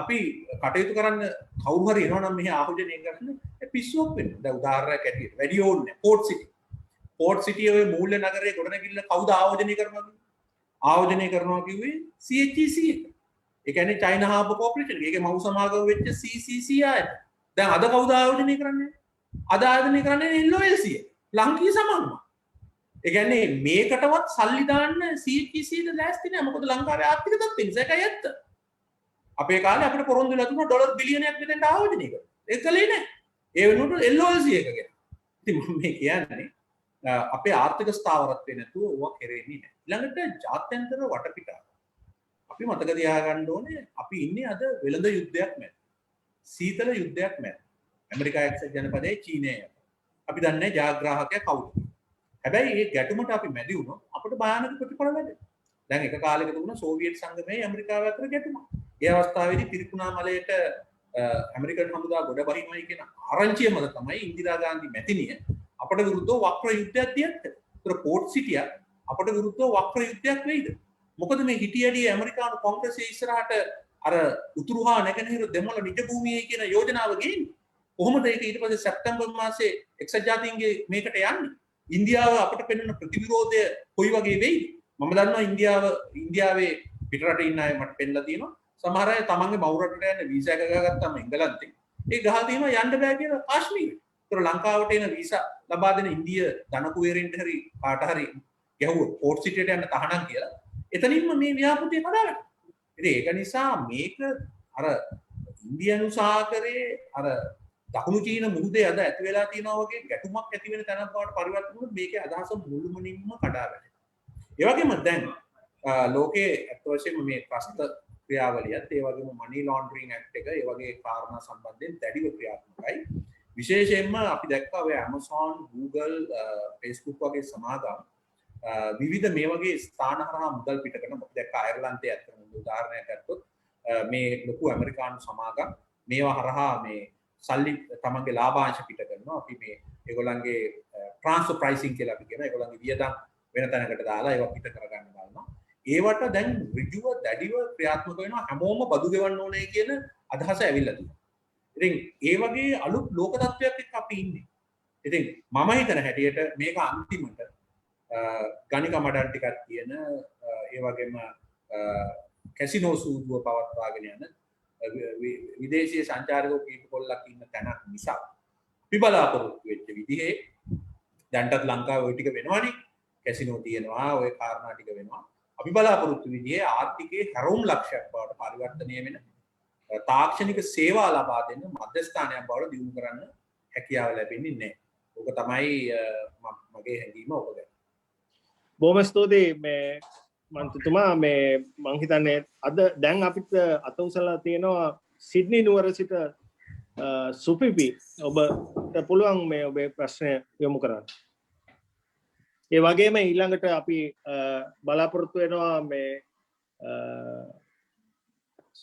S4: අපි කටයුතු කරන්න කවුරු හරි එනවා නම් මෙහි ආයෝජනය කරන්න පිස්සුවක් වෙනවා. දැන් උදාහරණයක් ඇටියෙ වැඩි ඕනේ පෝට් සිටි. පෝට් සිටි ඔය මූල්‍ය නගරයේ ගොඩනැගිල්ල කවුද ආයෝජනය කරනවා? ආයෝජනය කරනවා කිව්වේ CHEC එක. ඒ කියන්නේ චයිනා හාබර් කෝපරේෂන් එක. ඒකේ මව් සමාගම වෙච්ච CCC ආයතන. දැන් අද කවුද ආයෝජනය කරන්නේ? අද ආයෝජනය කරන්නේ LOLC එක. ලංකීය සමාගම. ඒ කියන්නේ මේකටවත් සල්ලි දාන්න CHEC ද ලෑස්ති නෑ. මොකද ලංකාවේ ආර්ථික තත්ත්වය නිසා ඒකයි ඇත්ත. අපේ කාලේ අපිට පොරොන්දු වෙලා තිබුණා ඩොලර් බිලියනයක් මෙතෙන්ට ආයෝජනය කරන්න. ඒක කළේ නෑ. ඒ වෙනුවට LOLC එක ගැන. ඉතින් මම මේ කියන්නේ අපේ ආර්ථික ස්ථාවරත්වය නැතුව ඕවා කෙරෙන්නේ නැහැ. ඊළඟට ජාත්‍යන්තර වටපිටාව. අපි මතක තියාගන්න ඕනේ අපි ඉන්නේ අද වෙළඳ යුද්ධයක් මැද. සීතල යුද්ධයක් මැද. ඇමරිකා එක්සත් ජනපදයේ චීනය. අපි දන්නේ ජාග්‍රාහකයා කවුද? හැබැයි මේ ගැටුමට අපි මැදි වුණොත් අපිට භයානක ප්‍රතිඵල ලැබෙනවා. දැන් එක කාලයක තිබුණා සෝවියට් සංගමයේ ඇමරිකාව අතර ගැටුමක්. ඒ අවස්ථාවේදී තිරිකුණාමලයට ඇමරිකන් හමුදා ගොඩ බහිනවයි කියන ආරංචිය මත තමයි ඉන්දිරා ගාන්ධි මැතිණිය අපට විරුද්ධව වක්‍ර යුද්ධයක් දියත් කළා. ඒතර පෝට් සිටිය අපට විරුද්ධව වක්‍ර යුද්ධයක් වෙයිද? මොකද මේ හිටියදී ඇමරිකානු කොංග්‍රසයේ ඉස්සරහට අර උතුරු හා නැගෙනහිර දෙමළ නිජ භූමියේ කියන යෝජනාව ගේන්නේ. කොහොමද ඒක ඊට පස්සේ සැප්තැම්බර් මාසයේ එක්සත් ජාතීන්ගේ මේකට යන්නේ? ඉන්දියාව අපට පෙන්වන ප්‍රතිවිරෝධය කොයි වගේ වෙයිද? මම දන්නවා ඉන්දියාවේ පිටරට ඉන්න අය මට පෙන්නලා තියෙනවා. සමහර අය තමන්ගේ මව් රටට යන්න වීසා එක ගහගත්තාම එංගලන්තේ ඒ ගහලා තියෙනවා යන්න බෑ කියලා කාශ්මීරේ. ඒතර ලංකාවට එන වීසා ලබා දෙන ඉන්දිය ධනකුවේරෙන්ට හරි කාට හරි ගැහුවොත් පෝට් සිටියට යන්න තහනම් කියලා එතනින්ම මේ ව්‍යාපෘතිය කඩාවැටෙනවා. ඉතින් ඒක නිසා මේක අර ඉන්දියානු සාගරයේ අර දකුණු චීන මුහුදේ අද ඇති වෙලා තියෙනවා වගේ ගැටුමක් ඇති වෙන තැනක් බවට පරිවර්තන වුණොත් මේකේ අදහස මුළුමනින්ම කඩාවැටෙනවා. ඒ වගේම දැන් ලෝකයේ අත් වශයෙන්ම මේ ත්‍රස්ත ක්‍රියාවලියත් ඒ වගේම මනි ලොන්ඩරින් ඇක්ට් එක ඒ වගේ කාරණා සම්බන්ධයෙන් දැඩිව ක්‍රියාත්මකයි. විශේෂයෙන්ම අපි දැක්කා ඔය Amazon, Google, Facebook වගේ සමාගම් විවිධ මේ වගේ ස්ථාන හරහා මුදල් පිට කරන මොකද දැක්කා අයර්ලන්තයේ අත්කරන උදාහරණයක් ගත්තොත් මේ ලොකු ඇමරිකානු සමාගම් මේවා හරහා මේ සල්ලි තමන්ගේ ලාභාංශ පිට කරනවා. අපි මේ ඒගොල්ලන්ගේ ට්‍රාන්ස්ෆර් ප්‍රයිසිං කියලා අපි කියනවා. ඒගොල්ලන්ගේ වියදම් වෙන තැනකට දාලා ඒවා පිට කරගන්න බලනවා. ඒවට දැන් ඍජුව දැඩිව ක්‍රියාත්මක වෙනවා. හැමෝම බදු ගෙවන්න ඕනේ කියන අදහස ඇවිල්ලා තියෙනවා. ඉතින් ඒ වගේ අලුත් ලෝක තත්ත්වයක් එක්ක අපි ඉන්නේ. ඉතින් මම හිතන හැටියට මේක අන්තිමට ගණික මඩල් ටිකක් තියෙන ඒ වගේම කැසිනෝ සූදුව පවත්වාගෙන යන විදේශීය සංචාරකයෝ කීප කොල්ලක් ඉන්න තැනක් නිසා අපි බලාපොරොත්තු වෙච්ච විදිහේ දැන්ටත් ලංකාවේ ওই ටික වෙනවනේ. කැසිනෝ තියෙනවා, ওই කාරණා ටික වෙනවා. අපි බලාපොරොත්තු විදිහේ ආර්ථිකයේ හැරවුම් ලක්ෂයක් බවට පරිවර්තනය වෙන තාක්ෂණික සේවා ලබා දෙන්න මධ්‍යස්ථානයක් බවට දියුණු කරන්න හැකියාව ලැබෙන්නේ නැහැ. ඕක තමයි මගේ හැඟීම ඔබ ගැන.
S1: බොහොම ස්තුතියි මේ මන්ත්‍රීතුමා. මේ මං හිතන්නේ අද දැන් අපිට අත උසලා තියෙනවා සිඩ්නි නුවර සිට සුපිපි ඔබට පුළුවන් මේ ඔබේ ප්‍රශ්නය යොමු කරන්න. ඒ වගේම ඊළඟට අපි බලාපොරොත්තු වෙනවා මේ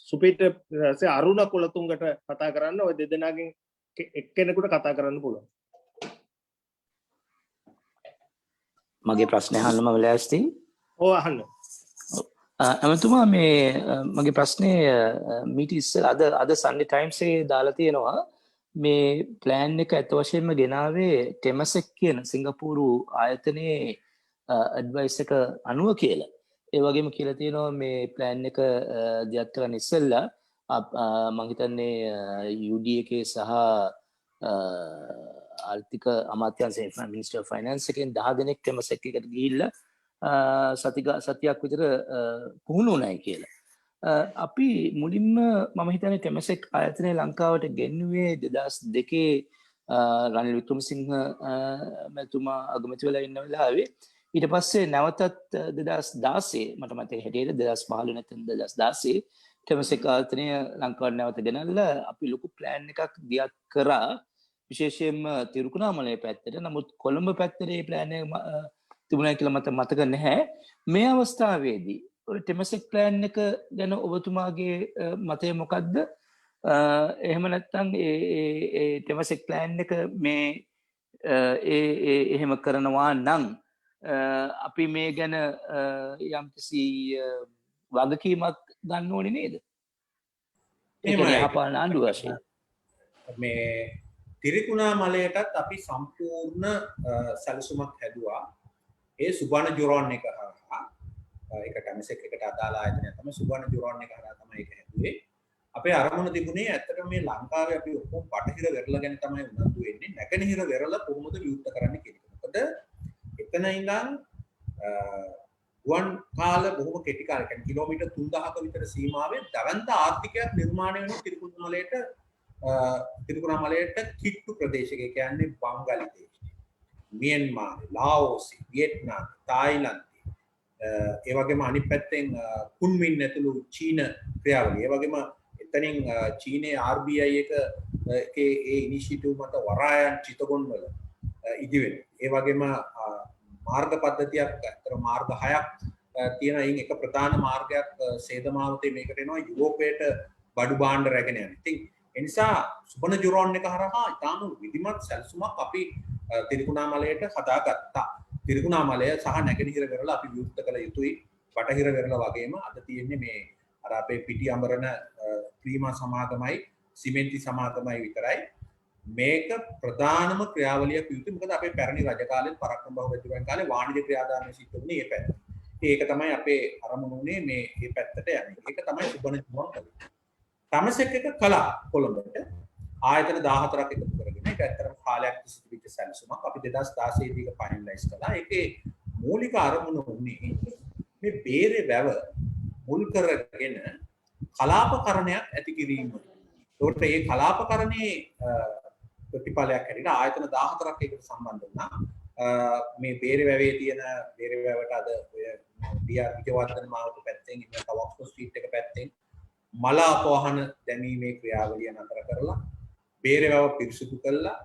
S1: සුපිට අරුණ කොළතුංගට කතා කරන්න. ඔය දෙදෙනාගෙන් එක්කෙනෙකුට කතා කරන්න පුළුවන්.
S6: මගේ ප්‍රශ්නය අහන්නම ලෑස්ති.
S1: ඔව් අහන්න.
S6: ඇමතුමා මේ මගේ ප්‍රශ්නේ මීට ඉස්සර අද සන්ඩේ ටයිම්ස් එකේ දාලා තියෙනවා මේ ප්ලෑන් එක ඇත්ත වශයෙන්ම ගෙනාවේ ටෙමසෙක් කියන සිංගප්පූරු ආයතනයේ ඇඩ්වයිස් එක අනුව කියලා. ඒ වගේම කියලා තියෙනවා මේ ප්ලෑන් එක දියත් කරන්න ඉස්සෙල්ලා මම හිතන්නේ UD එකේ සහ ආර්ථික අමාත්‍යාංශයේ මිනිස්ටර් ෆයිනෑන්ස් එකෙන් 10 දෙනෙක් ටෙමසෙක් එකට ගිහිල්ලා සතියක් විතර පුහුණු නැහැ කියලා. අපි මුලින්ම මම හිතන්නේ ටෙමසෙක් ආයතනය ලංකාවට ගෙන්නුවේ 2002 රනිල් වික්‍රමසිංහ මැතිතුමා අගමැති වෙලා ඉන්න වෙලාවේ. ඊට පස්සේ නැවතත් 2016 මට මතක හැටියට 2015 නැත්නම් 2016 ටෙමසෙක් ආයතනය ලංකාවට නැවත ගෙනල්ලා අපි ලොකු ප්ලෑන් එකක් දියත් කරා විශේෂයෙන්ම තිරුකුණාමලය පැත්තට. නමුත් කොළඹ පැත්තේ මේ ප්ලෑන් එක තිබුණා කියලා මට මතක නැහැ. මේ අවස්ථාවේදී ටෙමසෙක් ප්ලෑන් එක ගැන ඔබතුමාගේ මතය මොකක්ද? එහෙම නැත්නම් ඒ ටෙමසෙක් ප්ලෑන් එක මේ එහෙම කරනවා නම් අපි මේ ගැන යම්කිසි වගකීමක් ගන්න ඕනේ නේද?
S4: එහෙමයි.
S6: යහපාලන ආණ්ඩුව වශයෙන්
S4: මේ තිරිකුණාමලයටත් අපි සම්පූර්ණ සැලසුමක් හැදුවා. ඒ සුබන ජොරෝන් එක හරහා ඒක ටෙමසෙක් එකට අදාළ ආයතනය තමයි සුබන ජොරෝන් එක හරහා තමයි ඒක හැදුවේ. අපේ අරමුණ තිබුණේ ඇත්තටම මේ ලංකාවේ අපි ඔක්කොම බටහිර වෙරළ ගැන තමයි උනන්දු වෙන්නේ. නැගෙනහිර වෙරළ කොහොමද විවෘත කරන්න කියන එක. මොකද එතන ඉඳන් ගුවන් කාල බොහොම කෙටි කාලයකින් කිලෝමීටර් 3000ක විතර සීමාවේ දවන්ත ආර්ථිකයක් නිර්මාණය වෙන තිරිකුණාමලයට කිට්ටු ප්‍රදේශයක කියන්නේ බංගලි දේශය, මියන්මාර්, ලාओස්, වියට්නාම්, තායිලන්ත, ඒ වගේම අනිත් පැත්තෙන් කුන්මින් ඇතුළු චීන ක්‍රියාවලිය. ඒ වගේම එතනින් චීනයේ RBI එකේ ඒ ඉනිෂියටිව් මත වරායන් චිතගොන් වල ඉදිවෙන. ඒ වගේම මාර්ග පද්ධතියක් අතර මාර්ග 6ක් තියෙන. අයින් එක ප්‍රධාන මාර්ගයක් සේදමාවතේ මේකට එනවා යුරෝපයට බඩු භාණ්ඩ රැගෙන යන. ඉතින් ඒ නිසා සුබන ජොරෝන් එක හරහා ඉතාම විධිමත් සැලසුමක් අපි තිරිකුණාමලයට හදාගත්තා. තිරිකුණාමලය සහ නැගෙනහිර වෙරළ අපි විවෘත කළ යුතුයි. බටහිර වෙරළ වගේම අද තියෙන්නේ මේ අර අපේ පිටි අඹරන ක්‍රීමා සමාගමයි සිමෙන්ති සමාගමයි විතරයි. මේක ප්‍රධානම ක්‍රියාවලියක් යුතුයි. මොකද අපේ පැරණි රජ කාලෙත් පරක්කම් බහුව රජුන් කාලේ වාණිජ ක්‍රියාදාමයේ සිද්ධ වුණේ මේ පැත්ත. ඒක තමයි අපේ අරමුණ උනේ මේ පැත්තට යන්නේ. ඒක තමයි සුබන ජොරෝන් කළේ. ටෙමසෙක් එක කළා කොළඹට ආයතන 14ක් එකතු කරගෙන. ඒක ඇත්තටම කාලයක් තිස්සේ තිබිච්ච සැලසුමක්. අපි 2016 දී ඒක ෆයිනලයිස් කළා. ඒකේ මූලික අරමුණ උනේ මේ බේරේ වැව මුල් කරගෙන කලාපකරණයක් ඇති කිරීම. ඒකට මේ කලාපකරණේ ප්‍රතිඵලයක් හැටියට ආයතන 14ක් එකට සම්බන්ධ වුණා. මේ බේරේ වැවේ තියෙන බේරේ වැවට අද ඔය DR විජයවර්ධන මාවත පැත්තෙන් ඉන්න ඔක්ස්ෆෝඩ් ස්ට්‍රීට් එක පැත්තෙන් මල අපවහන දැමීමේ ක්‍රියාවලිය නතර කරලා බේරේ වැව පිරිසිදු කළා.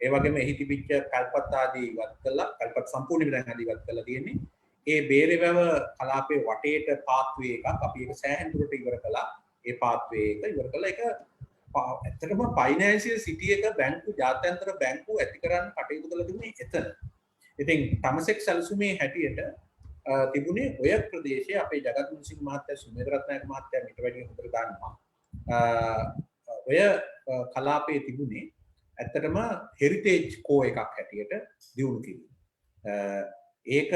S4: ඒ වගේම එහි තිබිච්ච කල්පත් ආදී ඉවත් කළා. කල්පත් සම්පූර්ණ විදිහට ආදී ඉවත් කළා තියෙන්නේ. ඒ බේරේ වැව කලාපේ වටේට පාත්වේ එකක් අපි ඒක සෑහෙන දුරට ඉවර කළා. ඒ පාත්වේ එක ඉවර කළා. ඒක ඇත්තටම ෆයිනෑන්සියල් සිටි එක බැංකු ජාත්‍යන්තර බැංකු ඇති කරන්න කටයුතු කළ තිබුණේ එතන. ඉතින් ටෙමසෙක් සැලසුමේ හැටියට තිබුණේ ඔය ප්‍රදේශයේ අපේ ජගත් මුනිසිංහ මහත්තයා සුමේද රත්නායක මහත්තයා ඊට වැඩි හොඳට දන්නවා. ඔය කලාපයේ තිබුණේ ඇත්තටම හෙරිටේජ් කෝ එකක් හැටියට දියුණු කිරීම. ඒක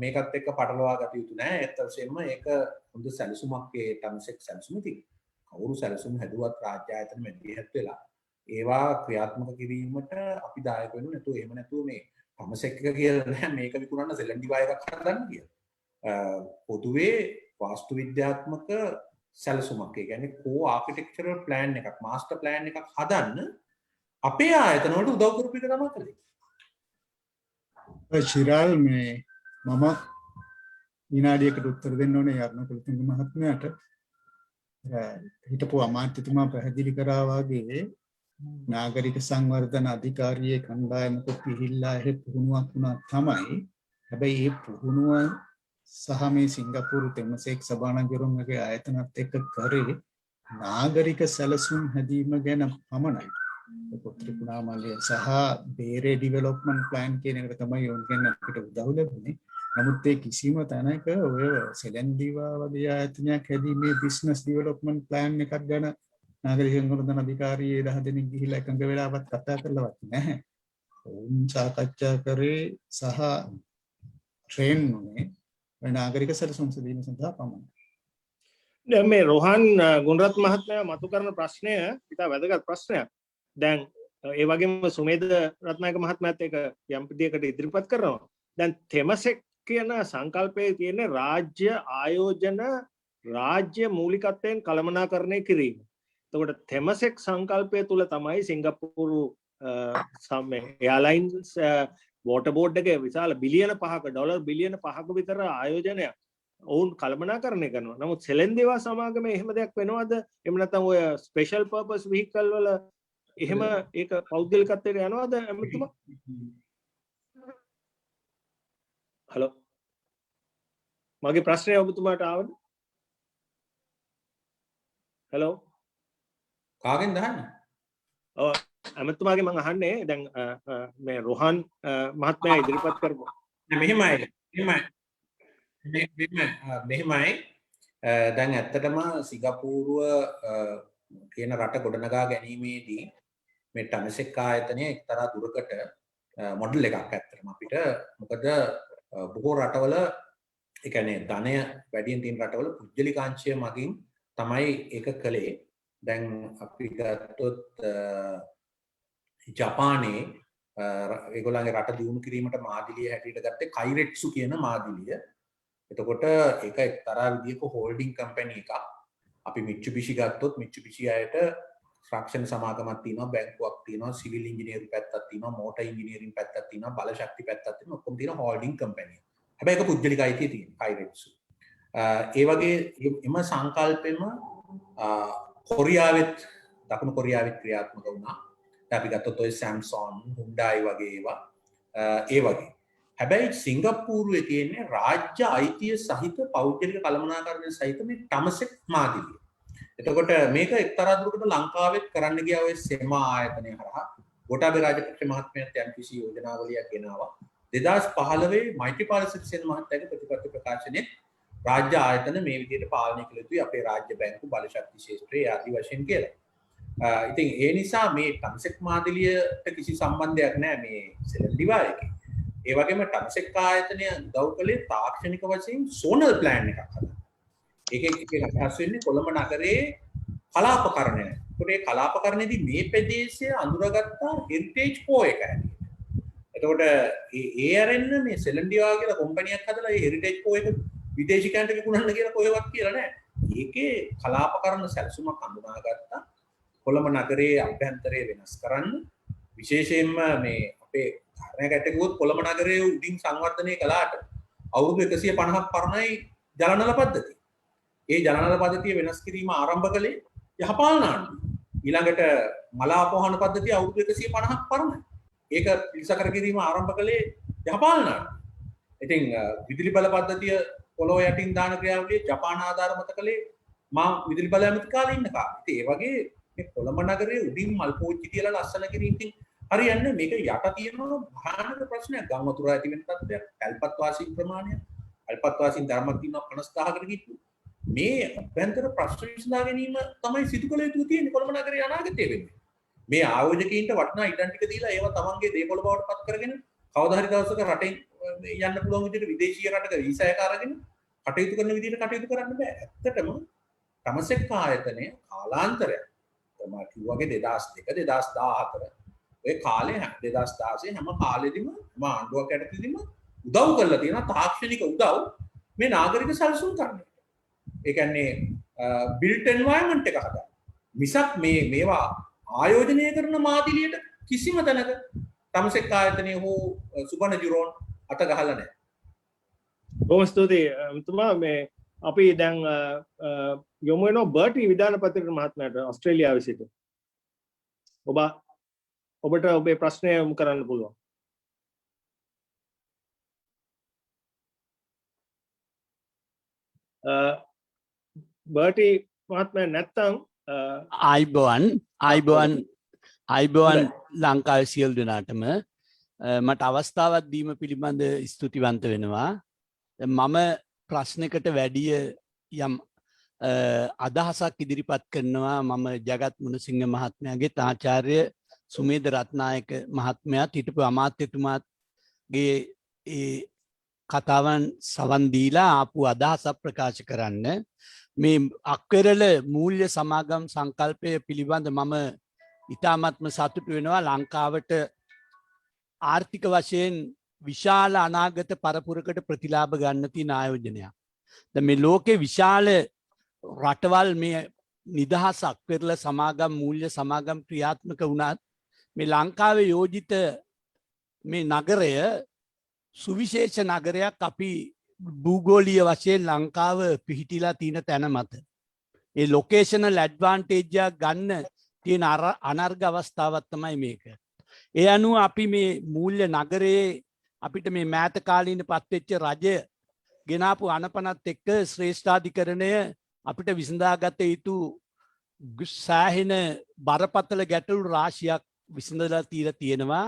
S4: මේකත් එක්ක පටලවා ගත යුතු නෑ. ඒත් වශයෙන්ම ඒක හොඳ සැලසුමක් ඒ ටෙමසෙක් සැලසුම තියෙනවා. කවුරු සැලසුම් හැදුවත් රාජ්‍ය ආයතන මැදිහත් වෙලා ඒවා ක්‍රියාත්මක කිරීමට අපි දායක වෙනු නැතුව එහෙම නැතුව මේ ටෙමසෙක් එක කියලා නෑ මේක විකුණන්න සෙලන්ඩිවා එකක් හදන්න කියලා. පොදුවේ වාස්තු විද්‍යාත්මක සැලසුමක්. ඒ කියන්නේ කෝ ආකිටෙක්චරල් ප්ලෑන් එකක් මාස්ටර් ප්ලෑන් එකක් හදන්න අපේ ආයතන වලට උදව් කරපු එක තමයි කළේ.
S3: ශිරාල් මේ මම විනාඩියකට උත්තර දෙන්න ඕනේ යර්ණ කුලතුංග මහත්මයාට. හිටපු අමාත්‍යතුමා පැහැදිලි කරා වගේ නාගරික සංවර්ධන අධිකාරියේ කණ්ඩායමක පිහිල්ලා එහෙ පුහුණුවක් වුණා තමයි. හැබැයි මේ පුහුණුව සහ මේ සිංගප්පූරු ටෙමසෙක් සභානගරුන්ගේ ආයතනත් එක්ක කරේ නාගරික සැලසුම් හැදීම ගැන පමණයි. ත්‍රිකුණාමලය සහ බේරේ ඩිවෙලොප්මන්ට් ප්ලෑන් කියන එක තමයි ඔවුන්ගෙන් අපිට උදව් ලැබුණේ. නමුත් ඒ කිසිම තැනක ඔය සෙලන්ඩිවා වගේ ආයතනයක් හැදීමේ බිස්නස් ඩිවෙලොප්මන්ට් ප්ලෑන් එකක් ගැන නාගරික සංවර්ධන අධිකාරියේ 10 දෙනෙක් ගිහිල්ලා එකඟ වෙලාවත් කතා කරලවත් නැහැ. ඔවුන් සාකච්ඡා කරේ සහ ට්‍රේන් වුණේ නාගරික සැලසුම් සැදීම සඳහා පමණයි.
S1: දැන් මේ රෝහන් ගුණරත් මහත්මයා මතු කරන ප්‍රශ්නය ඉතා වැදගත් ප්‍රශ්නයක්. දැන් ඒ වගේම සුමේද රත්නායක මහත්මයාත් ඒක යම් විදියකට ඉදිරිපත් කරනවා. දැන් ටෙමසෙක් කියන සංකල්පයේ තියෙන රාජ්‍ය ආයෝජන රාජ්‍ය මූලිකත්වයෙන් කළමනාකරණය කිරීම. එතකොට තෙමසෙක් සංකල්පය තුල තමයි සිංගප්පූරු එයාලයින්ස් වෝටර් බෝඩ් එකේ විශාල බිලියන 5ක ඩොලර් බිලියන 5ක විතර ආයෝජනයක් ඔවුන් කළමනාකරණය කරනවා. නමුත් සෙලෙන්දේවා සමාගමේ එහෙම දෙයක් වෙනවද? එහෙම නැත්නම් ඔය ස්පෙෂල් පර්පස් වෙහිකල් වල එහෙම ඒක පෞද්ගලිකත්වයට යනවද එමෙතුමා? හලෝ. මගේ ප්‍රශ්නය ඔබතුමාට ආවද? හලෝ.
S4: කාගෙන්ද අහන්නේ?
S1: ඔව් එමෙතුමාගේ මම අහන්නේ දැන් මේ රොහන් මහත්මයා ඉදිරිපත් කරපු
S4: මෙහෙමයි දැන් ඇත්තටම සිංගප්පූරුව කියන රට ගොඩනගා ගැනීමේදී මේ ටමසෙක් ආයතනය එක්තරා දුරකට මොඩල් එකක් ඇත්තටම අපිට මොකද බොහෝ රටවල ඒ කියන්නේ ධනය වැඩියෙන් තියෙන රටවල පුජ්‍යලිකාංශය මගින් තමයි ඒක කළේ. දැන් අපි ගත්තොත් ජපානයේ ඒගොල්ලන්ගේ රට දියුණු කිරීමට මාදිලිය හැටියට ගත්තේ කයිරෙට්සු කියන මාදිලිය. එතකොට ඒක එක්තරා විදිහක හෝල්ඩින් කම්පැනි එකක්. අපි මිට්සුබිෂි ගත්තොත් මිට්සුබිෂි අයට ශාක්ෂණ සමාගමක් තියෙනවා, බැංකුවක් තියෙනවා, සිවිල් ඉංජිනේරින් පැත්තක් තියෙනවා, මෝටර් ඉංජිනේරින් පැත්තක් තියෙනවා, බලශක්ති පැත්තක් තියෙනවා. ඔක්කොම තියෙන හෝල්ඩින් කම්පැනි. හැබැයි ඒක පුජ්‍යලික අයිතිය තියෙන කයිරෙට්සු. ඒ වගේ එම සංකල්පෙම කොරියාවෙත් දකුණු කොරියාවෙත් ක්‍රියාත්මක වුණා. අපි ගත්තොත් ඔය සැම්සොන්, හුන්ඩායි වගේ ඒවා ඒ වගේ. හැබැයි සිංගප්පූරුවේ තියෙන්නේ රාජ්‍ය අයිතිය සහිත පෞද්ගලික කළමනාකරණය සහිත මේ ටමසෙක් මාදිලිය. එතකොට මේක එක්තරා දුරකට ලංකාවෙත් කරන්න ගියා ඔය සෙමා ආයතනය හරහා ගෝඨාභය රාජපක්ෂ මහත්මයාත් යම්කිසි යෝජනාවලියක් ගෙනාවා. 2015 මෛත්‍රීපාල සිරිසේන මහත්තයාගේ ප්‍රතිපත්ති ප්‍රකාශනයේ රාජ්‍ය ආයතන මේ විදිහට පාලනය කළ යුතුයි අපේ රාජ්‍ය බැංකු බලශක්ති ක්ෂේත්‍රයේ ආදි වශයෙන් කියලා. ඉතින් ඒ නිසා මේ ටම්සෙක් මාදිලියට කිසි සම්බන්ධයක් නැහැ මේ සෙලෙන්ඩිවා එකේ. ඒ වගේම ටම්සෙක් ආයතනය උදව් කළේ තාක්ෂණික වශයෙන් සෝනල් ප්ලෑන් එකක් හදන්න. ඒකේ අදහස් වෙන්නේ කොළඹ නගරයේ කලාපකරණය. ඒකට ඒ කලාපකරණයේදී මේ ප්‍රදේශය අඳුරගත්තා හෙරිටේජ් කෝ එක හැටියට. එතකොට ඒ ආරෙන්න මේ සෙලෙන්ඩිවා කියලා කම්පැනියක් හදලා ඒ හෙරිටේජ් කෝ එක විදේශිකයන්ට විකුණන්න කියලා කොහෙවත් කියලා නැහැ. ඒකේ කලාපකරණ සැලසුමක් හඳුනාගත්තා. කොළඹ නගරයේ අභ්‍යන්තරය වෙනස් කරන්න විශේෂයෙන්ම මේ අපේ කාරණයක් ඇටකුවොත් කොළඹ නගරයේ උඩින් සංවර්ධනය කළාට අවුරුදු 150ක් පරණයි ජලනල පද්ධතිය. ඒ ජලනල පද්ධතිය වෙනස් කිරීම ආරම්භ කළේ යහපාලන ආණ්ඩුව. ඊළඟට මලාපෝහන පද්ධතිය අවුරුදු 150ක් පරණයි. ඒක පිළිසකර කිරීම ආරම්භ කළේ යහපාලන ආණ්ඩුව. ඉතින් විදුලි බල පද්ධතිය පොළොව යටින් දාන ක්‍රියාවලිය ජපාන ආධාර මත කළේ මා විදුලි බල ඇමති කාලේ ඉන්න කාලේ. ඉතින් ඒ වගේ මේ කොළඹ නගරයේ උඩින් මල් පෝච්චි තියලා ලස්සන කිරීමකින් හරියන්නේ මේක යට තියෙන භයානක ප්‍රශ්නයක්. ගම් වතුර ඇති වෙන තත්ත්වයක්, අල්පත් වාසීන් ප්‍රමාණය, අල්පත් වාසීන් ධර්මයක් තියෙනවා 50000කට කිට්ටු. මේ අභ්‍යන්තර ප්‍රශ්න විසඳා ගැනීම තමයි සිදු කළ යුතු තියෙන්නේ කොළඹ නගරයේ අනාගතය වෙන්නේ. මේ ආයෝජකයින්ට වටිනා ඉඩම් ටික දීලා ඒවා තමන්ගේ දේපොළ බවට පත් කරගෙන කවදා හරි දවසක රටෙන් යන්න පුළුවන් විදිහට විදේශීය රටක වීසා එක අරගෙන කටයුතු කරන විදිහට කටයුතු කරන්න බෑ. ඇත්තටම ටමසෙක් ආයතනය කාලාන්තරයක් තමයි කිව්වාගේ 2002 2014 ඔය කාලේ 2016 හැම කාලෙදිම ආණ්ඩුවක් යටතේදීම උදව් කරලා තියෙනවා තාක්ෂණික උදව් මේ නාගරික සැලසුම් කරන්න. ඒ කියන්නේ බිල්ට් එන්වයරන්මන්ට් එක හදන්න. මිසක් මේවා ආයෝජනය කරන මාදිලියට කිසිම තැනක ටමසෙක් ආයතනය හෝ සුබන ජිරෝන් අත ගහලා නැහැ.
S1: බොහොම ස්තුතියි එතුමා. මේ අපි දැන් යොමු වෙනවා බර්ටි විධානපති මහත්මයාට ඕස්ට්‍රේලියාවේ සිට. ඔබට ඔබේ ප්‍රශ්නය යොමු කරන්න පුළුවන්. බර්ටි මහත්මයා නැත්තම්
S7: අයිබෝවන් ලංකාවේ සියලු දෙනාටම මට අවස්ථාවක් දීම පිළිබඳ ස්තුතිවන්ත වෙනවා. මම ප්‍රශ්නකට වැඩිය යම් අදහසක් ඉදිරිපත් කරනවා. මම ජගත් මුණසිංහ මහත්මයාගේ ආචාර්ය සුමේද රත්නායක මහත්මයාත් හිටපු අමාත්‍යතුමාගේ ඒ කතාවන් සවන් දීලා ආපු අදහසක් ප්‍රකාශ කරන්න. මේ අක්වෙරළ මූල්‍ය සමාගම් සංකල්පය පිළිබඳ මම ඉතාමත්ම සතුටු වෙනවා. ලංකාවට ආර්ථික වශයෙන් විශාල අනාගත පරපුරකට ප්‍රතිලාභ ගන්න තියෙන ආයෝජනයක්. දැන් මේ ලෝකේ විශාල රටවල් මේ නිදහසක් පෙරලා සමාගම් මූල්‍ය සමාගම් ක්‍රියාත්මක වුණත් මේ ලංකාවේ යෝජිත මේ නගරය සුවිශේෂ නගරයක් අපි භූගෝලීය වශයෙන් ලංකාව පිහිටිලා තියෙන තැන මත. ඒ ලොකේෂනල් ඇඩ්වාන්ටේජ් එක ගන්න තියෙන අනර්ග අවස්ථාවක් තමයි මේක. ඒ අනුව අපි මේ මූල්‍ය නගරයේ අපිට මේ මෑත කාලීන පත්වෙච්ච රජය ගෙනාපු අනපනත් එක්ක ශ්‍රේෂ්ඨාධිකරණය අපිට විසඳාගත යුතු සෑහෙන බරපතල ගැටලු රාශියක් විසඳලා තියලා තියෙනවා.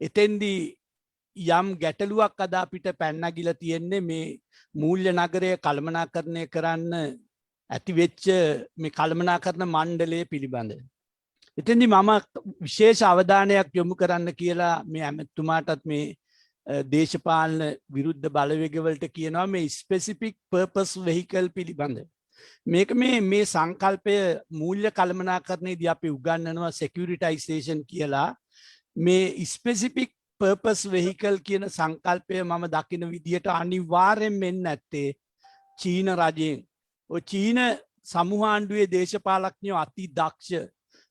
S7: එතෙන්දී යම් ගැටලුවක් අද අපිට පැන්නගිලා තියෙන්නේ මේ මූල්‍ය නගරය කළමනාකරණය කරන්න ඇතිවෙච්ච මේ කළමනාකරණ මණ්ඩලය පිළිබඳ. එතෙන්දී මම විශේෂ අවධානයක් යොමු කරන්න කියලා මේ ඇමතුමාටත් මේ දේශපාලන විරුද්ධ බලවේගවලට කියනවා මේ ස්පෙසිෆික් පර්පස් වෙහිකල් පිළිබඳ. මේක මේ සංකල්පය මූල්‍ය කළමනාකරණයේදී අපි උගන්වනවා සෙකියුරිටයිසේෂන් කියලා. මේ ස්පෙසිෆික් පර්පස් වෙහිකල් කියන සංකල්පය මම දකින විදිහට අනිවාර්යෙන් මෙන්න නැත්තේ චීන රජයෙන්. ඔය චීන සමූහාණ්ඩුවේ දේශපාලඥයෝ අති දක්ෂ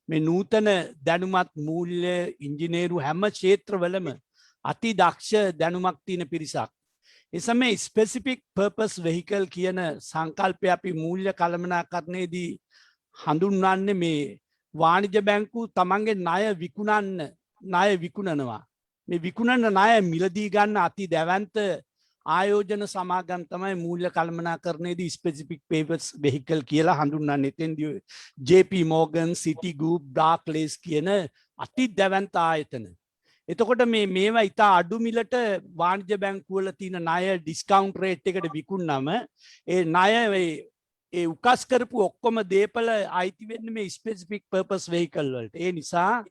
S7: මේ නූතන දැනුමත් මූල්‍ය ඉංජිනේරු හැම ක්ෂේත්‍රවලම අති දක්ෂ දැනුමක් තියෙන පිරිසක්. එසම ස්පෙසිෆික් පර්පස් වෙහිකල් කියන සංකල්පය අපි මූල්‍ය කළමනාකරණයේදී හඳුන්වන්නේ මේ වාණිජ බැංකු තමන්ගේ ණය විකුණනවා. මේ විකුණන ණය මිලදී ගන්න අති දැවැන්ත ආයෝජන සමාගම් තමයි මූල්‍ය කළමනාකරණයේදී ස්පෙසිෆික් පර්පස් වෙහිකල් කියලා හඳුන්වන්නේ. එතෙන්දී JP Morgan, Citigroup, Barclays කියන අති දැවැන්ත ආයතන. එතකොට මේවා ඉතා අඩු මිලට වාණිජ බැංකුවල තියෙන ණය ඩිස්කවුන්ට් රේට් එකට විකුණනම ඒ ණය ඒ උකස් කරපු ඔක්කොම දේපල අයිති වෙන්නේ මේ ස්පෙસિෆික් පර්පස් වෙහිකල් වලට. ඒ නිසා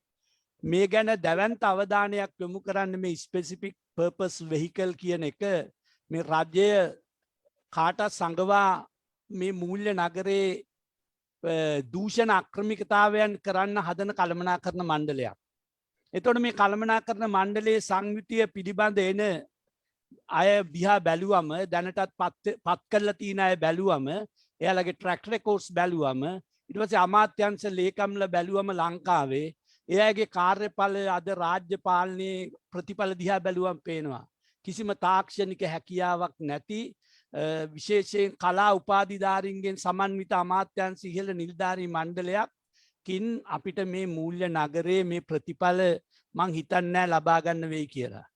S7: මේ ගැන දැවැන්ත අවධානයක් යොමු කරන්න මේ ස්පෙસિෆික් පර්පස් වෙහිකල් කියන එක මේ රජය කාටත් සංගවා මේ මූල්‍ය නගරේ දූෂණ අක්‍රමිකතාවයන් කරන්න හදන කළමනාකරණ මණ්ඩලයක්. එතකොට මේ කළමනාකරණ මණ්ඩලයේ සංයුතිය පිළිබඳ එන අය දිහා බැලුවම දැනටත් පත් කරලා තියෙන අය බැලුවම එයාලගේ ට්‍රැක් රෙකෝඩ්ස් බැලුවම ඊට පස්සේ අමාත්‍යංශ ලේකම්ල බැලුවම ලංකාවේ එයාගේ කාර්යඵල අද රාජ්‍ය පාලනයේ ප්‍රතිඵල දිහා බැලුවම පේනවා කිසිම තාක්ෂණික හැකියාවක් නැති විශේෂයෙන් කලා උපාධිධාරීන්ගෙන් සමන්විත අමාත්‍යංශ ඉහළ නිලධාරී මණ්ඩලයක් කින් අපිට මේ මූල්‍ය නගරයේ මේ ප්‍රතිඵල මං හිතන්නේ ලබා ගන්න වෙයි කියලා.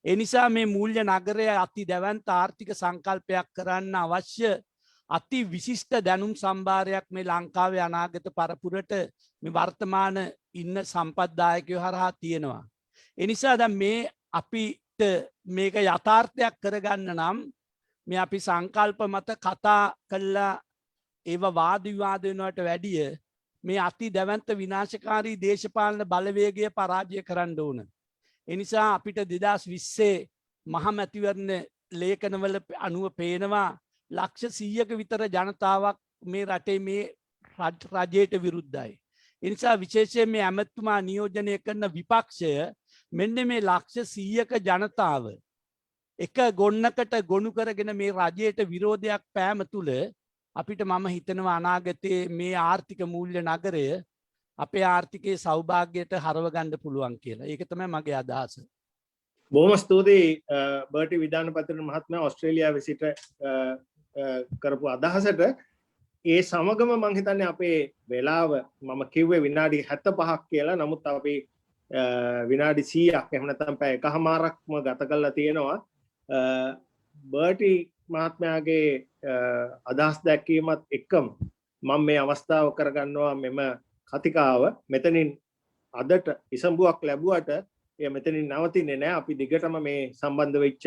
S7: ඒ නිසා මේ මූල්‍ය නගරය අති දැවැන්ත ආර්ථික සංකල්පයක් කරන්න අවශ්‍ය අති විශිෂ්ට දැනුම් සම්භාරයක් මේ ලංකාවේ අනාගත පරපුරට මේ වර්තමාන ඉන්න සම්පත්දායකයෝ හරහා තියෙනවා. ඒ නිසා දැන් මේ අපිට මේක යථාර්ථයක් කරගන්න නම් මේ අපි සංකල්ප මත කතා කළා ඒව වාද විවාද වෙනවට වැඩිය මේ අති දැවැන්ත විනාශකාරී දේශපාලන බලවේගය පරාජය කරන්න ඕන. ඒ නිසා අපිට 2020 මහමැතිවරණ ලේඛනවල අනුව පේනවා ලක්ෂ 100ක විතර ජනතාවක් මේ රටේ මේ රජයට විරුද්ධයි. ඒ නිසා විශේෂයෙන් මේ ඇමතුමා නියෝජනය කරන විපක්ෂය මෙන්න මේ ලක්ෂ 100ක ජනතාව එක ගොන්නකට ගොනු කරගෙන මේ රජයට විරෝධයක් පෑම තුළ අපිට මම හිතනවා අනාගතයේ මේ ආර්ථික මූල්‍ය නගරය අපේ ආර්ථිකයේ සෞභාග්‍යයට හරව ගන්න පුළුවන් කියලා. ඒක තමයි මගේ අදහස.
S1: බොහොම ස්තුතියි බර්ටි විධානපති මහත්මයා ඕස්ට්‍රේලියාවේ සිට කරපු අදහසට. ඒ සමගම මං හිතන්නේ අපේ වෙලාව මම කිව්වේ විනාඩි 75ක් කියලා. නමුත් අපි විනාඩි 100ක් එහෙම නැත්නම් පැය එකමාරක්ම ගත කරලා තියෙනවා. බර්ටි මහත්මයාගේ අදහස් දැක්වීමත් එක්කම මම මේ අවස්ථාව කරගන්නවා මෙම කතිකාව මෙතනින් අදට ඉසඹුවක් ලැබුවට එය මෙතනින් නවතින්නේ නැහැ. අපි දිගටම මේ සම්බන්ධ වෙච්ච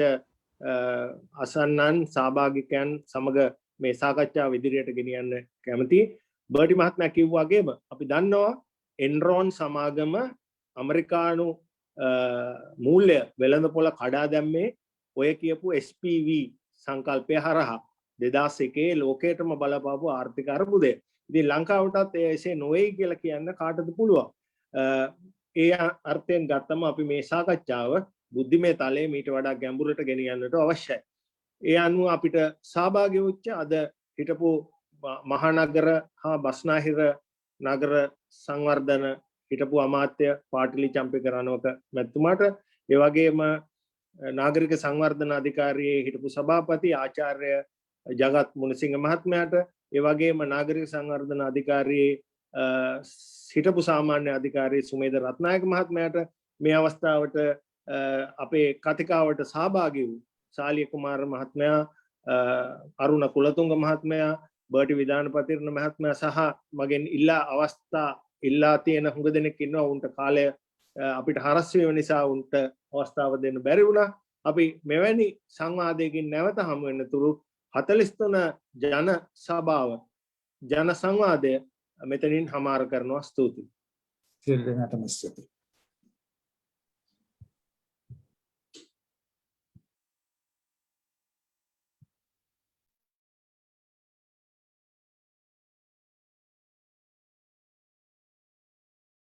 S1: අසන්නන් සහභාගිකයන් සමග මේ සාකච්ඡාව ඉදිරියට ගෙනියන්න කැමතියි. බර්ටි මහත්මයා කිව්වා වගේම අපි දන්නවා එන්රෝන් සමාගම ඇමරිකානු මූල්‍ය වෙළඳපොළ කඩා දැම්මේ ඔය කියපු SPV සංකල්පය හරහා 2001 ලෝකයටම බලපාපු ආර්ථික අර්බුදය. ඉතින් ලංකාවටත් එසේ නොවේ කියලා කියන්න කාටද පුළුවන්. ඒ අර්ථයෙන් ගත්තම අපි මේ සාකච්ඡාව බුද්ධිමය තලයේ මීට වඩා ගැඹුරට ගෙනියන්නට අවශ්‍යයි. ඒ අනුව අපිට සහභාගී වෙච්ච අද හිටපු මහනගර හා බස්නාහිර නගර සංවර්ධන හිටපු අමාත්‍ය පාටිලි චම්පික රණවක මැතිතුමාට, ඒ වගේම නාගරික සංවර්ධන අධිකාරියේ හිටපු සභාපති ආචාර්ය ජගත් මුණසිංහ මහත්මයාට, ඒ වගේම නාගරික සංවර්ධන අධිකාරියේ හිටපු සාමාන්‍ය අධිකාරී සුමේද රත්නායක මහත්මයාට, මේ අවස්ථාවට අපේ කතිකාවට සහභාගී වූ සාලිය කුමාර මහත්මයා, අරුණ කුලතුංග මහත්මයා, බර්ටි විධානපතිරණ මහත්මයා සහ මගෙන් ඉල්ලා තියෙන හුඟ දෙනෙක් ඉන්නවා. උන්ට කාලය අපිට හරස් වීම නිසා උන්ට අවස්ථාව දෙන්න බැරි වුණා. අපි මෙවැනි සංවාදයකින් නැවත හමු වෙනතුරු 43 ජන සභාව ජන සංවාදය මෙතනින් හමාර කරනවා. ස්තුතියි.
S3: සියලු දෙනාටම ස්තුතියි.